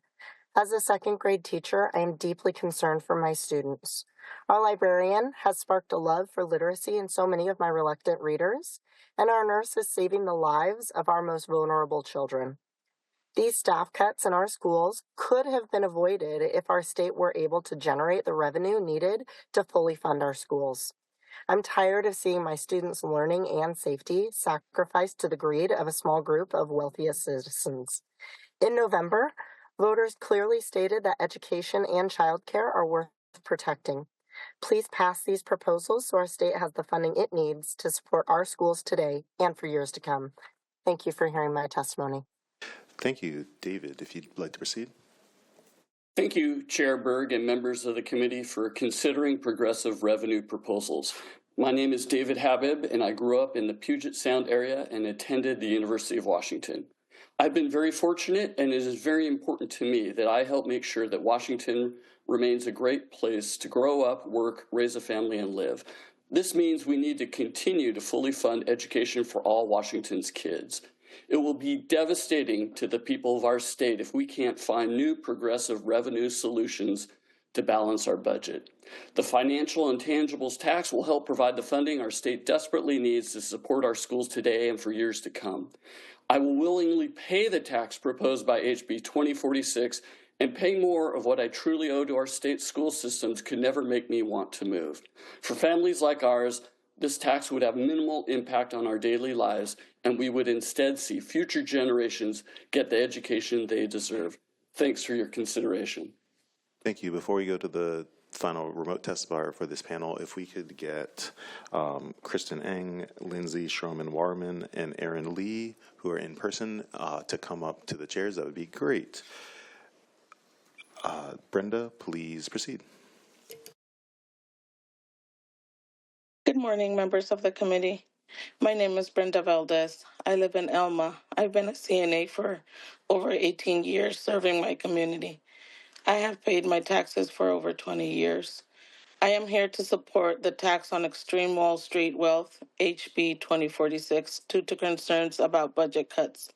As a second grade teacher, I am deeply concerned for my students. Our librarian has sparked a love for literacy in so many of my reluctant readers, and our nurse is saving the lives of our most vulnerable children. These staff cuts in our schools could have been avoided if our state were able to generate the revenue needed to fully fund our schools. I'm tired of seeing my students' learning and safety sacrificed to the greed of a small group of wealthiest citizens. In November, voters clearly stated that education and childcare are worth protecting. Please pass these proposals so our state has the funding it needs to support our schools today and for years to come. Thank you for hearing my testimony. Thank you. David, if you'd like to proceed. Thank you, Chair Berg and members of the committee for considering progressive revenue proposals. My name is David Habib, and I grew up in the Puget Sound area and attended the University of Washington. I've been very fortunate, and it is very important to me that I help make sure that Washington remains a great place to grow up, work, raise a family, and live. This means we need to continue to fully fund education for all Washington's kids. It will be devastating to the people of our state if we can't find new progressive revenue solutions to balance our budget. The financial intangibles tax will help provide the funding our state desperately needs to support our schools today and for years to come. I will willingly pay the tax proposed by HB 2046, and paying more of what I truly owe to our state school systems could never make me want to move. For families like ours, this tax would have minimal impact on our daily lives, and we would instead see future generations get the education they deserve. Thanks for your consideration. Thank you. Before we go to the final remote testifier for this panel, if we could get Kristen Eng, Lindsay Schroman-Warman, and Aaron Lee, who are in person, to come up to the chairs, that would be great. Brenda, please proceed. Good morning, members of the committee. My name is Brenda Valdez. I live in Elma. I've been a CNA for over 18 years serving my community. I have paid my taxes for over 20 years. I am here to support the tax on extreme Wall Street wealth, HB 2046, due to concerns about budget cuts.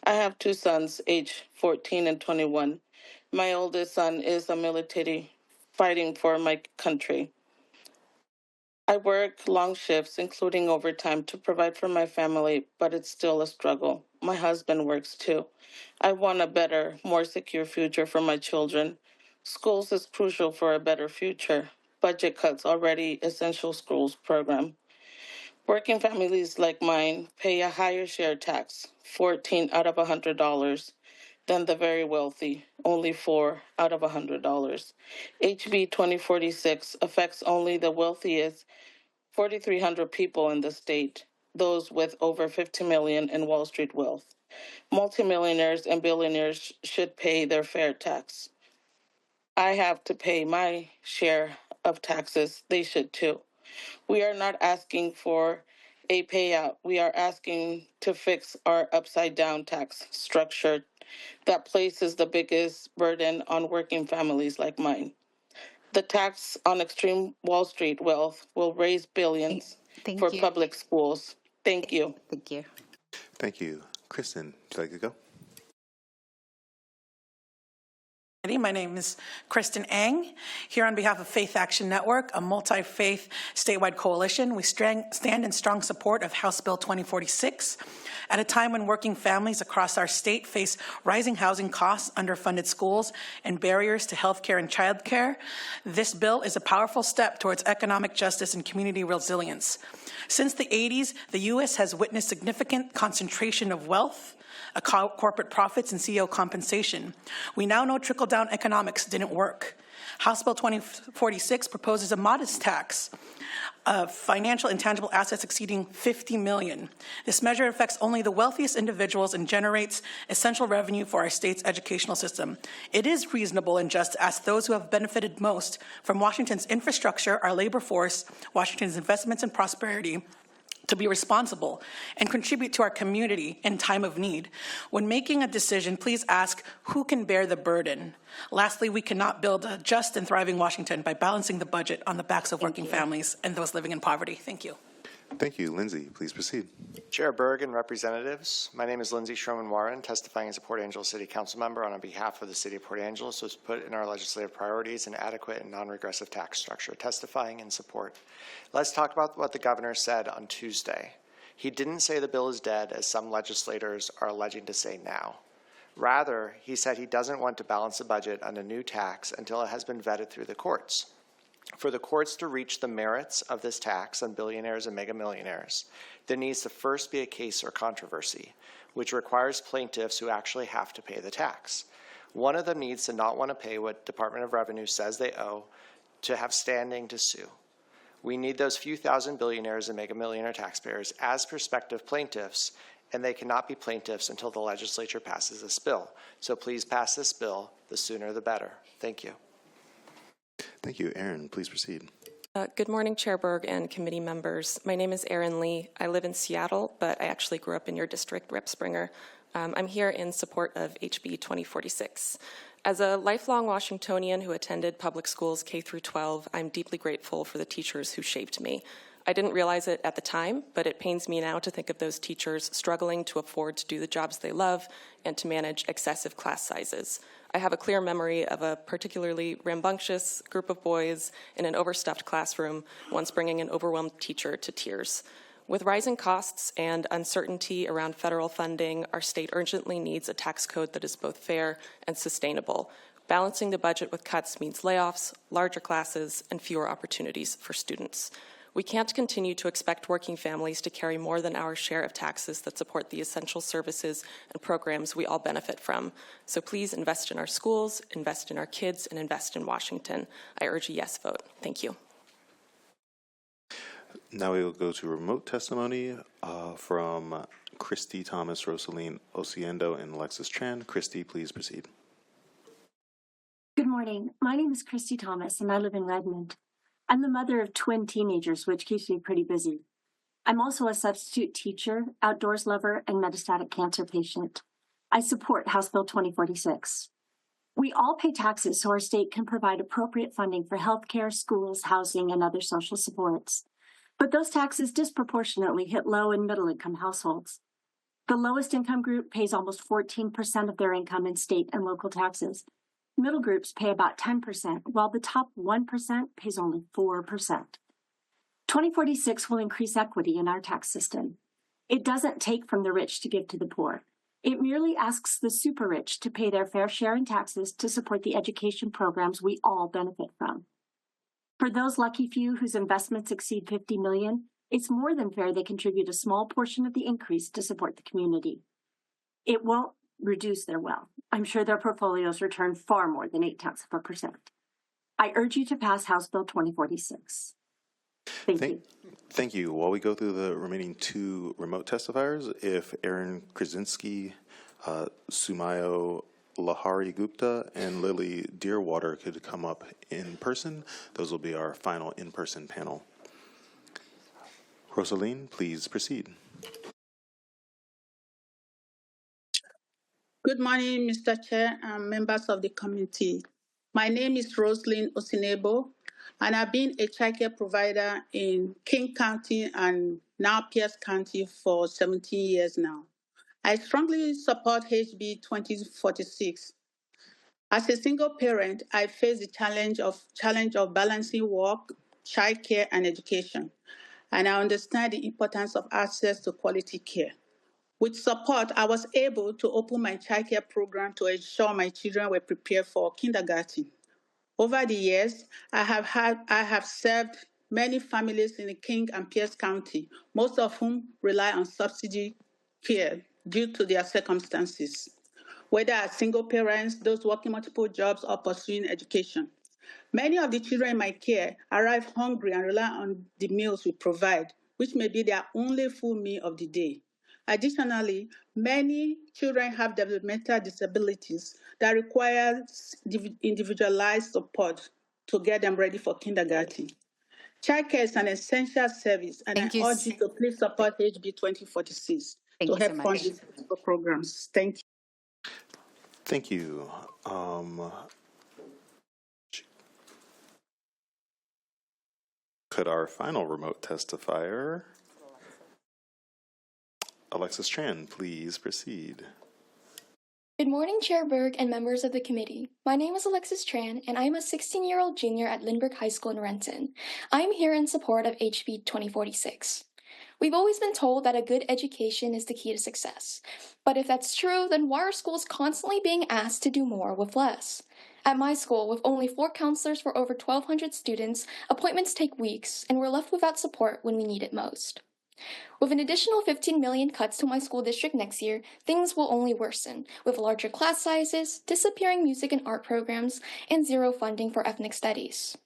I have two sons, age 14 and 21. My oldest son is a military fighting for my country. I work long shifts, including overtime, to provide for my family, but it's still a struggle. My husband works too. I want a better, more secure future for my children. Schools is crucial for a better future. Budget cuts already essential schools program. Working families like mine pay a higher share tax, 14 out of $100, than the very wealthy, only 4 out of $100. HB 2046 affects only the wealthiest 4,300 people in the state, those with over 50 million in Wall Street wealth. Multimillionaires and billionaires should pay their fair tax. I have to pay my share of taxes. They should too. We are not asking for a payout. We are asking to fix our upside down tax structure that places the biggest burden on working families like mine. The tax on extreme Wall Street wealth will raise billions for public schools. Thank you. Thank you. Thank you. Kristen, would you like to go? My name is Kristen Eng. Here on behalf of Faith Action Network, a multi-faith statewide coalition, we stand in strong support of House Bill 2046. At a time when working families across our state face rising housing costs, underfunded schools, and barriers to health care and child care, this bill is a powerful step towards economic justice and community resilience. Since the 80s, the U.S. has witnessed significant concentration of wealth, corporate profits, and CEO compensation. We now know trickle-down economics didn't work. House Bill 2046 proposes a modest tax of financial intangible assets exceeding $50 million. This measure affects only the wealthiest individuals and generates essential revenue for our state's educational system. It is reasonable and just to ask those who have benefited most from Washington's infrastructure, our labor force, Washington's investments and prosperity, to be responsible and contribute to our community in time of need. When making a decision, please ask who can bear the burden. Lastly, we cannot build a just and thriving Washington by balancing the budget on the backs of working families and those living in poverty. Thank you. Thank you. Lindsay, please proceed. Chair Berg and representatives, my name is Lindsay Sherman-Warren, testifying as a Port Angeles City Council member on behalf of the City of Port Angeles, was put in our legislative priorities an adequate and non-regressive tax structure, testifying in support. Let's talk about what the governor said on Tuesday. He didn't say the bill is dead, as some legislators are alleging to say now. Rather, he said he doesn't want to balance the budget on a new tax until it has been vetted through the courts. For the courts to reach the merits of this tax on billionaires and mega millionaires, there needs to first be a case or controversy, which requires plaintiffs who actually have to pay the tax. One of them needs to not want to pay what Department of Revenue says they owe to have standing to sue. We need those few thousand billionaires and mega millionaire taxpayers as prospective plaintiffs, and they cannot be plaintiffs until the legislature passes this bill. So please pass this bill. The sooner the better. Thank you. Thank you. Aaron, please proceed. Good morning, Chair Berg and committee members. My name is Erin Lee. I live in Seattle, but I actually grew up in your district, Rep Springer. I'm here in support of HB 2046. As a lifelong Washingtonian who attended public schools K through 12, I'm deeply grateful for the teachers who shaped me. I didn't realize it at the time, but it pains me now to think of those teachers struggling to afford to do the jobs they love and to manage excessive class sizes. I have a clear memory of a particularly rambunctious group of boys in an overstuffed classroom once bringing an overwhelmed teacher to tears. With rising costs and uncertainty around federal funding, our state urgently needs a tax code that is both fair and sustainable. Balancing the budget with cuts means layoffs, larger classes, and fewer opportunities for students. We can't continue to expect working families to carry more than our share of taxes that support the essential services and programs we all benefit from. So please invest in our schools, invest in our kids, and invest in Washington. I urge a yes vote. Thank you. Now we will go to remote testimony from Christy Thomas, Rosaline Osiendo, and Alexis Tran. Christy, please proceed. Good morning. My name is Christy Thomas, and I live in Redmond. I'm the mother of twin teenagers, which keeps me pretty busy. I'm also a substitute teacher, outdoors lover, and metastatic cancer patient. I support House Bill 2046. We all pay taxes so our state can provide appropriate funding for healthcare, schools, housing, and other social supports. But those taxes disproportionately hit low and middle-income households. The lowest income group pays almost 14% of their income in state and local taxes. Middle groups pay about 10%, while the top 1% pays only 4%. 2046 will increase equity in our tax system. It doesn't take from the rich to give to the poor. It merely asks the super rich to pay their fair share in taxes to support the education programs we all benefit from. For those lucky few whose investments exceed $50 million, it's more than fair they contribute a small portion of the increase to support the community. It won't reduce their wealth. I'm sure their portfolios return far more than 0.8%. I urge you to pass House Bill 2046. Thank you. Thank you. While we go through the remaining two remote testifiers, if Aaron Krasinski, Sumayo Lahari Gupta, and Lily Dearwater could come up in person, those will be our final in-person panel. Rosaline, please proceed. Good morning, Mr. Chair and members of the committee. My name is Rosaline Osinebo, and I've been a childcare provider in King County and now Pierce County for 17 years now. I strongly support HB 2046. As a single parent, I face the challenge of balancing work, childcare, and education, and I understand the importance of access to quality care. With support, I was able to open my childcare program to ensure my children were prepared for kindergarten. Over the years, I have served many families in the King and Pierce County, most of whom rely on subsidy care due to their circumstances, whether as single parents, those working multiple jobs, or pursuing education. Many of the children in my care arrive hungry and rely on the meals we provide, which may be their only full meal of the day. Additionally, many children have developmental disabilities that require individualized support to get them ready for kindergarten. Childcare is an essential service, and I urge you to please support HB 2046 to help fund these programs. Thank you. Thank you. Could our final remote testifier, Alexis Tran, please proceed. Good morning, Chair Berg and members of the committee. My name is Alexis Tran, and I am a 16-year-old junior at Lindbergh High School in Renton. I am here in support of HB 2046. We've always been told that a good education is the key to success. But if that's true, then why are schools constantly being asked to do more with less? At my school, with only 4 counselors for over 1,200 students, appointments take weeks, and we're left without support when we need it most. With an additional 15 million cuts to my school district next year, things will only worsen, with larger class sizes, disappearing music and art programs, and zero funding for ethnic studies.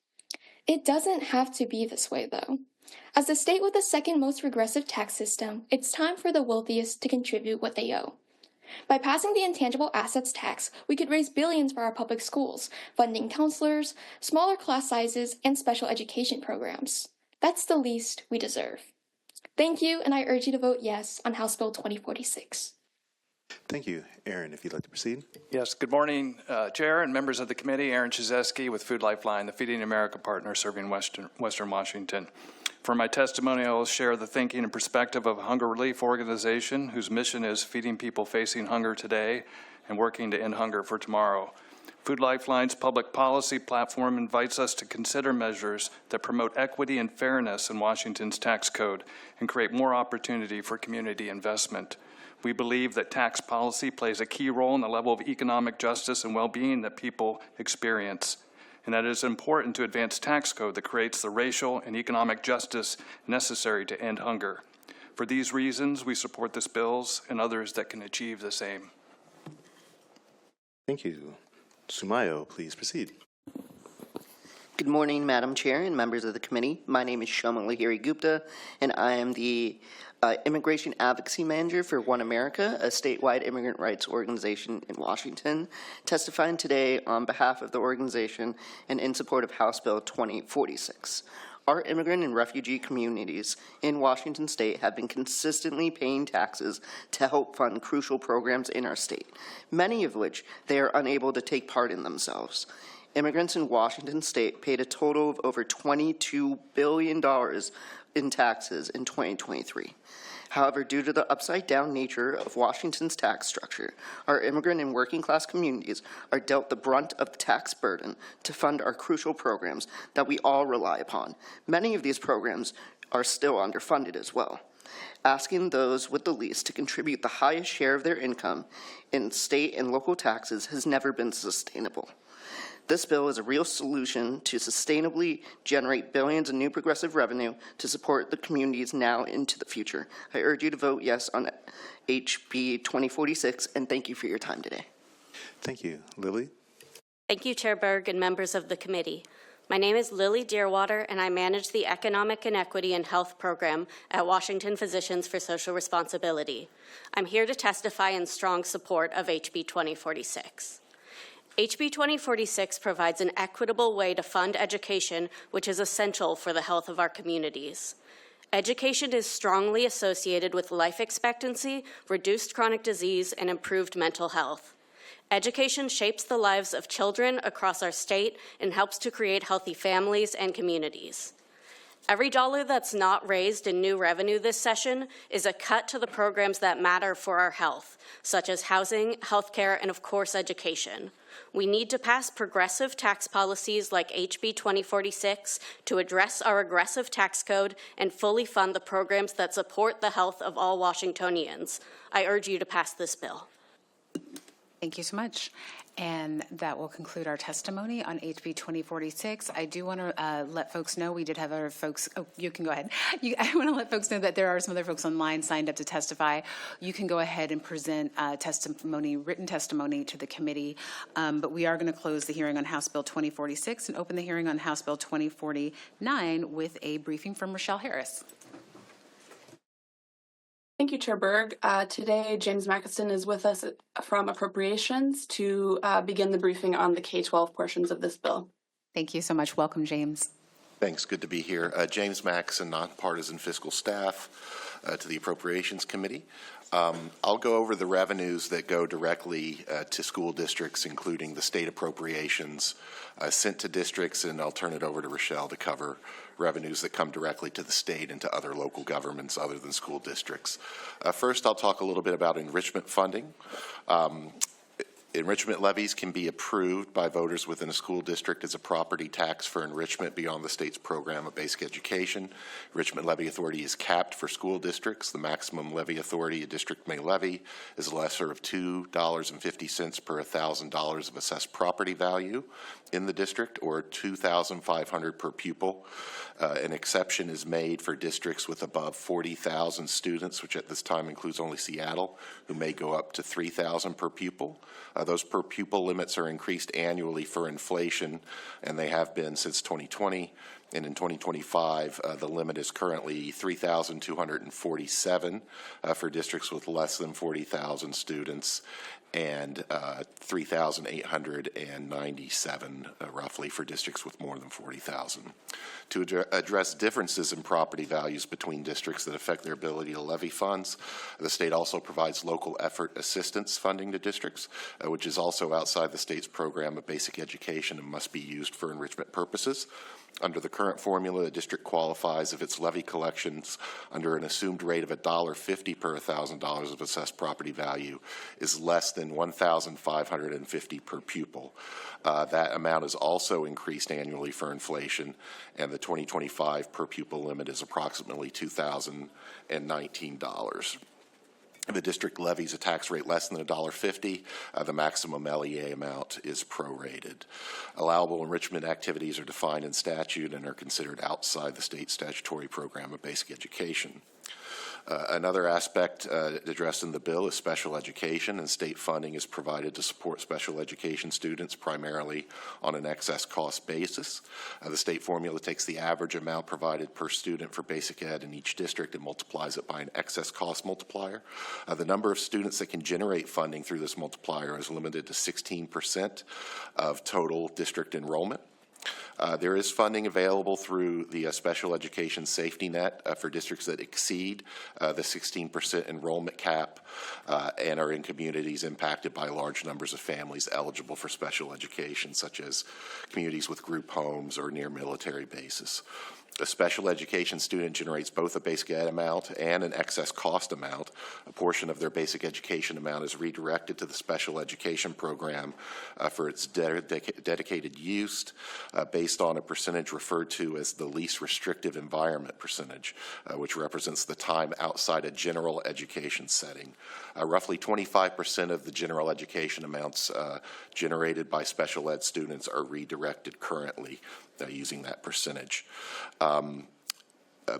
It doesn't have to be this way, though. As the state with the second most regressive tax system, it's time for the wealthiest to contribute what they owe. By passing the intangible assets tax, we could raise billions for our public schools, funding counselors, smaller class sizes, and special education programs. That's the least we deserve. Thank you, and I urge you to vote yes on House Bill 2046. Thank you. Aaron, if you'd like to proceed. Yes, good morning, Chair and members of the committee. Aaron Chizeski with Food Lifeline, the Feeding America partner serving Western Washington. For my testimony, I will share the thinking and perspective of a hunger relief organization whose mission is feeding people facing hunger today and working to end hunger for tomorrow. Food Lifeline's public policy platform invites us to consider measures that promote equity and fairness in Washington's tax code and create more opportunity for community investment. We believe that tax policy plays a key role in the level of economic justice and well-being that people experience, and that it is important to advance tax code that creates the racial and economic justice necessary to end hunger. For these reasons, we support this bills and others that can achieve the same. Thank you. Sumayo, please proceed. Good morning, Madam Chair and members of the committee. My name is Shoma Lahiri Gupta, and I am the Immigration Advocacy Manager for One America, a statewide immigrant rights organization in Washington, testifying today on behalf of the organization and in support of House Bill 2046. Our immigrant and refugee communities in Washington state have been consistently paying taxes to help fund crucial programs in our state, many of which they are unable to take part in themselves. Immigrants in Washington state paid a total of over $22 billion in taxes in 2023. However, due to the upside-down nature of Washington's tax structure, our immigrant and working-class communities are dealt the brunt of the tax burden to fund our crucial programs that we all rely upon. Many of these programs are still underfunded as well. Asking those with the least to contribute the highest share of their income in state and local taxes has never been sustainable. This bill is a real solution to sustainably generate billions in new progressive revenue to support the communities now into the future. I urge you to vote yes on HB 2046, and thank you for your time today. Thank you. Lily? Thank you, Chair Berg and members of the committee. My name is Lily Deerwater, and I manage the Economic Inequity and Health Program at Washington Physicians for Social Responsibility. I'm here to testify in strong support of HB 2046. HB 2046 provides an equitable way to fund education, which is essential for the health of our communities. Education is strongly associated with life expectancy, reduced chronic disease, and improved mental health. Education shapes the lives of children across our state and helps to create healthy families and communities. Every dollar that's not raised in new revenue this session is a cut to the programs that matter for our health, such as housing, healthcare, and of course, education. We need to pass progressive tax policies like HB 2046 to address our aggressive tax code and fully fund the programs that support the health of all Washingtonians. I urge you to pass this bill. Thank you so much. And that will conclude our testimony on HB 2046. I do want to let folks know, we did have other folks, oh, you can go ahead. I want to let folks know that there are some other folks online signed up to testify. You can go ahead and present testimony, written testimony to the committee, but we are going to close the hearing on House Bill 2046 and open the hearing on House Bill 2049 with a briefing from Rochelle Harris. Thank you, Chair Berg. Today, James Mackiston is with us from Appropriations to begin the briefing on the K-12 portions of this bill. Thank you so much. Welcome, James. Thanks. Good to be here. James Mackiston, nonpartisan fiscal staff to the Appropriations Committee. I'll go over the revenues that go directly to school districts, including the state appropriations sent to districts, and I'll turn it over to Rochelle to cover revenues that come directly to the state and to other local governments other than school districts. First, I'll talk a little bit about enrichment funding. Enrichment levies can be approved by voters within a school district as a property tax for enrichment beyond the state's program of basic education. Enrichment levy authority is capped for school districts. The maximum levy authority a district may levy is a lesser of $2.50 per $1,000 of assessed property value in the district, or $2,500 per pupil. An exception is made for districts with above 40,000 students, which at this time includes only Seattle, who may go up to 3,000 per pupil. Those per pupil limits are increased annually for inflation, and they have been since 2020. And in 2025, the limit is currently 3,247 for districts with less than 40,000 students, and 3,897 roughly for districts with more than 40,000. To address differences in property values between districts that affect their ability to levy funds, the state also provides local effort assistance funding to districts, which is also outside the state's program of basic education and must be used for enrichment purposes. Under the current formula, the district qualifies if its levy collections under an assumed rate of $1.50 per $1,000 of assessed property value is less than $1,550 per pupil. That amount is also increased annually for inflation, and the 2025 per pupil limit is approximately $2,019. If the district levies a tax rate less than $1.50, the maximum LEA amount is prorated. Allowable enrichment activities are defined in statute and are considered outside the state statutory program of basic education. Another aspect addressed in the bill is special education, and state funding is provided to support special education students primarily on an excess cost basis. The state formula takes the average amount provided per student for basic ed in each district and multiplies it by an excess cost multiplier. The number of students that can generate funding through this multiplier is limited to 16% of total district enrollment. There is funding available through the special education safety net for districts that exceed the 16% enrollment cap and are in communities impacted by large numbers of families eligible for special education, such as communities with group homes or near military bases. A special education student generates both a basic ed amount and an excess cost amount. A portion of their basic education amount is redirected to the special education program for its dedicated use based on a percentage referred to as the least restrictive environment percentage, which represents the time outside a general education setting. Roughly 25% of the general education amounts generated by special ed students are redirected currently using that percentage.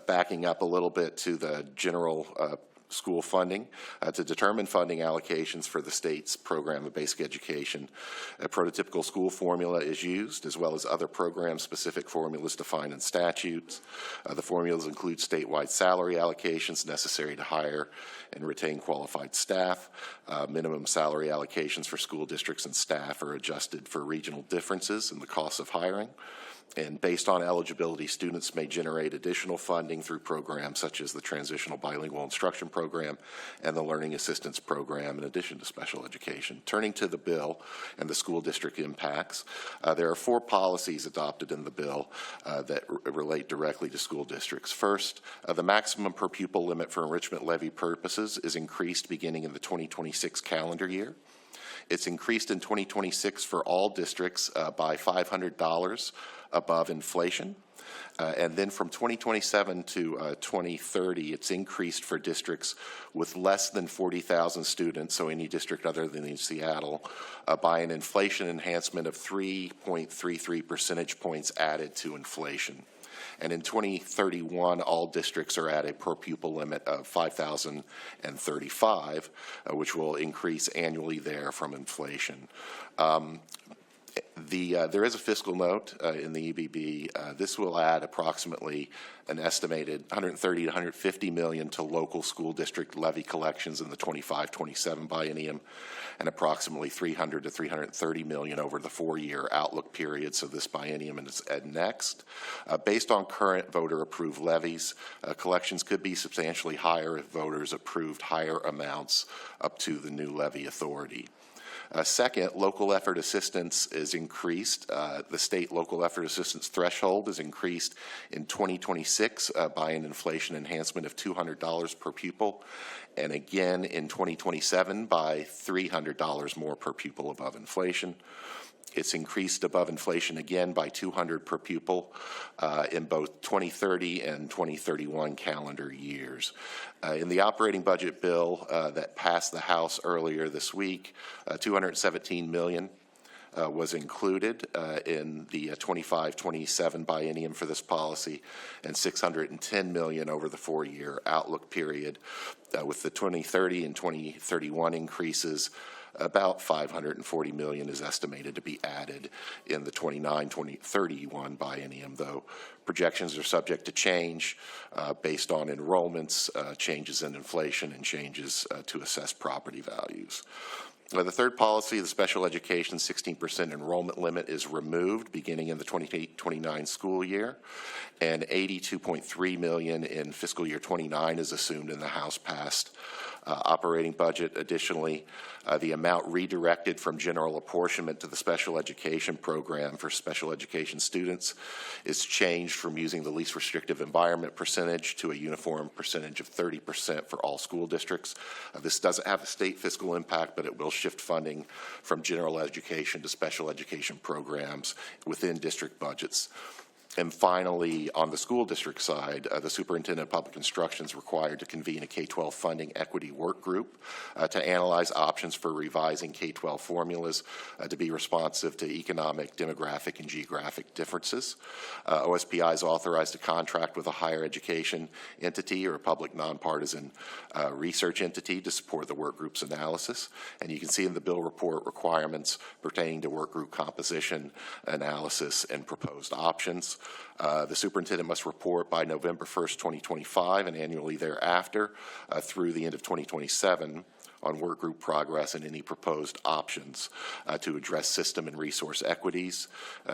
Backing up a little bit to the general school funding, to determine funding allocations for the state's program of basic education, a prototypical school formula is used, as well as other program-specific formulas defined in statutes. The formulas include statewide salary allocations necessary to hire and retain qualified staff. Minimum salary allocations for school districts and staff are adjusted for regional differences in the cost of hiring. And based on eligibility, students may generate additional funding through programs such as the Transitional Bilingual Instruction Program and the Learning Assistance Program, in addition to special education. Turning to the bill and the school district impacts, there are 4 policies adopted in the bill that relate directly to school districts. First, the maximum per pupil limit for enrichment levy purposes is increased beginning in the 2026 calendar year. It's increased in 2026 for all districts by $500 above inflation. And then from 2027 to 2030, it's increased for districts with less than 40,000 students, so any district other than in Seattle, by an inflation enhancement of 3.33 percentage points added to inflation. And in 2031, all districts are at a per pupil limit of $5,035, which will increase annually there from inflation. There is a fiscal note in the EBB. This will add approximately an estimated $130 to $150 million to local school district levy collections in the 25-27 biennium, and approximately $300 to $330 million over the 4-year outlook period, so this biennium and next. Based on current voter-approved levies, collections could be substantially higher if voters approved higher amounts up to the new levy authority. Second, local effort assistance is increased. The state local effort assistance threshold is increased in 2026 by an inflation enhancement of $200 per pupil, and again in 2027 by $300 more per pupil above inflation. It's increased above inflation again by $200 per pupil in both 2030 and 2031 calendar years. In the operating budget bill that passed the House earlier this week, $217 million was included in the 25-27 biennium for this policy, and $610 million over the 4-year outlook period, with the 2030 and 2031 increases. About $540 million is estimated to be added in the 29-31 biennium, though projections are subject to change based on enrollments, changes in inflation, and changes to assessed property values. The third policy, the special education 16% enrollment limit, is removed beginning in the 28-29 school year, and $82.3 million in fiscal year 29 is assumed in the House-passed operating budget. Additionally, the amount redirected from general apportionment to the special education program for special education students is changed from using the least restrictive environment percentage to a uniform percentage of 30% for all school districts. This doesn't have a state fiscal impact, but it will shift funding from general education to special education programs within district budgets. And finally, on the school district side, the superintendent of public instruction is required to convene a K-12 funding equity work group to analyze options for revising K-12 formulas to be responsive to economic, demographic, and geographic differences. OSPI is authorized to contract with a higher education entity or a public nonpartisan research entity to support the work group's analysis. And you can see in the bill report requirements pertaining to work group composition, analysis, and proposed options. The superintendent must report by November 1st, 2025, and annually thereafter through the end of 2027 on work group progress and any proposed options to address system and resource equities,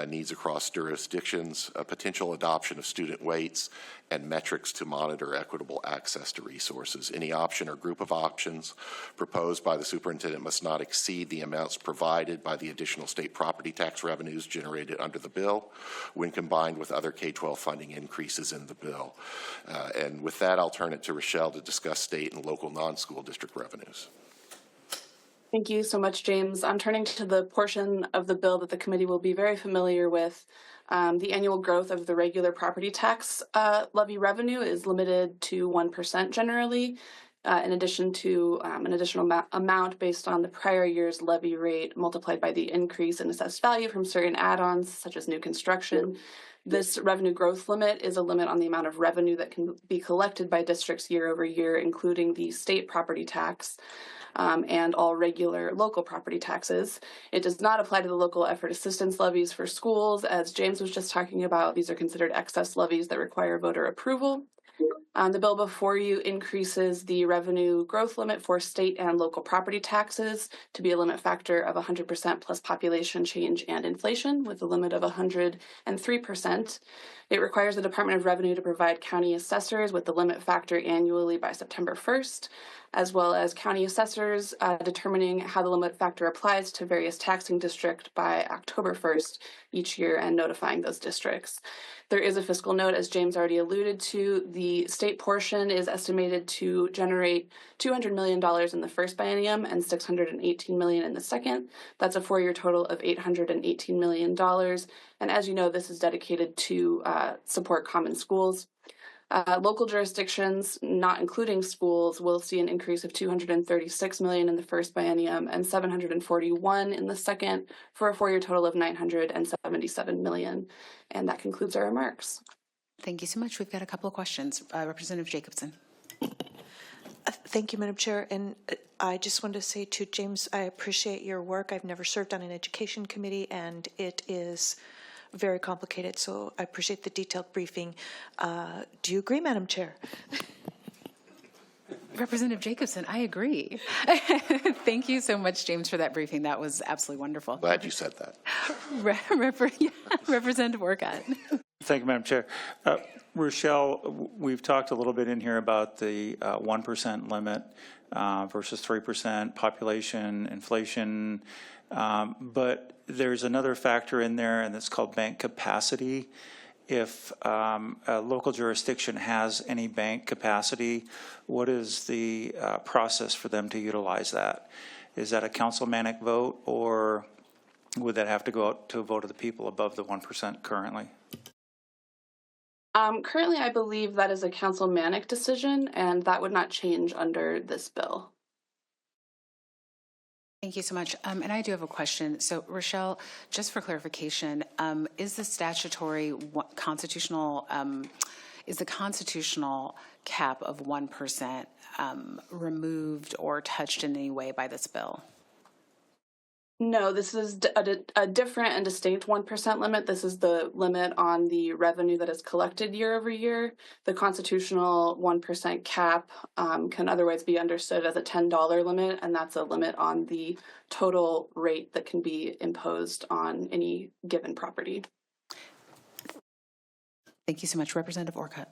needs across jurisdictions, potential adoption of student weights, and metrics to monitor equitable access to resources. Any option or group of options proposed by the superintendent must not exceed the amounts provided by the additional state property tax revenues generated under the bill when combined with other other K-12 funding increases in the bill. And with that, I'll turn it to Rochelle to discuss state and local non-school district revenues. Thank you so much, James. I'm turning to the portion of the bill that the committee will be very familiar with. The annual growth of the regular property tax levy revenue is limited to 1% generally, in addition to an additional amount based on the prior year's levy rate multiplied by the increase in assessed value from certain add-ons, such as new construction. This revenue growth limit is a limit on the amount of revenue that can be collected by districts year over year, including the state property tax. And all regular local property taxes. It does not apply to the local effort assistance levies for schools. As James was just talking about, these are considered excess levies that require voter approval. The bill before you increases the revenue growth limit for state and local property taxes to be a limit factor of 100% plus population change and inflation, with a limit of 103%. It requires the Department of Revenue to provide county assessors with the limit factor annually by September 1st, as well as county assessors determining how the limit factor applies to various taxing districts by October 1st each year and notifying those districts. There is a fiscal note, as James already alluded to. The state portion is estimated to generate $200 million in the first biennium and $618 million in the second. That's a four-year total of $818 million. And as you know, this is dedicated to support common schools. Local jurisdictions, not including schools, will see an increase of $236 million in the first biennium and $741 in the second, for a four-year total of $977 million. And that concludes our remarks. Thank you so much. We've got a couple of questions. Representative Jacobson. Thank you, Madam Chair. And I just wanted to say to James, I appreciate your work. I've never served on an education committee, and it is very complicated, so I appreciate the detailed briefing. Do you agree, Madam Chair? Representative Jacobson, I agree. Thank you so much, James, for that briefing. That was absolutely wonderful. Glad you said that. Representative Orcutt. Thank you, Madam Chair. Rochelle, we've talked a little bit in here about the 1% limit versus 3% population, inflation, but there's another factor in there, and it's called bank capacity. If a local jurisdiction has any bank capacity, what is the process for them to utilize that? Is that a councilmanic vote, or would that have to go out to a vote of the people above the 1% currently? Currently, I believe that is a councilmanic decision, and that would not change under this bill. Thank you so much. And I do have a question. So, Rochelle, just for clarification, is the statutory constitutional, is the constitutional cap of 1% removed or touched in any way by this bill? No, this is a different and distinct 1% limit. This is the limit on the revenue that is collected year over year. The constitutional 1% cap can otherwise be understood as a $10 limit, and that's a limit on the total rate that can be imposed on any given property. Thank you so much. Representative Orcutt.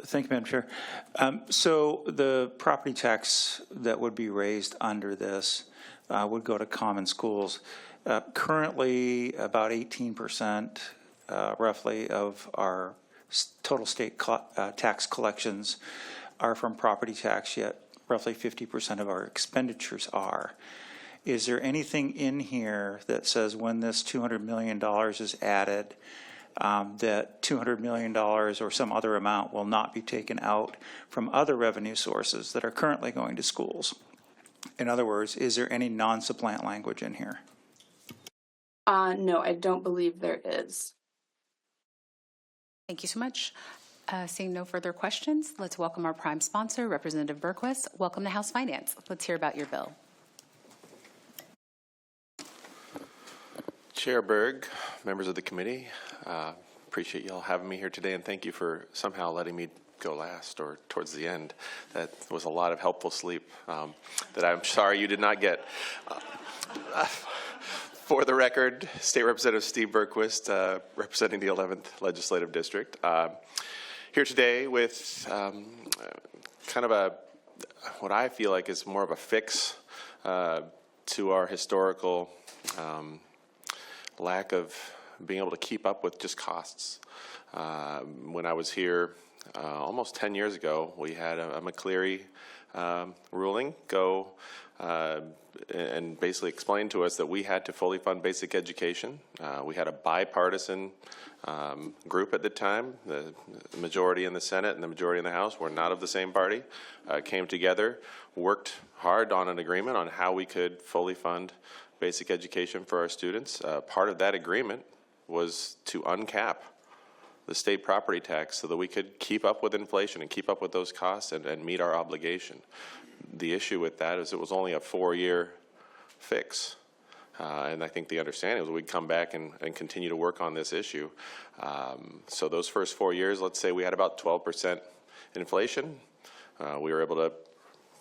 Thank you, Madam Chair. So the property tax that would be raised under this would go to common schools. Currently, about 18% roughly of our total state tax collections are from property tax, yet roughly 50% of our expenditures are. Is there anything in here that says when this $200 million is added, that $200 million or some other amount will not be taken out from other revenue sources that are currently going to schools? In other words, is there any non-supplant language in here? No, I don't believe there is. Thank you so much. Seeing no further questions, let's welcome our prime sponsor, Representative Berquist. Welcome to House Finance. Let's hear about your bill. Chair Berg, members of the committee, appreciate you all having me here today, and thank you for somehow letting me go last or towards the end. That was a lot of helpful sleep that I'm sorry you did not get. For the record, State Representative Steve Berquist, representing the 11th Legislative District, here today with kind of what I feel like is more of a fix to our historical lack of being able to keep up with just costs. When I was here almost 10 years ago, we had a McCleary ruling go and basically explain to us that we had to fully fund basic education. We had a bipartisan group at the time. The majority in the Senate and the majority in the House were not of the same party, came together, worked hard on an agreement on how we could fully fund basic education for our students. Part of that agreement was to uncap the state property tax so that we could keep up with inflation and keep up with those costs and meet our obligation. The issue with that is it was only a 4-year fix. And I think the understanding was we'd come back and continue to work on this issue. So those first 4 years, let's say we had about 12% inflation. We were able to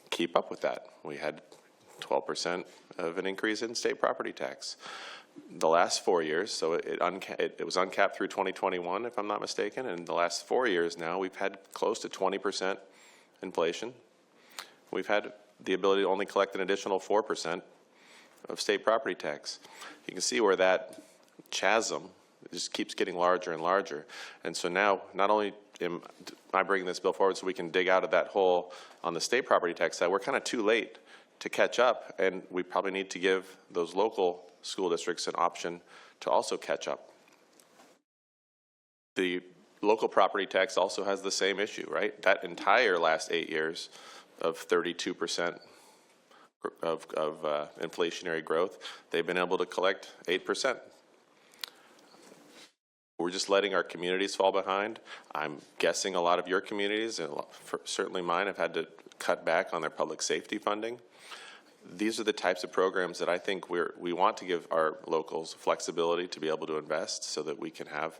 keep up with that. We had 12% of an increase in state property tax. The last 4 years, so it was uncapped through 2021, if I'm not mistaken, and the last 4 years now, we've had close to 20% inflation. We've had the ability to only collect an additional 4% of state property tax. You can see where that chasm just keeps getting larger and larger. And so now, not only am I bringing this bill forward so we can dig out of that hole on the state property tax side, we're kind of too late to catch up, and we probably need to give those local school districts an option to also catch up. The local property tax also has the same issue, right? That entire last 8 years of 32% of inflationary growth, they've been able to collect 8%. We're just letting our communities fall behind. I'm guessing a lot of your communities, and certainly mine, have had to cut back on their public safety funding. These are the types of programs that I think we want to give our locals flexibility to be able to invest so that we can have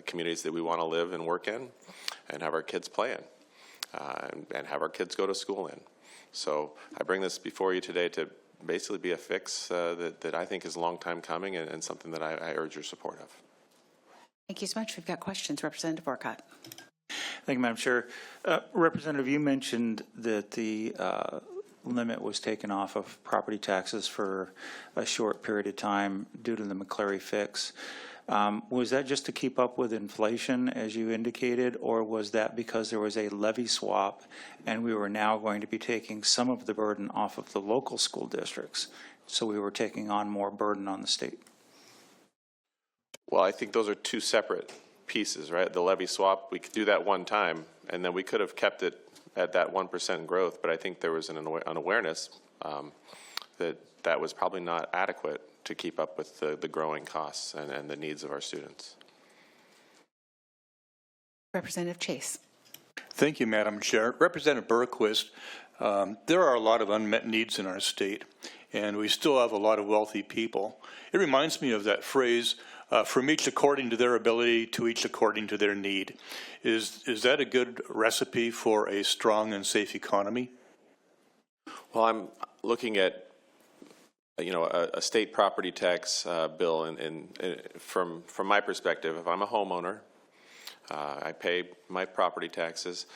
communities that we want to live and work in and have our kids play in and have our kids go to school in. So I bring this before you today to basically be a fix that I think is a long time coming and something that I urge your support of. Thank you so much. We've got questions. Representative Orcutt. Thank you, Madam Chair. Representative, you mentioned that the limit was taken off of property taxes for a short period of time due to the McCleary fix. Was that just to keep up with inflation, as you indicated, or was that because there was a levy swap and we were now going to be taking some of the burden off of the local school districts, so we were taking on more burden on the state? Well, I think those are two separate pieces, right? The levy swap, we could do that one time, and then we could have kept it at that 1% growth, but I think there was an awareness that was probably not adequate to keep up with the growing costs and the needs of our students. Representative Chase. Thank you, Madam Chair. Representative Berquist, there are a lot of unmet needs in our state, and we still have a lot of wealthy people. It reminds me of that phrase, from each according to their ability, to each according to their need. Is that a good recipe for a strong and safe economy? Well, I'm looking at a state property tax bill, and from my perspective, if I'm a homeowner, I pay my property taxes.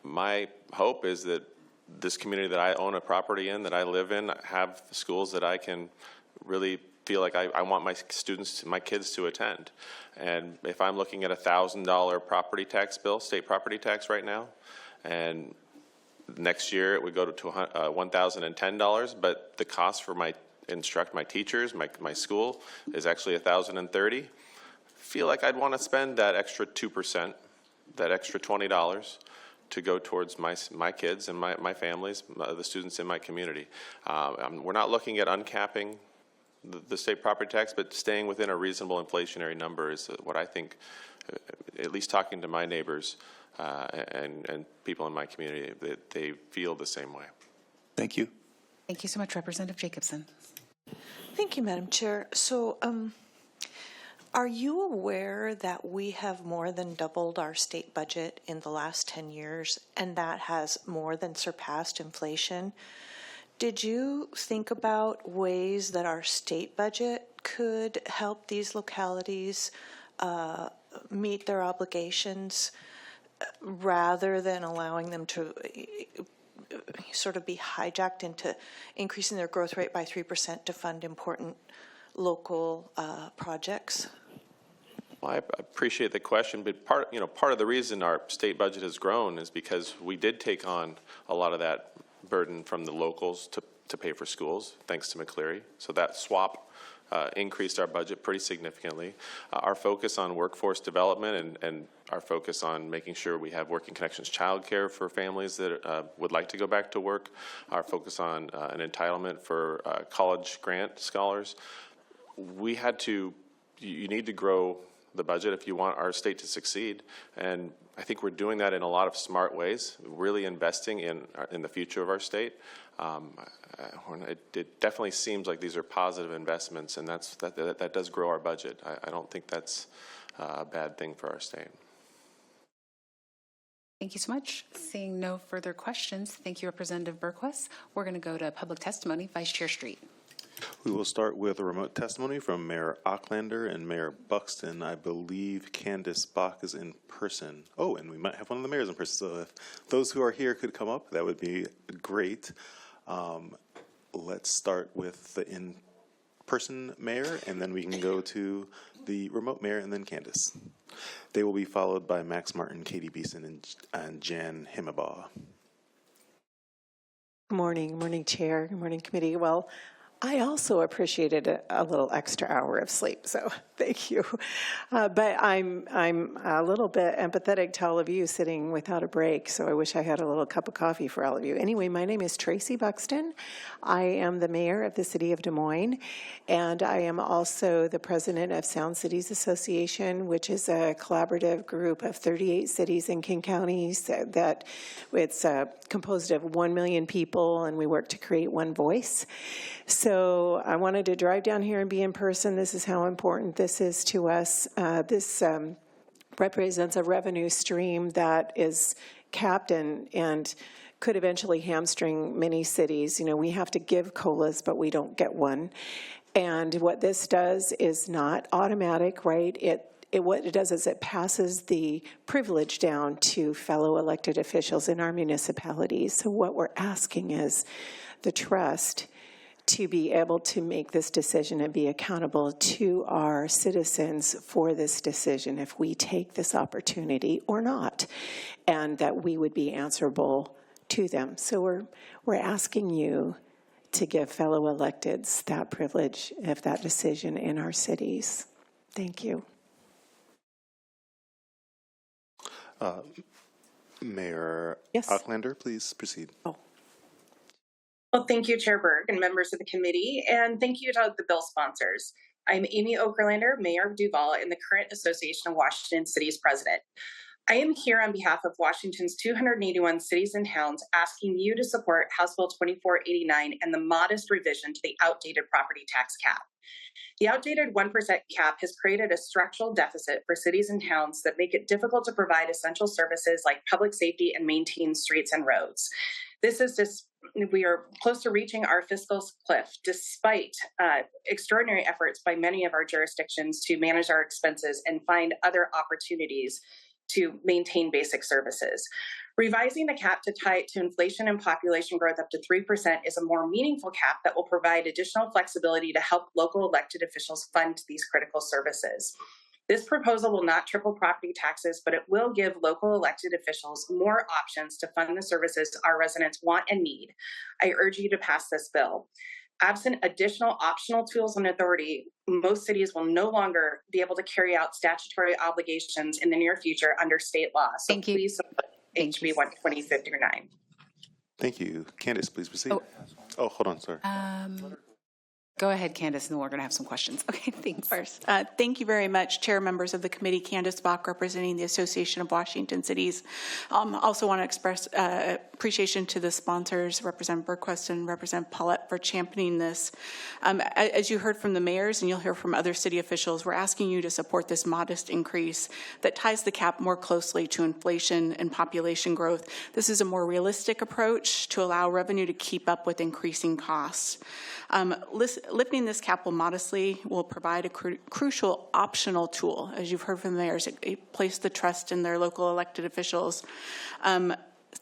My hope is that this community that I own a property in, that I live in, have schools that I can really feel like I want my students, my kids to attend. And if I'm looking at $1,000 property tax bill, state property tax right now, and next year it would go to $1,010, but the cost for my teachers, my school is actually $1,030. Feel like I'd want to spend that extra 2%, that extra $20 to go towards my kids and my families, the students in my community. We're not looking at uncapping the state property tax, but staying within a reasonable inflationary number is what I think, at least talking to my neighbors and people in my community, that they feel the same way. Thank you. Thank you so much, Representative Jacobson. Thank you, Madam Chair. So are you aware that we have more than doubled our state budget in the last 10 years, and that has more than surpassed inflation? Did you think about ways that our state budget could help these localities meet their obligations rather than allowing them to sort of be hijacked into increasing their growth rate by 3% to fund important local projects? Well, I appreciate the question, but part of the reason our state budget has grown is because we did take on a lot of that burden from the locals to pay for schools, thanks to McCleary. So that swap increased our budget pretty significantly. Our focus on workforce development and our focus on making sure we have working connections childcare for families that would like to go back to work, our focus on an entitlement for college grant scholars. We had to, you need to grow the budget if you want our state to succeed. And I think we're doing that in a lot of smart ways, really investing in the future of our state. It definitely seems like these are positive investments, and that does grow our budget. I don't think that's a bad thing for our state. Thank you so much. Seeing no further questions, thank you, Representative Berquist. We're going to go to public testimony. Vice Chair Street. We will start with a remote testimony from Mayor Aucklander and Mayor Buxton. I believe Candace Bach is in person. Oh, and we might have one of the mayors in person. So if those who are here could come up, that would be great. Let's start with the in-person mayor, and then we can go to the remote mayor, and then Candace. They will be followed by Max Martin, Katie Beeson, and Jan Himmelbaugh. Good morning, Chair. Good morning, committee. Well, I also appreciated a little extra hour of sleep, so thank you. But I'm a little bit empathetic to all of you sitting without a break, so I wish I had a little cup of coffee for all of you. Anyway, my name is Traci Buxton. I am the mayor of the city of Des Moines, and I am also the president of Sound Cities Association, which is a collaborative group of 38 cities in King County that it's composed of 1 million people, and we work to create one voice. So I wanted to drive down here and be in person. This is how important this is to us. This represents a revenue stream that is capped and could eventually hamstring many cities. You know, we have to give COLAs, but we don't get one. And what this does is not automatic, right? What it does is it passes the privilege down to fellow elected officials in our municipalities. So what we're asking is the trust to be able to make this decision and be accountable to our citizens for this decision if we take this opportunity or not, and that we would be answerable to them. So we're asking you to give fellow electeds that privilege of that decision in our cities. Thank you. Mayor Yes. Aucklander, please proceed. Oh. Well, thank you, Chair Berg and members of the committee, and thank you to the bill sponsors. I'm Amy Okerlander, Mayor of Duval and the current Association of Washington Cities President. I am here on behalf of Washington's 281 cities and towns asking you to support House Bill 2489 and the modest revision to the outdated property tax cap. The outdated 1% cap has created a structural deficit for cities and towns that make it difficult to provide essential services like public safety and maintain streets and roads. We are close to reaching our fiscal cliff despite extraordinary efforts by many of our jurisdictions to manage our expenses and find other opportunities to maintain basic services. Revising the cap to tie it to inflation and population growth up to 3% is a more meaningful cap that will provide additional flexibility to help local elected officials fund these critical services. This proposal will not triple property taxes, but it will give local elected officials more options to fund the services our residents want and need. I urge you to pass this bill. Absent additional optional tools and authority, most cities will no longer be able to carry out statutory obligations in the near future under state law. So please support HB 2049. Thank you. Candace, please proceed. Oh, hold on, sorry. Go ahead, Candace, and then we're going to have some questions. Okay, thanks. First, thank you very much, Chair, members of the committee. Candace Bach, representing the Association of Washington Cities. Also want to express appreciation to the sponsors, Representative Berquist and Representative Paulette, for championing this. As you heard from the mayors, and you'll hear from other city officials, we're asking you to support this modest increase that ties the cap more closely to inflation and population growth. This is a more realistic approach to allow revenue to keep up with increasing costs. Lifting this cap will provide a crucial optional tool. As you've heard from the mayors, it placed the trust in their local elected officials.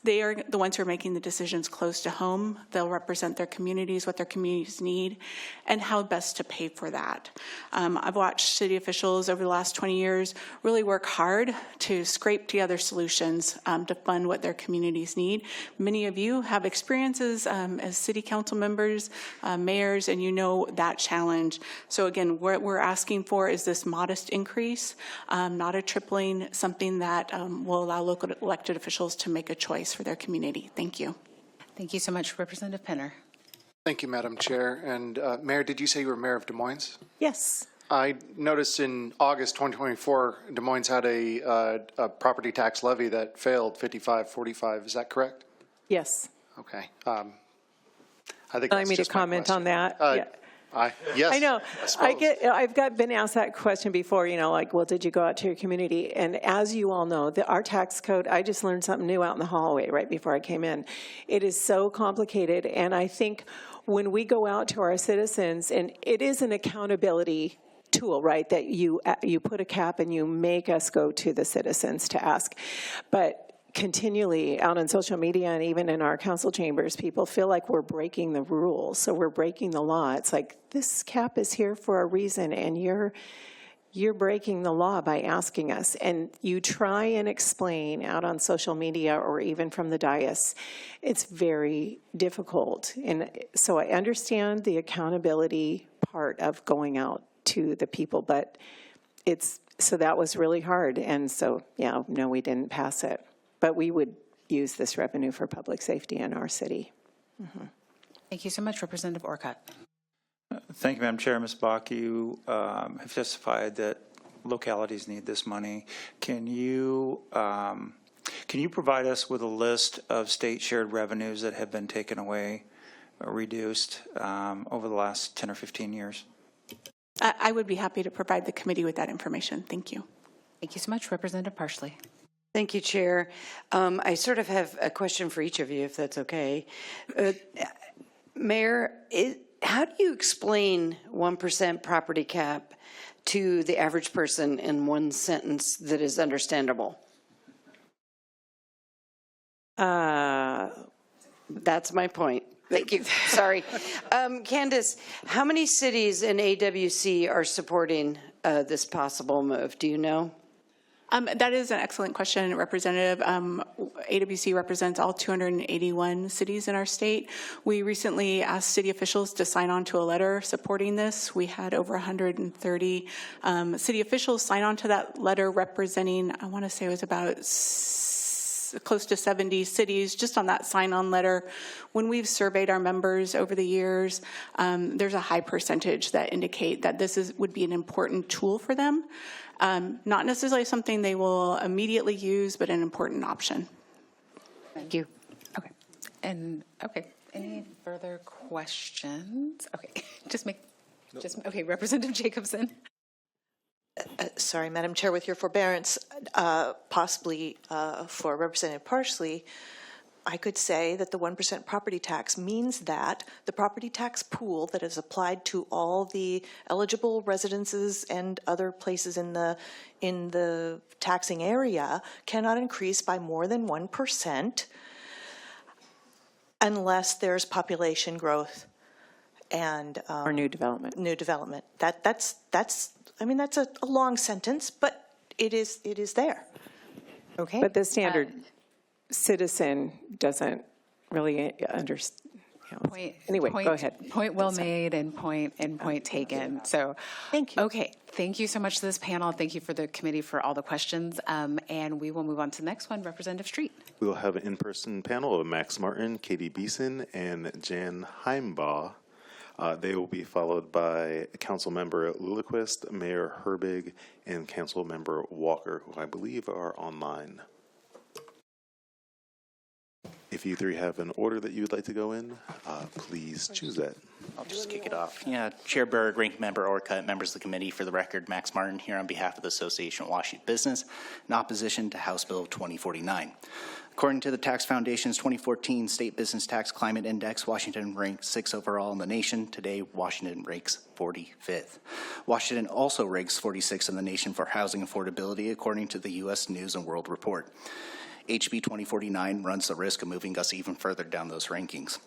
they are the ones who are making the decisions close to home. They'll represent their communities, what their communities need, and how best to pay for that. I've watched city officials over the last 20 years really work hard to scrape together solutions to fund what their communities need. Many of you have experiences as city council members, mayors, and you know that challenge. So again, what we're asking for is this modest increase, not a tripling, something that will allow local elected officials to make a choice for their community. Thank you. Thank you so much, Representative Penner. Thank you, Madam Chair. And Mayor, did you say you were Mayor of Des Moines? Yes. I noticed in August 2024, Des Moines had a property tax levy that failed 55-45. Is that correct? Yes. Okay. I think Allow me to comment on that. Yeah. Yes. I know. I've been asked that question before, like, well, did you go out to your community? And as you all know, our tax code, I just learned something new out in the hallway right before I came in. It is so complicated. And I think when we go out to our citizens, and it is an accountability tool, right, that you put a cap and you make us go to the citizens to ask. But continually out on social media and even in our council chambers, people feel like we're breaking the rules. So we're breaking the law. It's like, this cap is here for a reason, and you're breaking the law by asking us. And you try and explain out on social media or even from the dais. It's very difficult. And so I understand the accountability part of going out to the people, but so that was really hard. And so, yeah, no, we didn't pass it. But we would use this revenue for public safety in our city. Mm-hmm. Thank you so much, Representative Orcutt. Thank you, Madam Chair. Ms. Bach, you have testified that localities need this money. Can you provide us with a list of state shared revenues that have been taken away or reduced over the last 10 or 15 years? I would be happy to provide the committee with that information. Thank you. Thank you so much, Representative Parsley. Thank you, Chair. I sort of have a question for each of you, if that's okay. Mayor, how do you explain 1% property cap to the average person in one sentence that is understandable? That's my point. Thank you. Sorry. Candace, how many cities in AWC are supporting this possible move? Do you know? That is an excellent question, Representative. AWC represents all 281 cities in our state. We recently asked city officials to sign on to a letter supporting this. We had over 130 city officials sign on to that letter representing, I want to say it was about close to 70 cities just on that sign-on letter. When we've surveyed our members over the years, there's a high percentage that indicate that this would be an important tool for them. Not necessarily something they will immediately use, but an important option. Thank you. Okay. Any further questions? Okay. Okay. Representative Jacobson. Sorry, Madam Chair, with your forbearance, possibly for Representative Parsley, I could say that the 1% property tax means that the property tax pool that is applied to all the eligible residences and other places in the taxing area cannot increase by more than 1% unless there's population growth and or new development. That's a long sentence, but it is there. Okay. But the standard citizen doesn't really understand. Anyway, go ahead. Point well made and point taken. So, thank you. Okay, thank you so much to this panel. Thank you for the committee for all the questions. And we will move on to the next one, Representative Street. We will have an in-person panel of Max Martin, Katie Beeson, and Jan Heimbaugh. They will be followed by Councilmember Lilliquist, Mayor Herbig, and Councilmember Walker, who I believe are online. If you three have an order that you would like to go in, please choose that. I'll just kick it off. Yeah, Chair Berg, Ranking Member Orcutt, members of the committee, for the record, Max Martin here on behalf of the Association of Washington Business in opposition to House Bill 2049. According to the Tax Foundation's 2014 State Business Tax Climate Index, Washington ranks 6th overall in the nation. Today, Washington ranks 45th. Washington also ranks 46th in the nation for housing affordability, according to the U.S. News and World Report. HB 2049 runs the risk of moving us even further down those rankings.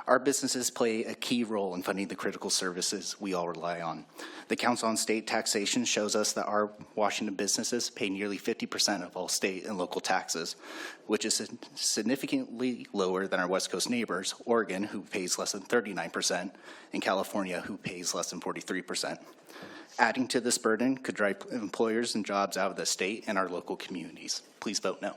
Our businesses play a key role in funding the critical services we all rely on. The Council on State Taxation shows us that our Washington businesses pay nearly 50% of all state and local taxes, which is significantly lower than our West Coast neighbors, Oregon, who pays less than 39%, and California, who pays less than 43%. Adding to this burden could drive employers and jobs out of the state and our local communities. Please vote no.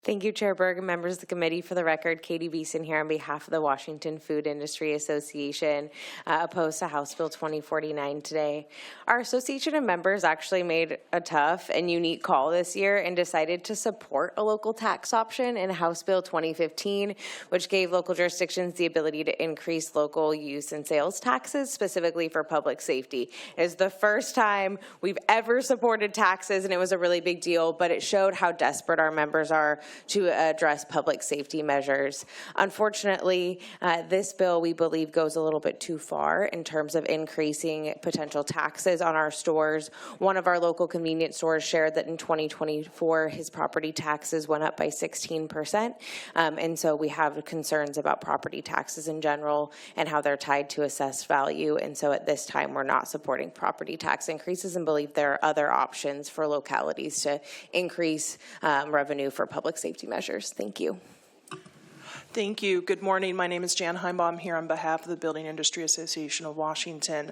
Thank you, Chair Berg and members of the committee. For the record, Katie Beeson here on behalf of the Washington Food Industry Association, opposed to House Bill 2049 today. Our association of members actually made a tough and unique call this year and decided to support a local tax option in House Bill 2015, which gave local jurisdictions the ability to increase local use and sales taxes, specifically for public safety. It is the first time we've ever supported taxes, and it was a really big deal, but it showed how desperate our members are to address public safety measures. Unfortunately, this bill, we believe, goes a little bit too far in terms of increasing potential taxes on our stores. One of our local convenience stores shared that in 2024, his property taxes went up by 16%. And so we have concerns about property taxes in general and how they're tied to assessed value. And so at this time, we're not supporting property tax increases and believe there are other options for localities to increase revenue for public safety measures. Thank you. Thank you. Good morning. My name is Jan Heimbaum here on behalf of the Building Industry Association of Washington,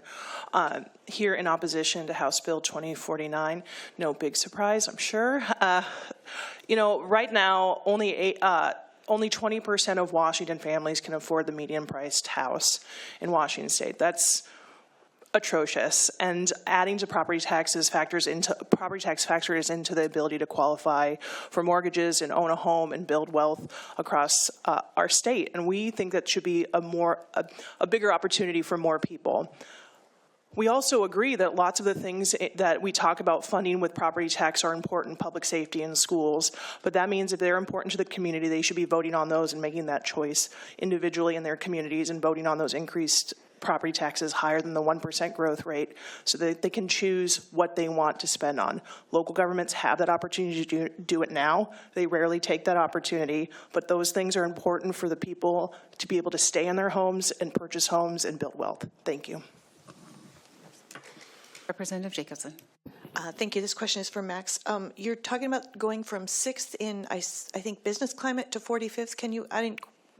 here in opposition to House Bill 2049. No big surprise, I'm sure. Right now, only 20% of Washington families can afford the median-priced house in Washington State. That's atrocious, and adding to property tax factors into the ability to qualify for mortgages and own a home and build wealth across our state. And we think that should be a bigger opportunity for more people. We also agree that lots of the things that we talk about funding with property tax are important, public safety and schools, but that means if they're important to the community, they should be voting on those and making that choice individually in their communities and voting on those increased property taxes higher than the 1% growth rate so that they can choose what they want to spend on. Local governments have that opportunity to do it now. They rarely take that opportunity, but those things are important for the people to be able to stay in their homes and purchase homes and build wealth. Thank you. Representative Jacobson. Thank you. This question is for Max. You're talking about going from 6th in, I think, business climate to 45th. Can you,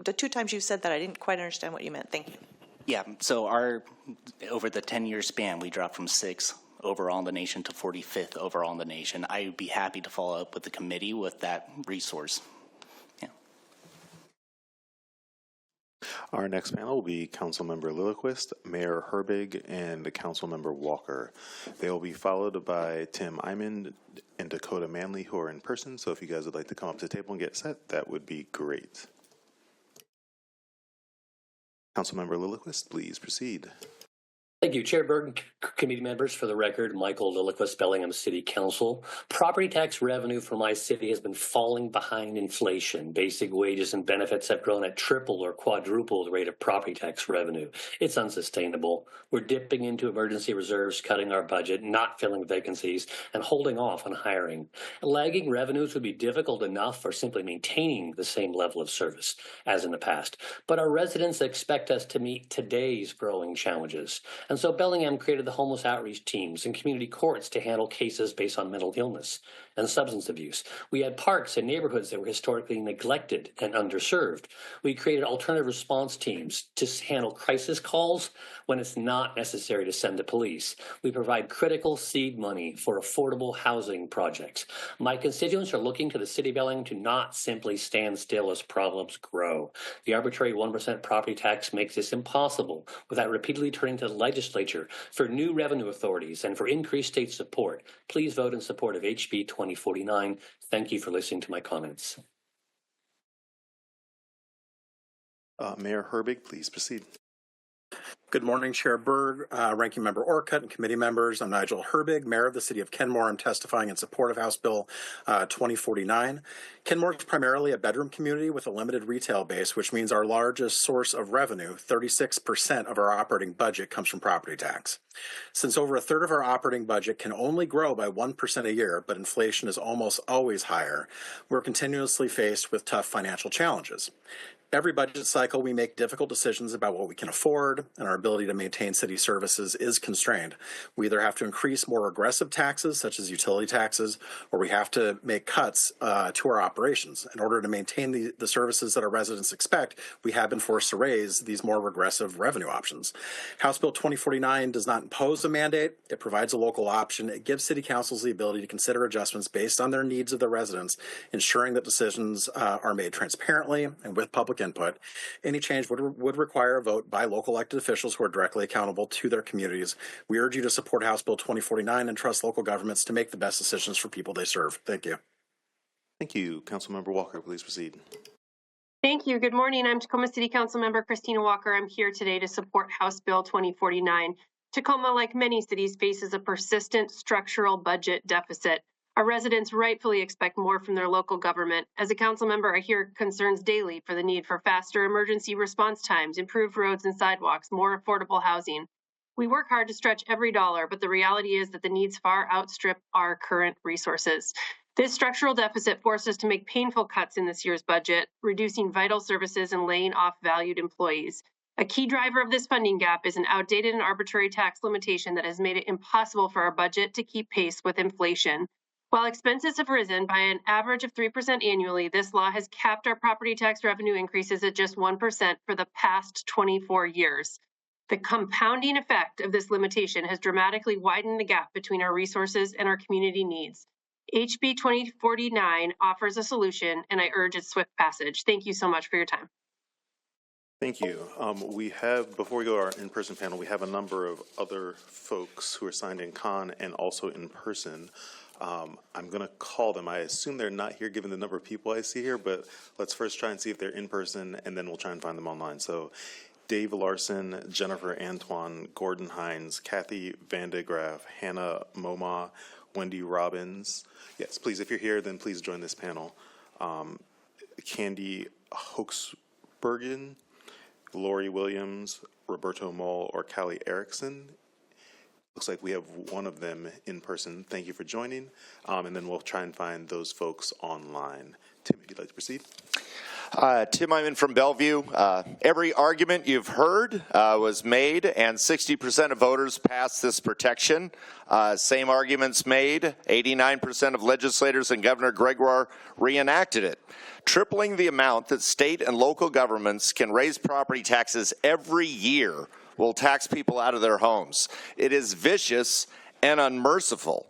the two times you said that, I didn't quite understand what you meant. Thank you. Yeah, so over the 10-year span, we dropped from 6th overall in the nation to 45th overall in the nation. I would be happy to follow up with the committee with that resource. Yeah. Our next panel will be Councilmember Lilliquist, Mayor Herbig, and Councilmember Walker. They will be followed by Tim Eyman and Dakota Manley, who are in person. So if you guys would like to come up to the table and get set, that would be great. Councilmember Lilliquist, please proceed. Thank you, Chair Berg, committee members. For the record, Michael Lilliquist, Bellingham City Council. Property tax revenue for my city has been falling behind inflation. Basic wages and benefits have grown at triple or quadruple the rate of property tax revenue. It's unsustainable. We're dipping into emergency reserves, cutting our budget, not filling vacancies, and holding off on hiring. Lagging revenues would be difficult enough for simply maintaining the same level of service as in the past. But our residents expect us to meet today's growing challenges. And so Bellingham created the homeless outreach teams and community courts to handle cases based on mental illness and substance abuse. We had parks in neighborhoods that were historically neglected and underserved. We created alternative response teams to handle crisis calls when it's not necessary to send the police. We provide critical seed money for affordable housing projects. My constituents are looking to the City of Bellingham to not simply stand still as problems grow. The arbitrary 1% property tax makes this impossible without repeatedly turning to the legislature for new revenue authorities and for increased state support. Please vote in support of HB 2049. Thank you for listening to my comments. Mayor Herbig, please proceed. Good morning, Chair Berg, Ranking Member Orcutt, and committee members. I'm Nigel Herbig, Mayor of the City of Kenmore. I'm testifying in support of House Bill 2049. Kenmore is primarily a bedroom community with a limited retail base, which means our largest source of revenue, 36% of our operating budget, comes from property tax. Since over a third of our operating budget can only grow by 1% a year, but inflation is almost always higher, we're continuously faced with tough financial challenges. Every budget cycle, we make difficult decisions about what we can afford, and our ability to maintain city services is constrained. We either have to increase more aggressive taxes, such as utility taxes, or we have to make cuts to our operations. In order to maintain the services that our residents expect, we have been forced to raise these more regressive revenue options. House Bill 2049 does not impose a mandate. It provides a local option. It gives city councils the ability to consider adjustments based on their needs of their residents, ensuring that decisions are made transparently and with public input. Any change would require a vote by local elected officials who are directly accountable to their communities. We urge you to support House Bill 2049 and trust local governments to make the best decisions for people they serve. Thank you. Thank you. Councilmember Walker, please proceed. Thank you. Good morning. I'm Tacoma City Council Member Christina Walker. I'm here today to support House Bill 2049. Tacoma, like many cities, faces a persistent structural budget deficit. Our residents rightfully expect more from their local government. As a council member, I hear concerns daily for the need for faster emergency response times, improved roads and sidewalks, more affordable housing. We work hard to stretch every dollar, but the reality is that the needs far outstrip our current resources. This structural deficit forced us to make painful cuts in this year's budget, reducing vital services and laying off valued employees. A key driver of this funding gap is an outdated and arbitrary tax limitation that has made it impossible for our budget to keep pace with inflation. While expenses have risen by an average of 3% annually, this law has capped our property tax revenue increases at just 1% for the past 24 years. The compounding effect of this limitation has dramatically widened the gap between our resources and our community needs. HB 2049 offers a solution, and I urge its swift passage. Thank you so much for your time. Thank you. We have, before we go to our in-person panel, we have a number of other folks who are signed in con and also in person. I'm going to call them. I assume they're not here given the number of people I see here, but let's first try and see if they're in person, and then we'll try and find them online. So Dave Larson, Jennifer Antoine, Gordon Hines, Kathy Vandegraff, Hannah Moma, Wendy Robbins. Yes, please, if you're here, then please join this panel. Candy Hoaxbergen, Lori Williams, Roberto Moll, or Callie Erickson. Looks like we have one of them in person. Thank you for joining. And then we'll try and find those folks online. Tim, if you'd like to proceed. Tim Hyman from Bellevue. Every argument you've heard was made, and 60% of voters passed this protection. Same arguments made. 89% of legislators and Governor Gregoire reenacted it. Tripling the amount that state and local governments can raise property taxes every year will tax people out of their homes. It is vicious and unmerciful.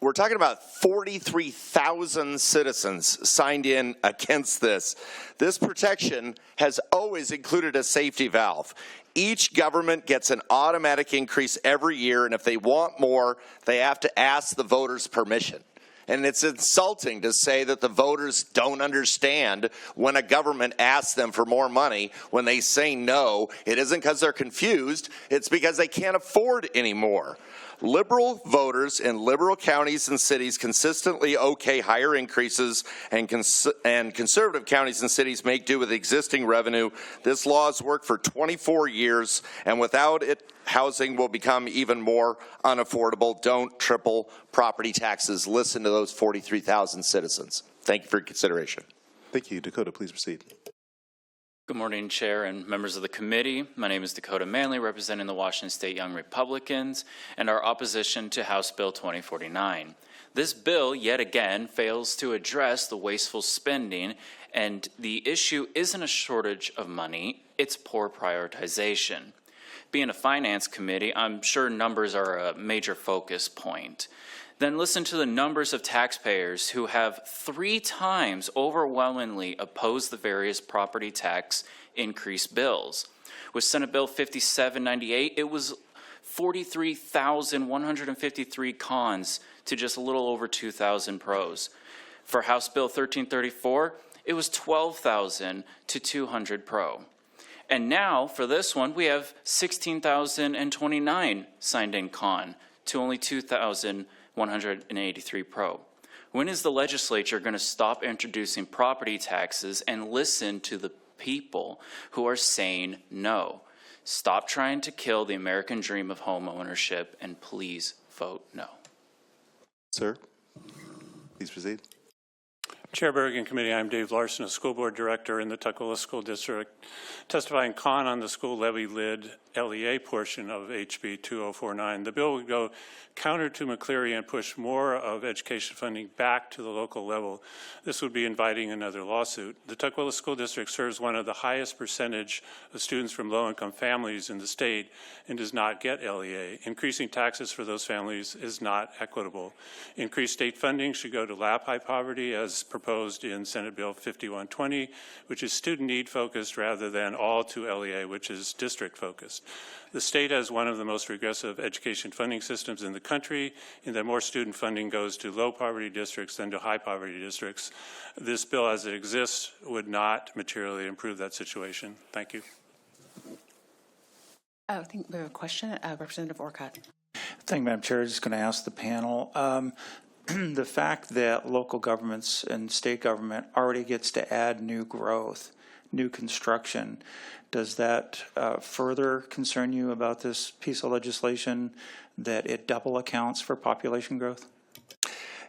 We're talking about 43,000 citizens signed in against this. This protection has always included a safety valve. Each government gets an automatic increase every year, and if they want more, they have to ask the voters' permission. And it's insulting to say that the voters don't understand when a government asks them for more money. When they say no, it isn't because they're confused, it's because they can't afford any more. Liberal voters in liberal counties and cities consistently okay higher increases, and conservative counties and cities make do with existing revenue. This law has worked for 24 years, and without it, housing will become even more unaffordable. Don't triple property taxes. Listen to those 43,000 citizens. Thank you for your consideration. Thank you. Dakota, please proceed. Good morning, Chair and members of the committee. My name is Dakota Manley, representing the Washington State Young Republicans and our opposition to House Bill 2049. This bill, yet again, fails to address the wasteful spending, and the issue isn't a shortage of money, it's poor prioritization. Being a finance committee, I'm sure numbers are a major focus point. Then listen to the numbers of taxpayers who have 3 times overwhelmingly opposed the various property tax increase bills. With Senate Bill 5798, it was 43,153 cons to just a little over 2,000 pros. For House Bill 1334, it was 12,000 to 200 pro. And now, for this one, we have 16,029 signed in con to only 2,183 pro. When is the legislature going to stop introducing property taxes and listen to the people who are saying no? Stop trying to kill the American dream of home ownership and please vote no. Sir, please proceed. Chair Bergen Committee, I'm Dave Larson, a school board director in the Tukwila School District, testifying con on the school levy lid LEA portion of HB 2049. The bill would go counter to McCleary and push more of education funding back to the local level. This would be inviting another lawsuit. The Tukwila School District serves one of the highest percentage of students from low-income families in the state and does not get LEA. Increasing taxes for those families is not equitable. Increased state funding should go to lap high poverty as proposed in Senate Bill 5120, which is student need focused rather than all to LEA, which is district focused. The state has one of the most regressive education funding systems in the country, in that more student funding goes to low poverty districts than to high poverty districts. This bill as it exists would not materially improve that situation. Thank you. I think we have a question. Representative Orcutt. Thank you, Madam Chair. Just going to ask the panel. The fact that local governments and state government already gets to add new growth, new construction, does that further concern you about this piece of legislation, that it double accounts for population growth?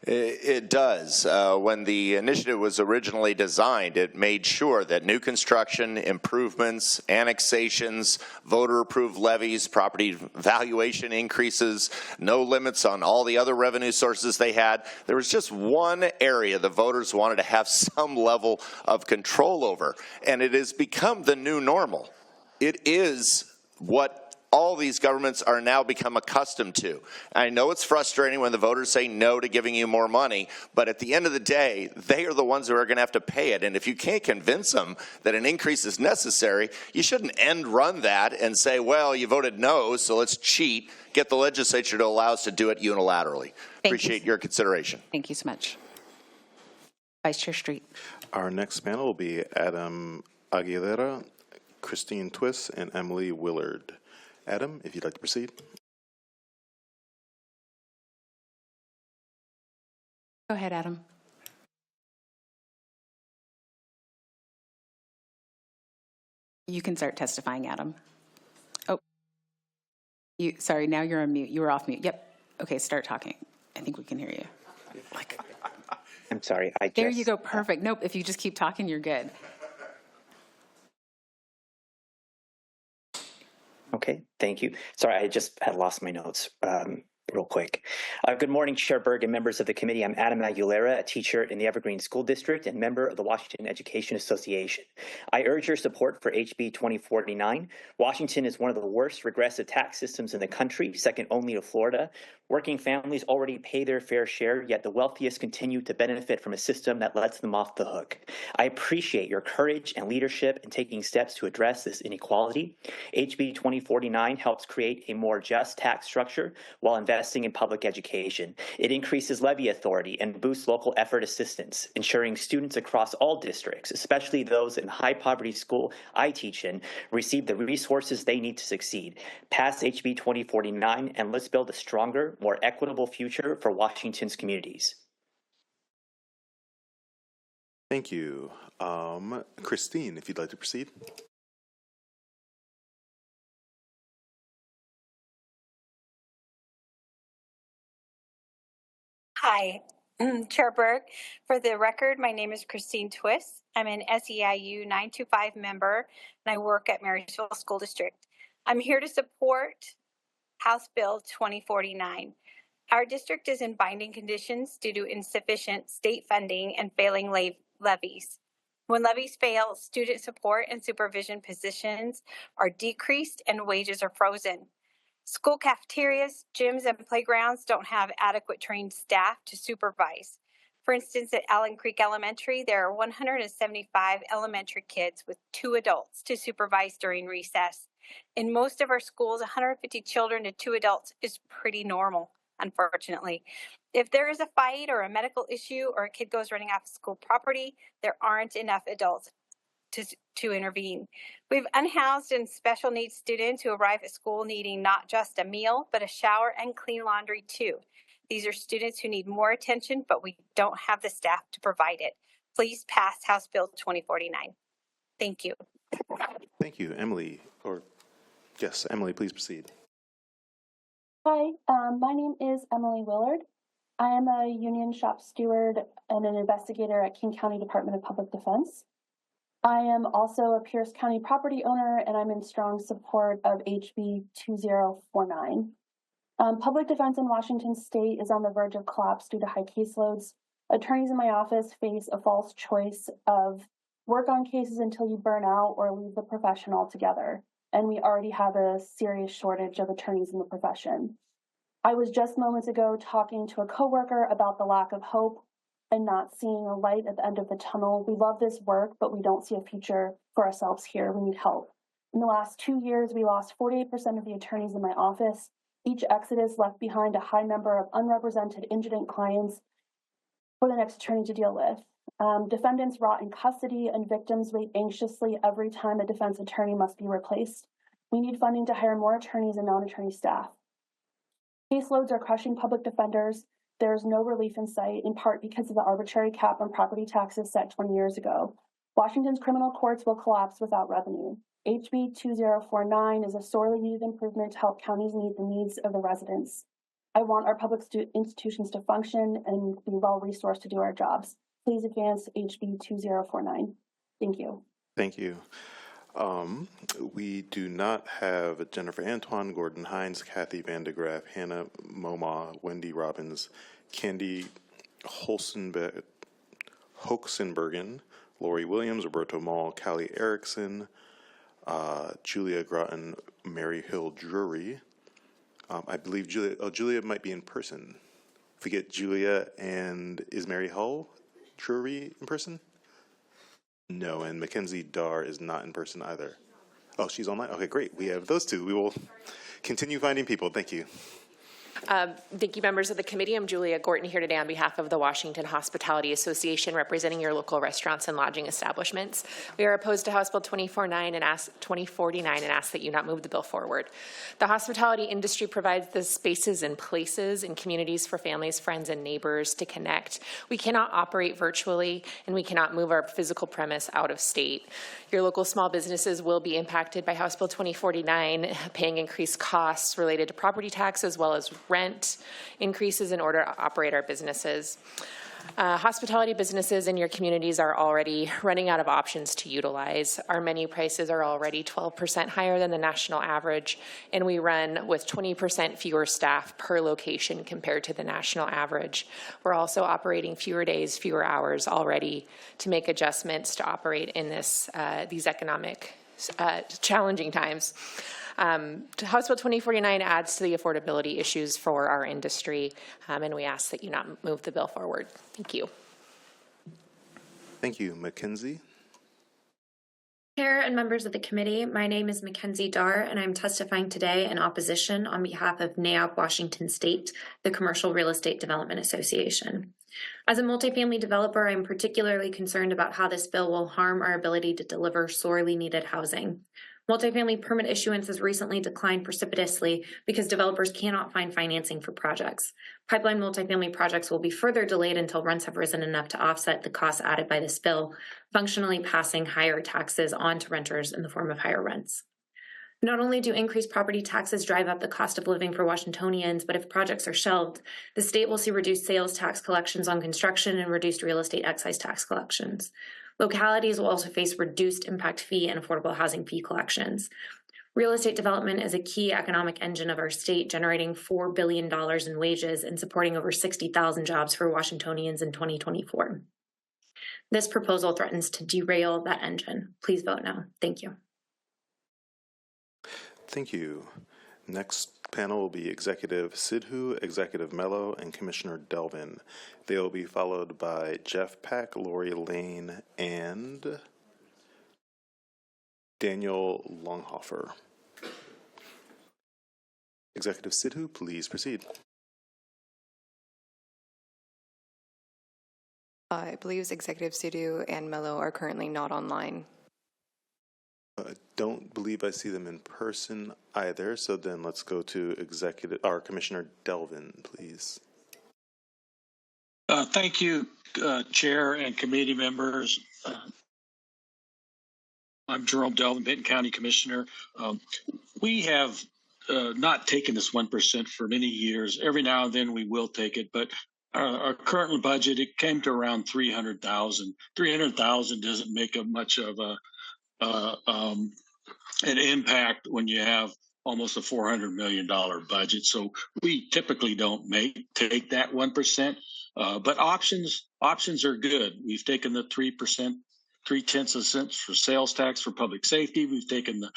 It does. When the initiative was originally designed, it made sure that new construction, improvements, annexations, voter-approved levies, property valuation increases, no limits on all the other revenue sources they had. There was just one area the voters wanted to have some level of control over, and it has become the new normal. It is what all these governments are now become accustomed to. I know it's frustrating when the voters say no to giving you more money, but at the end of the day, they are the ones who are going to have to pay it. And if you can't convince them that an increase is necessary, you shouldn't end run that and say, well, you voted no, so let's cheat, get the legislature to allow us to do it unilaterally. Appreciate your consideration. Thank you so much. Vice Chair Street. Our next panel will be Adam Aguilera, Christine Twiss, and Emily Willard. Adam, if you'd like to proceed. Go ahead, Adam. You can start testifying, Adam. Oh, sorry, now you're on mute. You were off mute. Yep. Okay, start talking. I think we can hear you. I'm sorry. There you go. Perfect. Nope. If you just keep talking, you're good. Okay, thank you. Sorry, I just had lost my notes real quick. Good morning, Chair Berg and members of the committee. I'm Adam Aguilera, a teacher in the Evergreen School District and member of the Washington Education Association. I urge your support for HB 2049. Washington is one of the worst regressive tax systems in the country, second only to Florida. Working families already pay their fair share, yet the wealthiest continue to benefit from a system that lets them off the hook. I appreciate your courage and leadership in taking steps to address this inequality. HB 2049 helps create a more just tax structure while investing in public education. It increases levy authority and boosts local effort assistance, ensuring students across all districts, especially those in high poverty school I teach in, receive the resources they need to succeed. Pass HB 2049 and let's build a stronger, more equitable future for Washington's communities. Thank you. Christine, if you'd like to proceed. Hi, Chair Berg. For the record, my name is Christine Twiss. I'm an SEIU 925 member, and I work at Marysville School District. I'm here to support House Bill 2049. Our district is in binding conditions due to insufficient state funding and failing levies. When levies fail, student support and supervision positions are decreased and wages are frozen. School cafeterias, gyms, and playgrounds don't have adequate trained staff to supervise. For instance, at Allen Creek Elementary, there are 175 elementary kids with 2 adults to supervise during recess. In most of our schools, 150 children to 2 adults is pretty normal, unfortunately. If there is a fight or a medical issue or a kid goes running off school property, there aren't enough adults to intervene. We have unhoused and special needs students who arrive at school needing not just a meal, but a shower and clean laundry too. These are students who need more attention, but we don't have the staff to provide it. Please pass House Bill 2049. Thank you. Thank you, Emily. Yes, Emily, please proceed. Hi, my name is Emily Willard. I am a union shop steward and an investigator at King County Department of Public Defense. I am also a Pierce County property owner, and I'm in strong support of HB 2049. Public defense in Washington State is on the verge of collapse due to high caseloads. Attorneys in my office face a false choice of work on cases until you burn out or leave the profession altogether. And we already have a serious shortage of attorneys in the profession. I was just moments ago talking to a coworker about the lack of hope and not seeing a light at the end of the tunnel. We love this work, but we don't see a future for ourselves here. We need help. In the last 2 years, we lost 48% of the attorneys in my office. Each exodus left behind a high number of unrepresented indigent clients for the next attorney to deal with. Defendants rot in custody and victims wait anxiously every time a defense attorney must be replaced. We need funding to hire more attorneys and non-attorney staff. Caseloads are crushing public defenders. There is no relief in sight, in part because of the arbitrary cap on property taxes set 20 years ago. Washington's criminal courts will collapse without revenue. HB 2049 is a sorely needed improvement to help counties meet the needs of the residents. I want our public institutions to function and be well-resourced to do our jobs. Please advance HB 2049. Thank you. Thank you. We do not have Jennifer Antoine, Gordon Hines, Kathy Vandegraff, Hannah Moma, Wendy Robbins, Candy Hochsenbergen, Lori Williams, Roberto Mall, Callie Erickson, Julia Groton, Mary Hill Drury. I believe Julia might be in person. If we get Julia, and is Mary Hull Drury in person? No, and Mackenzie Dar is not in person either. Oh, she's online? Okay, great. We have those two. We will continue finding people. Thank you. Thank you, members of the committee. I'm Julia Gorton here today on behalf of the Washington Hospitality Association, representing your local restaurants and lodging establishments. We are opposed to House Bill 2049 and ask that you not move the bill forward. The hospitality industry provides the spaces and places in communities for families, friends, and neighbors to connect. We cannot operate virtually, and we cannot move our physical premise out of state. Your local small businesses will be impacted by House Bill 2049, paying increased costs related to property tax as well as rent increases in order to operate our businesses. Hospitality businesses in your communities are already running out of options to utilize. Our menu prices are already 12% higher than the national average, and we run with 20% fewer staff per location compared to the national average. We're also operating fewer days, fewer hours already to make adjustments to operate in these economic challenging times. House Bill 2049 adds to the affordability issues for our industry, and we ask that you not move the bill forward. Thank you. Thank you. Mackenzie. Chair and members of the committee, my name is Mackenzie Dar, and I'm testifying today in opposition on behalf of NAIOP Washington State, the Commercial Real Estate Development Association. As a multifamily developer, I'm particularly concerned about how this bill will harm our ability to deliver sorely needed housing. Multifamily permit issuance has recently declined precipitously because developers cannot find financing for projects. Pipeline multifamily projects will be further delayed until rents have risen enough to offset the costs added by this bill, functionally passing higher taxes on to renters in the form of higher rents. Not only do increased property taxes drive up the cost of living for Washingtonians, but if projects are shelved, the state will see reduced sales tax collections on construction and reduced real estate excise tax collections. Localities will also face reduced impact fee and affordable housing fee collections. Real estate development is a key economic engine of our state, generating $4 billion in wages and supporting over 60,000 jobs for Washingtonians in 2024. This proposal threatens to derail that engine. Please vote no. Thank you. Thank you. Next panel will be Executive Sidhu, Executive Mello, and Commissioner Delvin. They will be followed by Jeff Pack, Lori Lane, and Daniel Longhofer. Executive Sidhu, please proceed. I believe Executive Sidhu and Mello are currently not online. I don't believe I see them in person either, so then let's go to Commissioner Delvin, please. Thank you, Chair and committee members. I'm Jerome Delvin, Benton County Commissioner. We have not taken this 1% for many years. Every now and then we will take it, but our current budget, it came to around 300,000. 300,000 doesn't make much of an impact when you have almost a $400 million budget. So we typically don't take that 1%, but options are good. We've taken the 3%, 0.3 cents for sales tax for public safety. We've taken the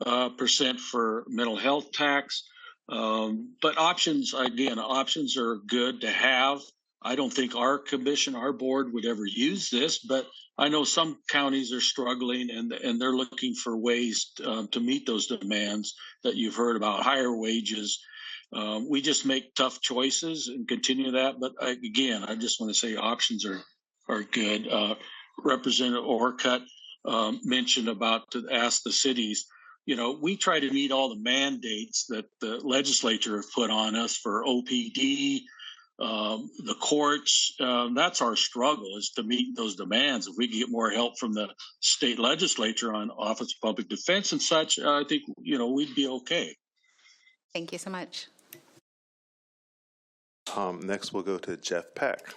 0.1% for mental health tax. But options are good to have. I don't think our commission, our board would ever use this, but I know some counties are struggling and they're looking for ways to meet those demands that you've heard about, higher wages. We just make tough choices and continue that. But I just want to say options are good. Representative Orcutt mentioned about to ask the cities. You know, we try to meet all the mandates that the legislature have put on us for OPD, the courts. That's our struggle, is to meet those demands. If we can get more help from the state legislature on Office of Public Defense and such, I think, we'd be okay. Thank you so much. Next, we'll go to Jeff Peck.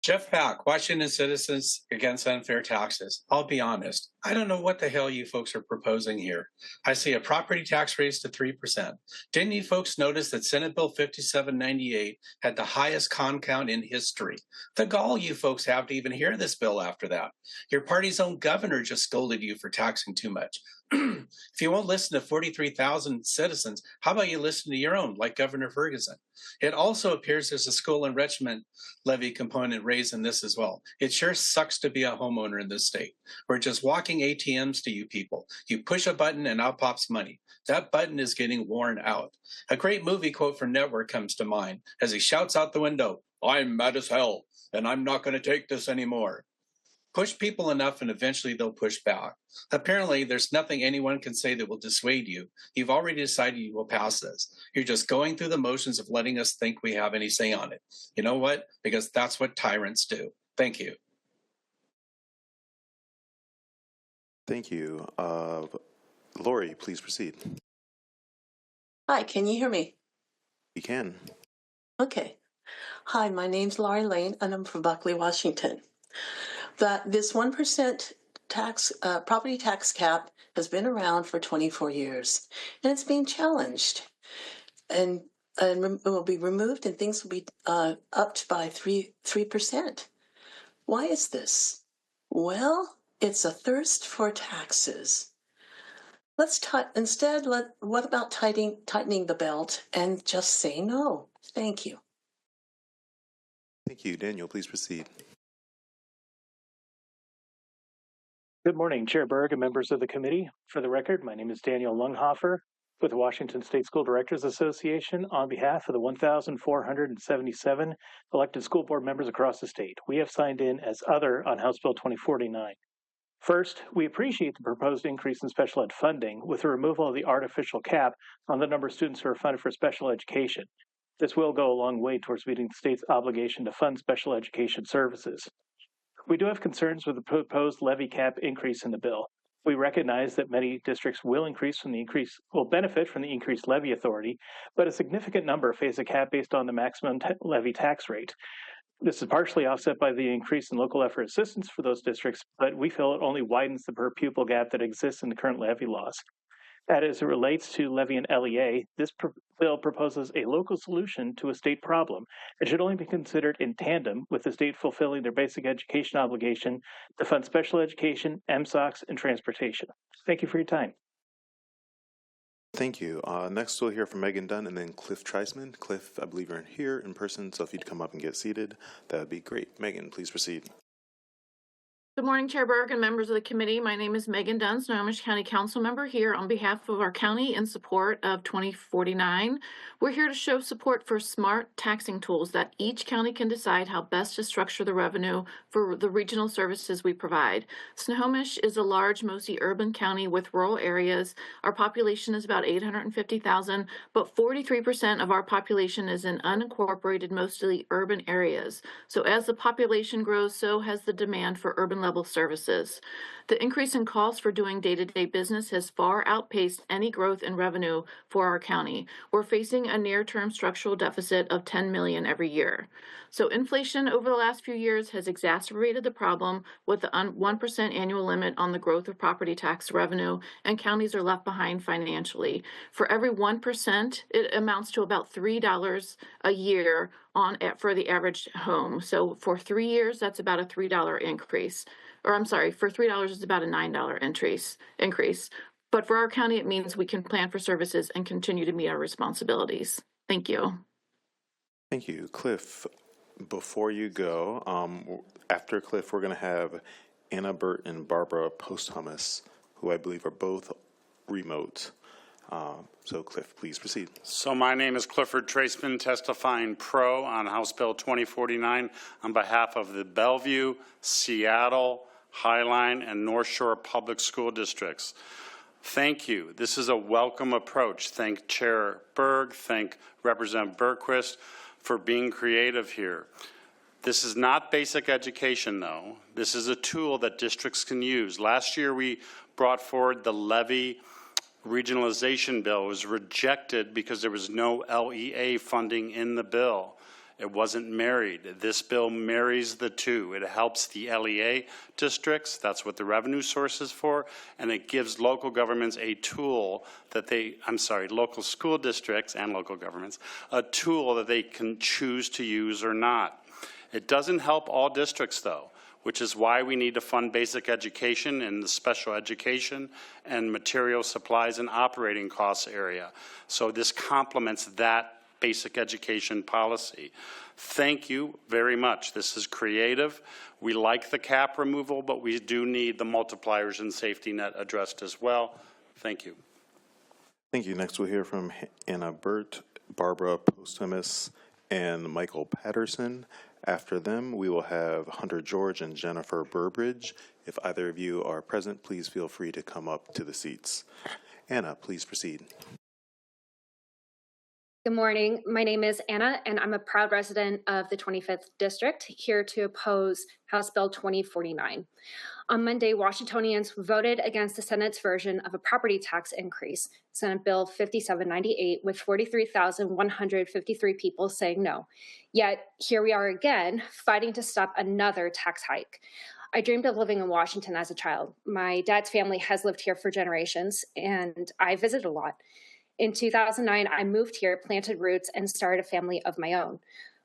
Jeff Pack, Washington Citizens Against Unfair Taxes. I'll be honest, I don't know what the hell you folks are proposing here. I see a property tax raise to 3%. Didn't you folks notice that Senate Bill 5798 had the highest con count in history? The gall you folks have to even hear this bill after that. Your party's own governor just scolded you for taxing too much. If you won't listen to 43,000 citizens, how about you listen to your own, like Governor Ferguson? It also appears there's a school enrichment levy component raised in this as well. It sure sucks to be a homeowner in this state. We're just walking ATMs to you people. You push a button and out pops money. That button is getting worn out. A great movie quote from Network comes to mind as he shouts out the window, "I'm mad as hell, and I'm not going to take this anymore." Push people enough and eventually they'll push back. Apparently, there's nothing anyone can say that will dissuade you. You've already decided you will pass this. You're just going through the motions of letting us think we have any say on it. You know what? Because that's what tyrants do. Thank you. Thank you. Lori, please proceed. Hi, can you hear me? You can. Okay. Hi, my name's Laurie Lane, and I'm from Buckley, Washington. This 1% tax, property tax cap has been around for 24 years, and it's being challenged. And it will be removed, and things will be upped by 3%. Why is this? Well, it's a thirst for taxes. What about tightening the belt and just say no? Thank you. Thank you. Daniel, please proceed. Good morning, Chair Berg and members of the committee. For the record, my name is Daniel Lunghofer with the Washington State School Directors Association on behalf of the 1,477 elected school board members across the state. We have signed in as other on House Bill 2049. First, we appreciate the proposed increase in special ed funding with the removal of the artificial cap on the number of students who are funded for special education. This will go a long way towards meeting the state's obligation to fund special education services. We do have concerns with the proposed levy cap increase in the bill. We recognize that many districts will benefit from the increased levy authority, but a significant number face a cap based on the maximum levy tax rate. This is partially offset by the increase in local effort assistance for those districts, but we feel it only widens the per pupil gap that exists in the current levy laws. As it relates to levy and LEA, this bill proposes a local solution to a state problem. It should only be considered in tandem with the state fulfilling their basic education obligation to fund special education, MSOCs, and transportation. Thank you for your time. Thank you. Next, we'll hear from Megan Dunn and then Cliff Treisman. Cliff, I believe you're here in person, so if you'd come up and get seated, that would be great. Megan, please proceed. Good morning, Chair Berg and members of the committee. My name is Megan Dunn, Snohomish County Council member here on behalf of our county in support of 2049. We're here to show support for smart taxing tools that each county can decide how best to structure the revenue for the regional services we provide. Snohomish is a large, mostly urban county with rural areas. Our population is about 850,000, but 43% of our population is in unincorporated, mostly urban areas. So as the population grows, so has the demand for urban level services. The increase in costs for doing day-to-day business has far outpaced any growth in revenue for our county. We're facing a near-term structural deficit of $10 million every year. So inflation over the last few years has exacerbated the problem with the 1% annual limit on the growth of property tax revenue, and counties are left behind financially. For every 1%, it amounts to about $3 a year for the average home. So for 3 years, that's about a $3 increase. Or I'm sorry, for $3, it's about a $9 increase. But for our county, it means we can plan for services and continue to meet our responsibilities. Thank you. Thank you. Cliff, before you go, after Cliff, we're going to have Anna Burt and Barbara Post-Thomas, who I believe are both remote. So Cliff, please proceed. So my name is Clifford Traceman, testifying pro on House Bill 2049 on behalf of the Bellevue, Seattle, Highline, and North Shore Public School Districts. Thank you. This is a welcome approach. Thank Chair Berg, thank Representative Bergquist for being creative here. This is not basic education, though. This is a tool that districts can use. Last year, we brought forward the levy regionalization bill. It was rejected because there was no LEA funding in the bill. It wasn't married. This bill marries the two. It helps the LEA districts. That's what the revenue source is for. And it gives local governments a tool that local school districts and local governments, a tool that they can choose to use or not. It doesn't help all districts, though, which is why we need to fund basic education in the special education and material supplies and operating costs area. So this complements that basic education policy. Thank you very much. This is creative. We like the cap removal, but we do need the multipliers and safety net addressed as well. Thank you. Thank you. Next we'll hear from Anna Burt, Barbara Post-Thomas, and Michael Patterson. After them, we will have Hunter George and Jennifer Burbridge. If either of you are present, please feel free to come up to the seats. Anna, please proceed. Good morning. My name is Anna, and I'm a proud resident of the 25th District, here to oppose House Bill 2049. On Monday, Washingtonians voted against the Senate's version of a property tax increase, Senate Bill 5798, with 43,153 people saying no. Yet, here we are again, fighting to stop another tax hike. I dreamed of living in Washington as a child. My dad's family has lived here for generations, and I visit a lot. In 2009, I moved here, planted roots, and started a family of my own.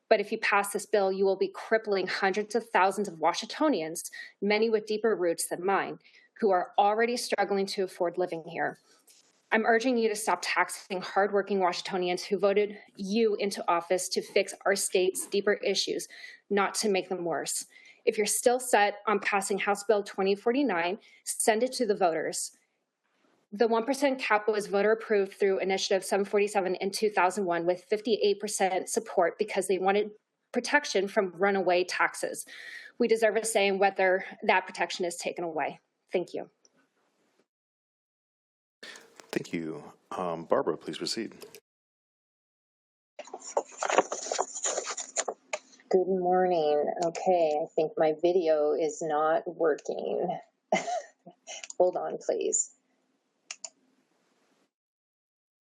But if you pass this bill, you will be crippling hundreds of thousands of Washingtonians, many with deeper roots than mine, who are already struggling to afford living here. I'm urging you to stop taxing hardworking Washingtonians who voted you into office to fix our state's deeper issues, not to make them worse. If you're still set on passing House Bill 2049, send it to the voters. The 1% cap was voter approved through Initiative 747 in 2001 with 58% support because they wanted protection from runaway taxes. We deserve a say in whether that protection is taken away. Thank you. Thank you. Barbara, please proceed. Good morning. Okay, I think my video is not working. Hold on, please.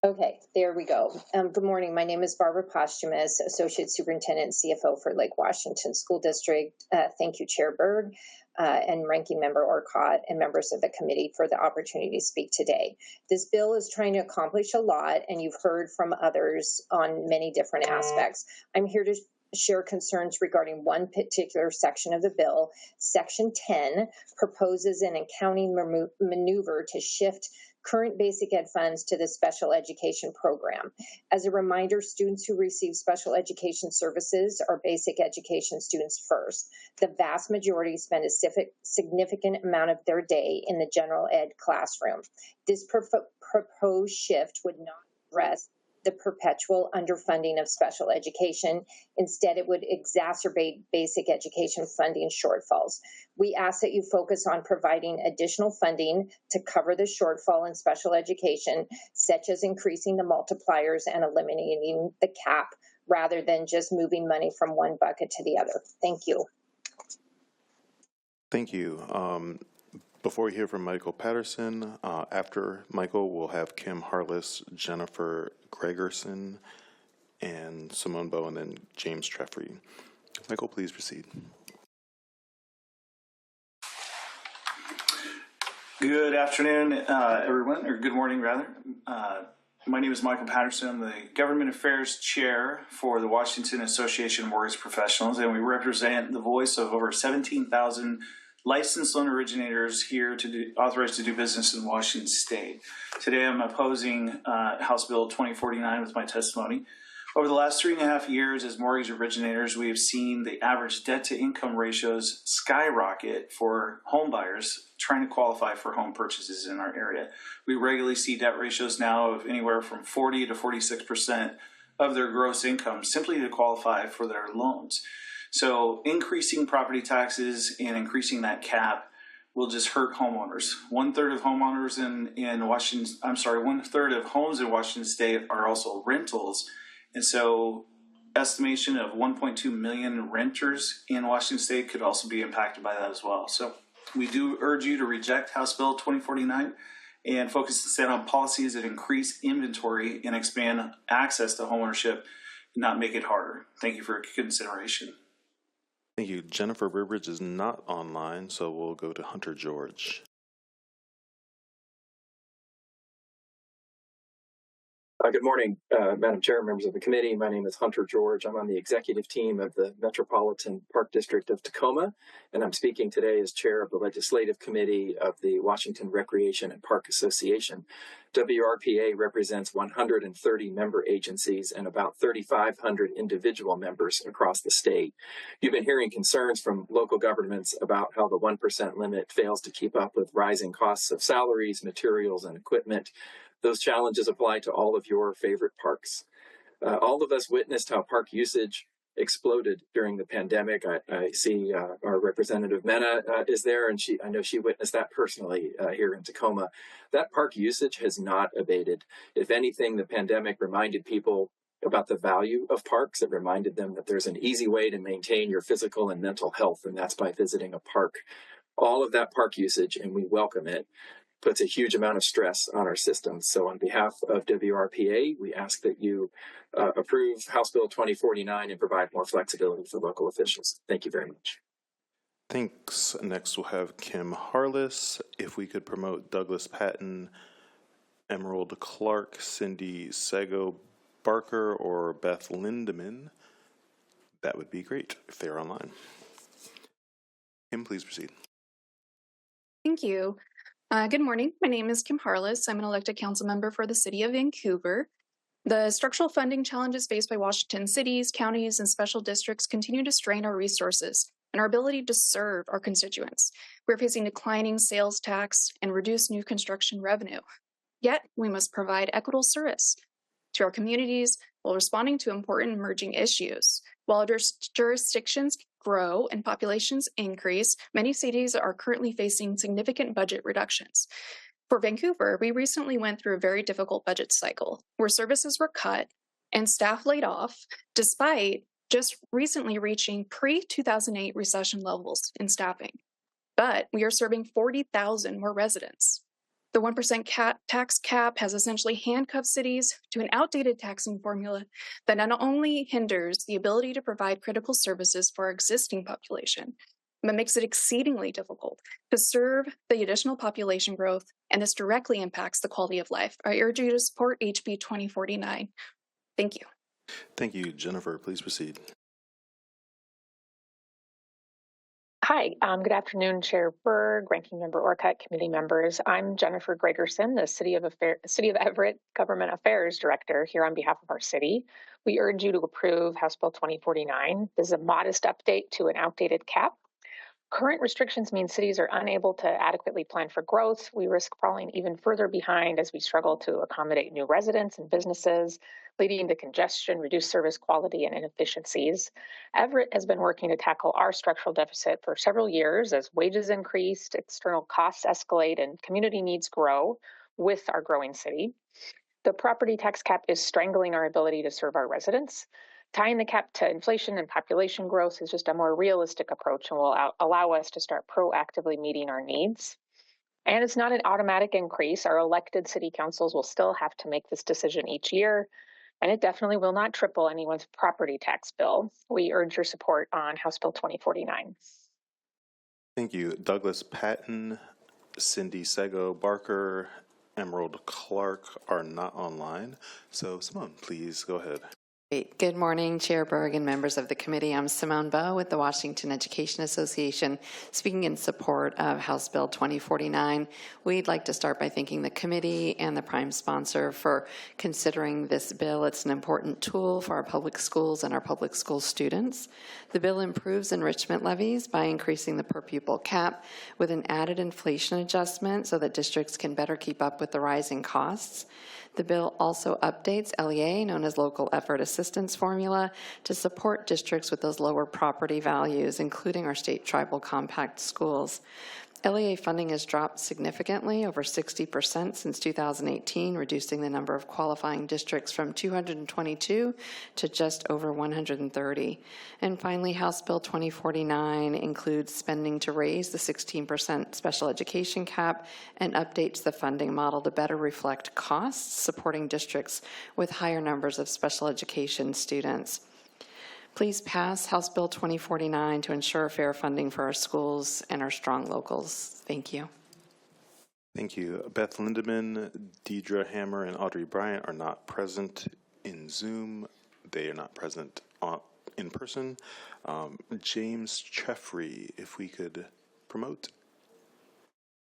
Okay, there we go. Good morning. My name is Barbara Posthumus, Associate Superintendent and CFO for Lake Washington School District. Thank you, Chair Berg, and Ranking Member Orcutt, and members of the committee for the opportunity to speak today. This bill is trying to accomplish a lot, and you've heard from others on many different aspects. I'm here to share concerns regarding one particular section of the bill. Section 10 proposes an accounting maneuver to shift current basic ed funds to the special education program. As a reminder, students who receive special education services are basic education students first. The vast majority spend a significant amount of their day in the general ed classroom. This proposed shift would not address the perpetual underfunding of special education. Instead, it would exacerbate basic education funding shortfalls. We ask that you focus on providing additional funding to cover the shortfall in special education, such as increasing the multipliers and eliminating the cap, rather than just moving money from one bucket to the other. Thank you. Thank you. Before we hear from Michael Patterson, after Michael, we'll have Kim Harless, Jennifer Gregerson, and Simone Bowe, and then James Treffry. Michael, please proceed. Good afternoon, everyone, or good morning, rather. My name is Michael Patterson. I'm the Government Affairs Chair for the Washington Association of Mortgage Professionals, and we represent the voice of over 17,000 licensed loan originators here authorized to do business in Washington State. Today I'm opposing House Bill 2049 with my testimony. Over the last 3.5 years as mortgage originators, we have seen the average debt-to-income ratios skyrocket for home buyers trying to qualify for home purchases in our area. We regularly see debt ratios now of anywhere from 40 to 46% of their gross income simply to qualify for their loans. So increasing property taxes and increasing that cap will just hurt homeowners. 1/3 of homeowners in Washington, one third of homes in Washington State are also rentals. And so estimation of 1.2 million renters in Washington State could also be impacted by that as well. So we do urge you to reject House Bill 2049 and focus instead on policies that increase inventory and expand access to homeownership, not make it harder. Thank you for your consideration. Thank you. Jennifer Rivers is not online, so we'll go to Hunter George. Good morning, Madam Chair, members of the committee. My name is Hunter George. I'm on the executive team of the Metropolitan Park District of Tacoma, and I'm speaking today as chair of the Legislative Committee of the Washington Recreation and Park Association. WRPA represents 130 member agencies and about 3,500 individual members across the state. You've been hearing concerns from local governments about how the 1% limit fails to keep up with rising costs of salaries, materials, and equipment. Those challenges apply to all of your favorite parks. All of us witnessed how park usage exploded during the pandemic. I see our representative Mena is there, and I know she witnessed that personally here in Tacoma. That park usage has not abated. If anything, the pandemic reminded people about the value of parks. It reminded them that there's an easy way to maintain your physical and mental health, and that's by visiting a park. All of that park usage, and we welcome it, puts a huge amount of stress on our systems. So on behalf of WRPA, we ask that you approve House Bill 2049 and provide more flexibility for local officials. Thank you very much. Thanks. Next we'll have Kim Harless. If we could promote Douglas Patton, Emerald Clark, Cindy Sego Barker, or Beth Lindeman, that would be great if they're online. Kim, please proceed. Thank you. Good morning. My name is Kim Harless. I'm an elected council member for the City of Vancouver. The structural funding challenges faced by Washington cities, counties, and special districts continue to strain our resources and our ability to serve our constituents. We're facing declining sales tax and reduced new construction revenue. Yet, we must provide equitable service to our communities while responding to important emerging issues. While jurisdictions grow and populations increase, many cities are currently facing significant budget reductions. For Vancouver, we recently went through a very difficult budget cycle where services were cut and staff laid off, despite just recently reaching pre-2008 recession levels in staffing. But we are serving 40,000 more residents. The 1% tax cap has essentially handcuffed cities to an outdated taxing formula that not only hinders the ability to provide critical services for our existing population, but makes it exceedingly difficult to serve the additional population growth, and this directly impacts the quality of life. I urge you to support HB 2049. Thank you. Thank you. Jennifer, please proceed. Hi, good afternoon, Chair Berg, Ranking Member Orcutt, committee members. I'm Jennifer Gregerson, the City of Everett Government Affairs Director here on behalf of our city. We urge you to approve House Bill 2049. This is a modest update to an outdated cap. Current restrictions mean cities are unable to adequately plan for growth. We risk falling even further behind as we struggle to accommodate new residents and businesses, leading to congestion, reduced service quality, and inefficiencies. Everett has been working to tackle our structural deficit for several years as wages increased, external costs escalate, and community needs grow with our growing city. The property tax cap is strangling our ability to serve our residents. Tying the cap to inflation and population growth is just a more realistic approach and will allow us to start proactively meeting our needs. And it's not an automatic increase. Our elected city councils will still have to make this decision each year, and it definitely will not triple anyone's property tax bill. We urge your support on House Bill 2049. Thank you. Douglas Patton, Cindy Sego Barker, Emerald Clark are not online. So Simone, please go ahead. Great. Good morning, Chair Berg and members of the committee. I'm Simone Bowe with the Washington Education Association, speaking in support of House Bill 2049. We'd like to start by thanking the committee and the prime sponsor for considering this bill. It's an important tool for our public schools and our public school students. The bill improves enrichment levies by increasing the per pupil cap with an added inflation adjustment so that districts can better keep up with the rising costs. The bill also updates LEA, known as Local Effort Assistance Formula, to support districts with those lower property values, including our state tribal compact schools. LEA funding has dropped significantly, over 60% since 2018, reducing the number of qualifying districts from 222 to just over 130. And finally, House Bill 2049 includes spending to raise the 16% special education cap and updates the funding model to better reflect costs, supporting districts with higher numbers of special education students. Please pass House Bill 2049 to ensure fair funding for our schools and our strong locals. Thank you. Thank you. Beth Lindeman, Deidre Hammer, and Audrey Bryant are not present in Zoom. They are not present in person. James Treffry, if we could promote.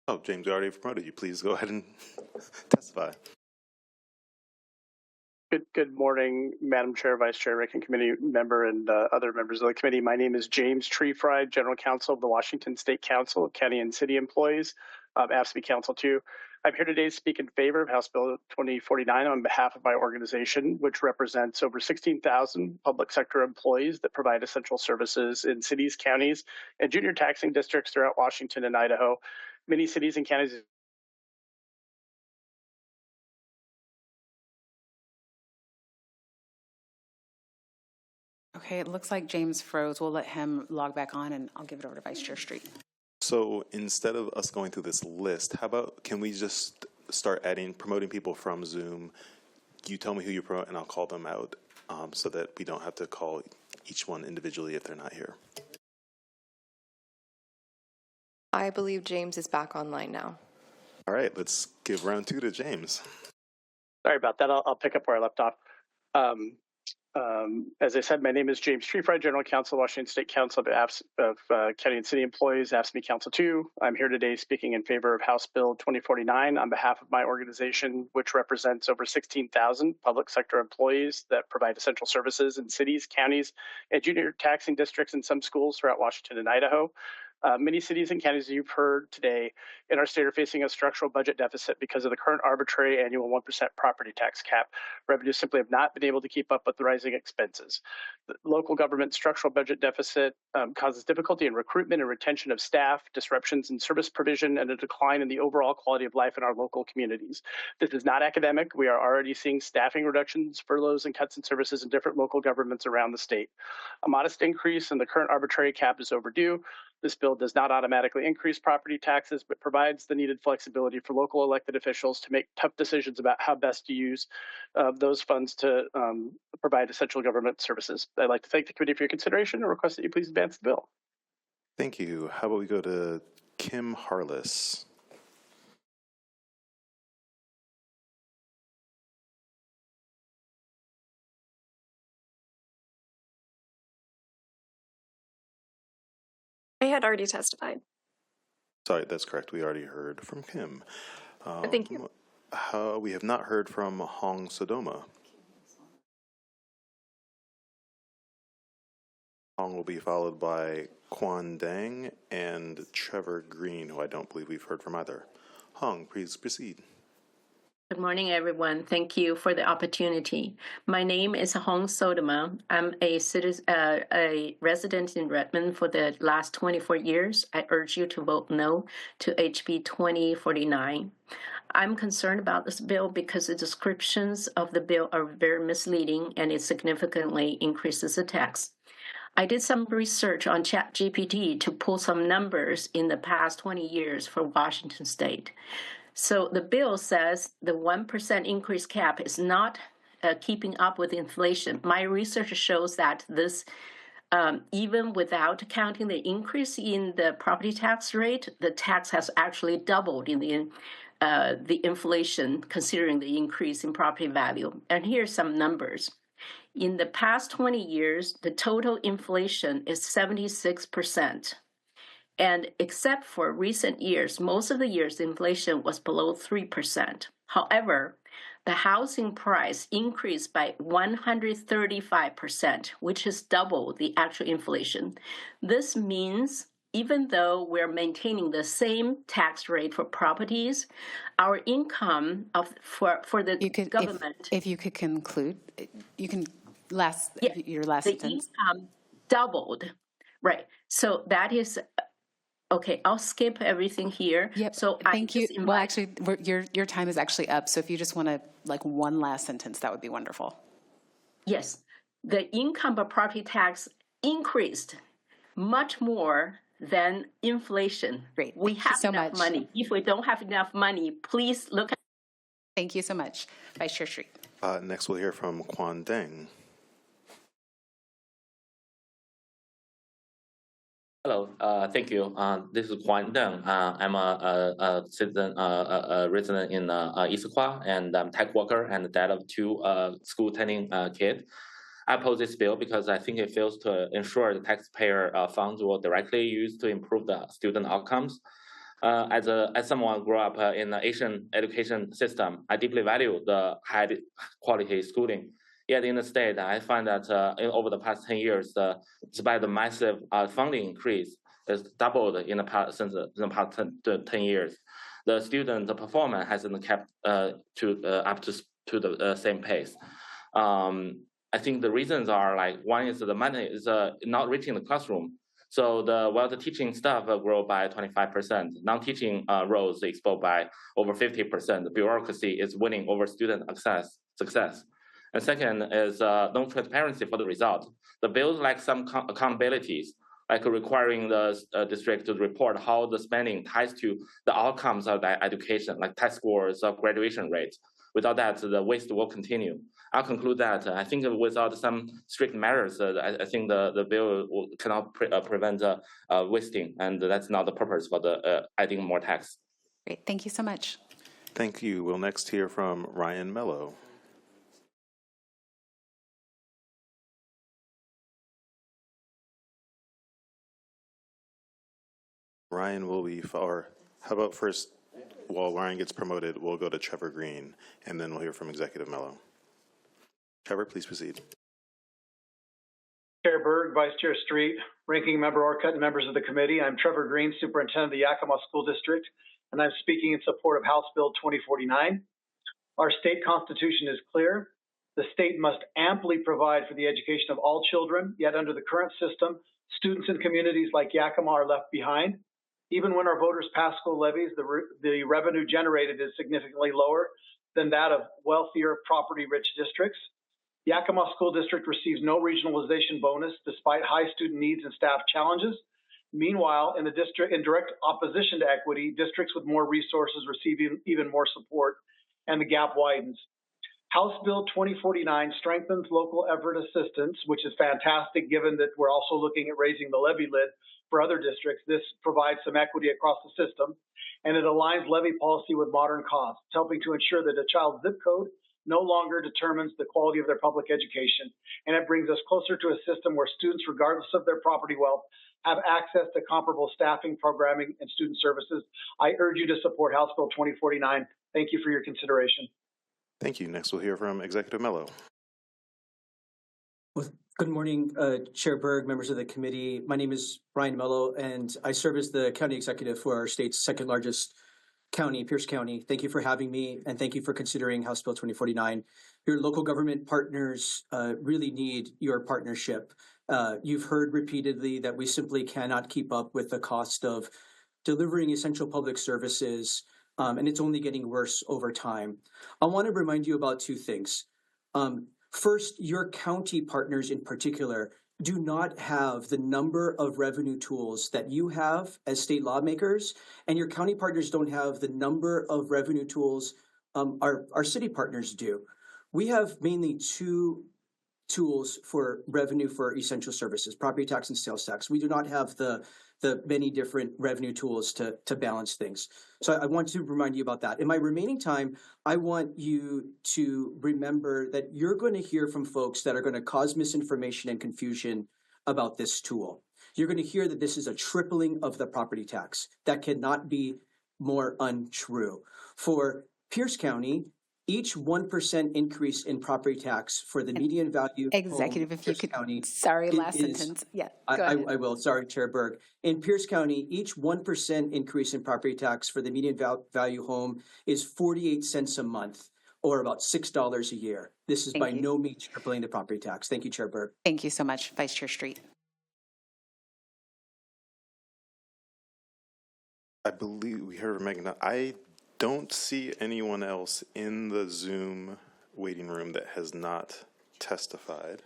Oh, James, we already promoted you. Please go ahead and testify. Good morning, Madam Chair, Vice Chair, Ranking Committee member, and other members of the committee. My name is James Treffry, General Counsel of the Washington State Council of County and City Employees, AFSCME Council 2. I'm here today to speak in favor of House Bill 2049 on behalf of my organization, which represents over 16,000 public sector employees that provide essential services in cities, counties, and junior taxing districts throughout Washington and Idaho. Many cities and counties Okay, it looks like James froze. We'll let him log back on, and I'll give it over to Vice Chair Street. So instead of us going through this list, how about can we just start promoting people from Zoom? You tell me who you promote, and I'll call them out so that we don't have to call each one individually if they're not here. I believe James is back online now. All right, let's give round 2 to James. Sorry about that. I'll pick up where I left off. As I said, my name is James Treffry, General Counsel, Washington State Council of County and City Employees, AFSCME Council 2. I'm here today speaking in favor of House Bill 2049 on behalf of my organization, which represents over 16,000 public sector employees that provide essential services in cities, counties, and junior taxing districts in some schools throughout Washington and Idaho. Many cities and counties, as you've heard today, in our state are facing a structural budget deficit because of the current arbitrary annual 1% property tax cap. Revenues simply have not been able to keep up with the rising expenses. The local government structural budget deficit causes difficulty in recruitment and retention of staff, disruptions in service provision, and a decline in the overall quality of life in our local communities. This is not academic. We are already seeing staffing reductions, furloughs, and cuts in services in different local governments around the state. A modest increase in the current arbitrary cap is overdue. This bill does not automatically increase property taxes, but provides the needed flexibility for local elected officials to make tough decisions about how best to use those funds to provide essential government services. I'd like to thank the committee for your consideration and request that you please advance the bill. Thank you. How about we go to Kim Harless? I had already testified. Sorry, that's correct. We already heard from Kim. Thank you. We have not heard from Hong Sodoma. Hong will be followed by Quan Dang and Trevor Green, who I don't believe we've heard from either. Hong, please proceed. Good morning, everyone. Thank you for the opportunity. My name is Hong Sodoma. I'm a resident in Redmond for the last 24 years. I urge you to vote no to HB 2049. I'm concerned about this bill because the descriptions of the bill are very misleading and it significantly increases the tax. I did some research on ChatGPT to pull some numbers in the past 20 years for Washington State. So the bill says the 1% increase cap is not keeping up with inflation. My research shows that this, even without counting the increase in the property tax rate, the tax has actually doubled in the inflation, considering the increase in property value. And here's some numbers. In the past 20 years, the total inflation is 76%. And except for recent years, most of the years inflation was below 3%. However, the housing price increased by 135%, which is double the actual inflation. This means even though we're maintaining the same tax rate for properties, our income for the government. If you could conclude, you can your last the sentence. Income doubled, right? So that is. Okay, I'll skip everything here. Yep. So thank you. Well, actually, your time is actually up. So if you just want to one last sentence, that would be wonderful. Yes, the income of property tax increased much more than inflation. Great. We have enough money. If we don't have enough money, please look at. Thank you so much, Vice Chair Street. Next, we'll hear from Quan Deng. Hello, thank you. This is Huan Deng. I'm a citizen, resident in Issaquah, and I'm a tech worker and dad of two school attending kids. I oppose this bill because I think it fails to ensure the taxpayer funds will directly used to improve the student outcomes. As someone who grew up in the Asian education system, I deeply value the high quality schooling. Yet in the state, I find that over the past 10 years, despite the massive funding increase, it's doubled in the past since the past 10 years. The student performance hasn't kept up to the same pace. I think the reasons are one is the money is not reaching the classroom. So while the teaching staff grow by 25%, non-teaching roles exposed by over 50%. The bureaucracy is winning over student success. And second is no transparency for the result. The bills lack some accountabilities, like requiring the district to report how the spending ties to the outcomes of the education, like test scores or graduation rates. Without that, the waste will continue. I'll conclude that I think without some strict measures, I think the bill cannot prevent wasting, and that's not the purpose for the adding more tax. Great, thank you so much. Thank you. We'll next hear from Ryan Mello. Ryan will be, or how about first, while Ryan gets promoted, we'll go to Trevor Green, and then we'll hear from Executive Mello. Trevor, please proceed. Chair Berg, Vice Chair Street, Ranking Member Orcutt, and members of the committee. I'm Trevor Green, Superintendent of the Yakima School District, and I'm speaking in support of House Bill 2049. Our state constitution is clear. The state must amply provide for the education of all children, yet under the current system, students in communities like Yakima are left behind. Even when our voters pass school levies, the revenue generated is significantly lower than that of wealthier, property-rich districts. Yakima School District receives no regionalization bonus despite high student needs and staff challenges. Meanwhile, in the district, in direct opposition to equity, districts with more resources receive even more support, and the gap widens. House Bill 2049 strengthens local effort assistance, which is fantastic given that we're also looking at raising the levy lid for other districts. This provides some equity across the system, and it aligns levy policy with modern costs, helping to ensure that a child's zip code no longer determines the quality of their public education. And it brings us closer to a system where students, regardless of their property wealth, have access to comparable staffing, programming, and student services. I urge you to support House Bill 2049. Thank you for your consideration. Thank you. Next, we'll hear from Executive Mello. Well, good morning, Chair Berg, members of the committee. My name is Brian Mello, and I serve as the county executive for our state's second largest county, Pierce County. Thank you for having me, and thank you for considering House Bill 2049. Your local government partners really need your partnership. You've heard repeatedly that we simply cannot keep up with the cost of delivering essential public services, and it's only getting worse over time. I want to remind you about two things. First, your county partners in particular do not have the number of revenue tools that you have as state lawmakers, and your county partners don't have the number of revenue tools our city partners do. We have mainly two tools for revenue for essential services, property tax and sales tax. We do not have the many different revenue tools to balance things. So I want to remind you about that. In my remaining time, I want you to remember that you're going to hear from folks that are going to cause misinformation and confusion about this tool. You're going to hear that this is a tripling of the property tax. That cannot be more untrue. For Pierce County, each 1% increase in property tax for the median value Executive, home if you Pierce could, County sorry, last sentence. Yeah, go ahead. I will. Sorry, Chair Berg. In Pierce County, each 1% increase in property tax for the median value home is 48 cents a month, or about $6 a year. This is by no means tripling the property tax. Thank you, Chair Berg. Thank you so much, Vice Chair Street. I believe we heard from Megan. I don't see anyone else in the Zoom waiting room that has not testified.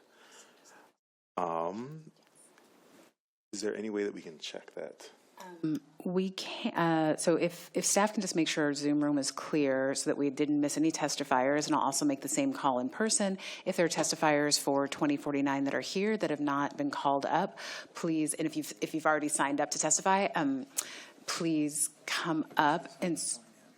Is there any way that we can check that? We can, so if staff can just make sure our Zoom room is clear so that we didn't miss any testifiers, and I'll also make the same call in person. If there are testifiers for 2049 that are here that have not been called up, please, and if you've already signed up to testify, please come up. And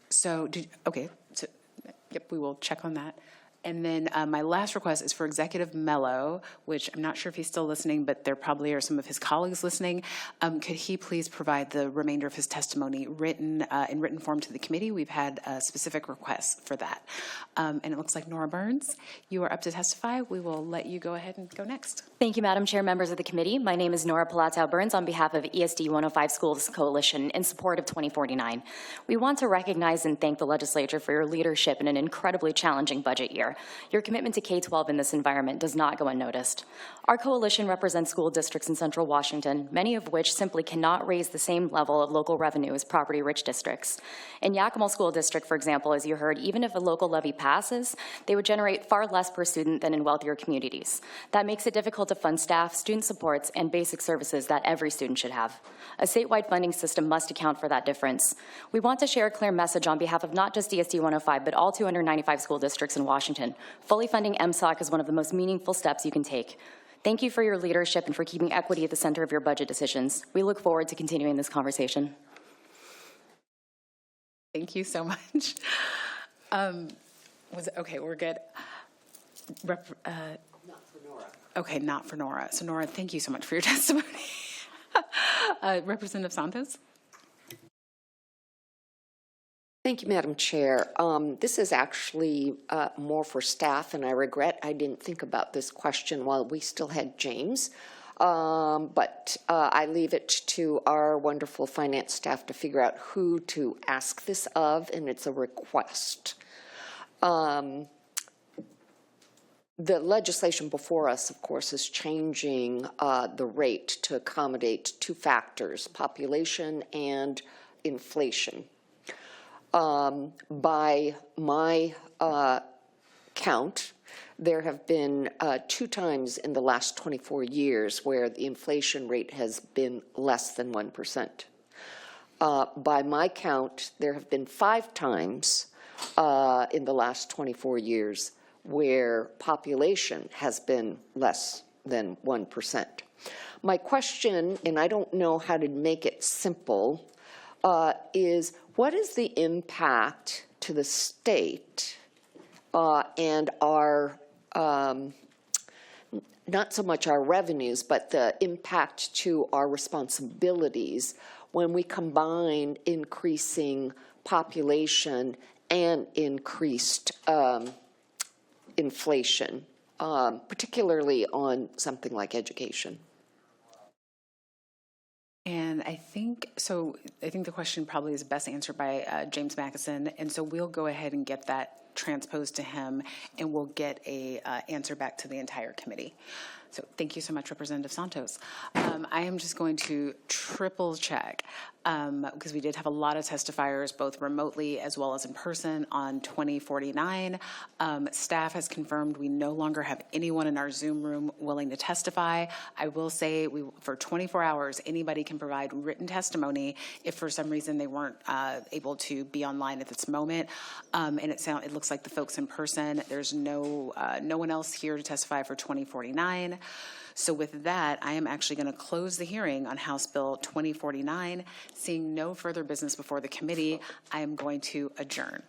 so, yep, we will check on that. And then my last request is for Executive Mello, which I'm not sure if he's still listening, but there probably are some of his colleagues listening. Could he please provide the remainder of his testimony in written form to the committee? We've had specific requests for that. And it looks like Nora Burns, you are up to testify. We will let you go ahead and go next. Thank you, Madam Chair, members of the committee. My name is Nora Palatau-Burns on behalf of ESD 105 Schools Coalition in support of 2049. We want to recognize and thank the legislature for your leadership in an incredibly challenging budget year. Your commitment to K-12 in this environment does not go unnoticed. Our coalition represents school districts in Central Washington, many of which simply cannot raise the same level of local revenue as property-rich districts. In Yakima School District, for example, as you heard, even if a local levy passes, they would generate far less per student than in wealthier communities. That makes it difficult to fund staff, student supports, and basic services that every student should have. A statewide funding system must account for that difference. We want to share a clear message on behalf of not just ESD 105, but all 295 school districts in Washington. Fully funding MSOC is one of the most meaningful steps you can take. Thank you for your leadership and for keeping equity at the center of your budget decisions. We look forward to continuing this conversation. Thank you so much. Okay, we're good. Not for Nora. Okay, not for Nora. So Nora, thank you so much for your testimony. Representative Santos. Thank you, Madam Chair. This is actually more for staff, and I regret I didn't think about this question while we still had James. But I leave it to our wonderful finance staff to figure out who to ask this of, and it's a request. The legislation before us, of course, is changing the rate to accommodate two factors, population and inflation. By my count, there have been 2 times in the last 24 years where the inflation rate has been less than 1%. By my count, there have been 5 times in the last 24 years where population has been less than 1%. My question, and I don't know how to make it simple, is what is the impact to the state and our not so much our revenues, but the impact to our responsibilities when we combine increasing population and increased inflation, particularly on something like education. And I think the question probably is best answered by James Mackison. And so we'll go ahead and get that transposed to him, and we'll get a answer back to the entire committee. So thank you so much, Representative Santos. I am just going to triple check because we did have a lot of testifiers, both remotely as well as in person, on 2049. Staff has confirmed we no longer have anyone in our Zoom room willing to testify. I will say for 24 hours, anybody can provide written testimony if for some reason they weren't able to be online at this moment. And it looks like the folks in person, there's no one else here to testify for 2049. So with that, I am actually going to close the hearing on House Bill 2049. Seeing no further business before the committee, I am going to adjourn.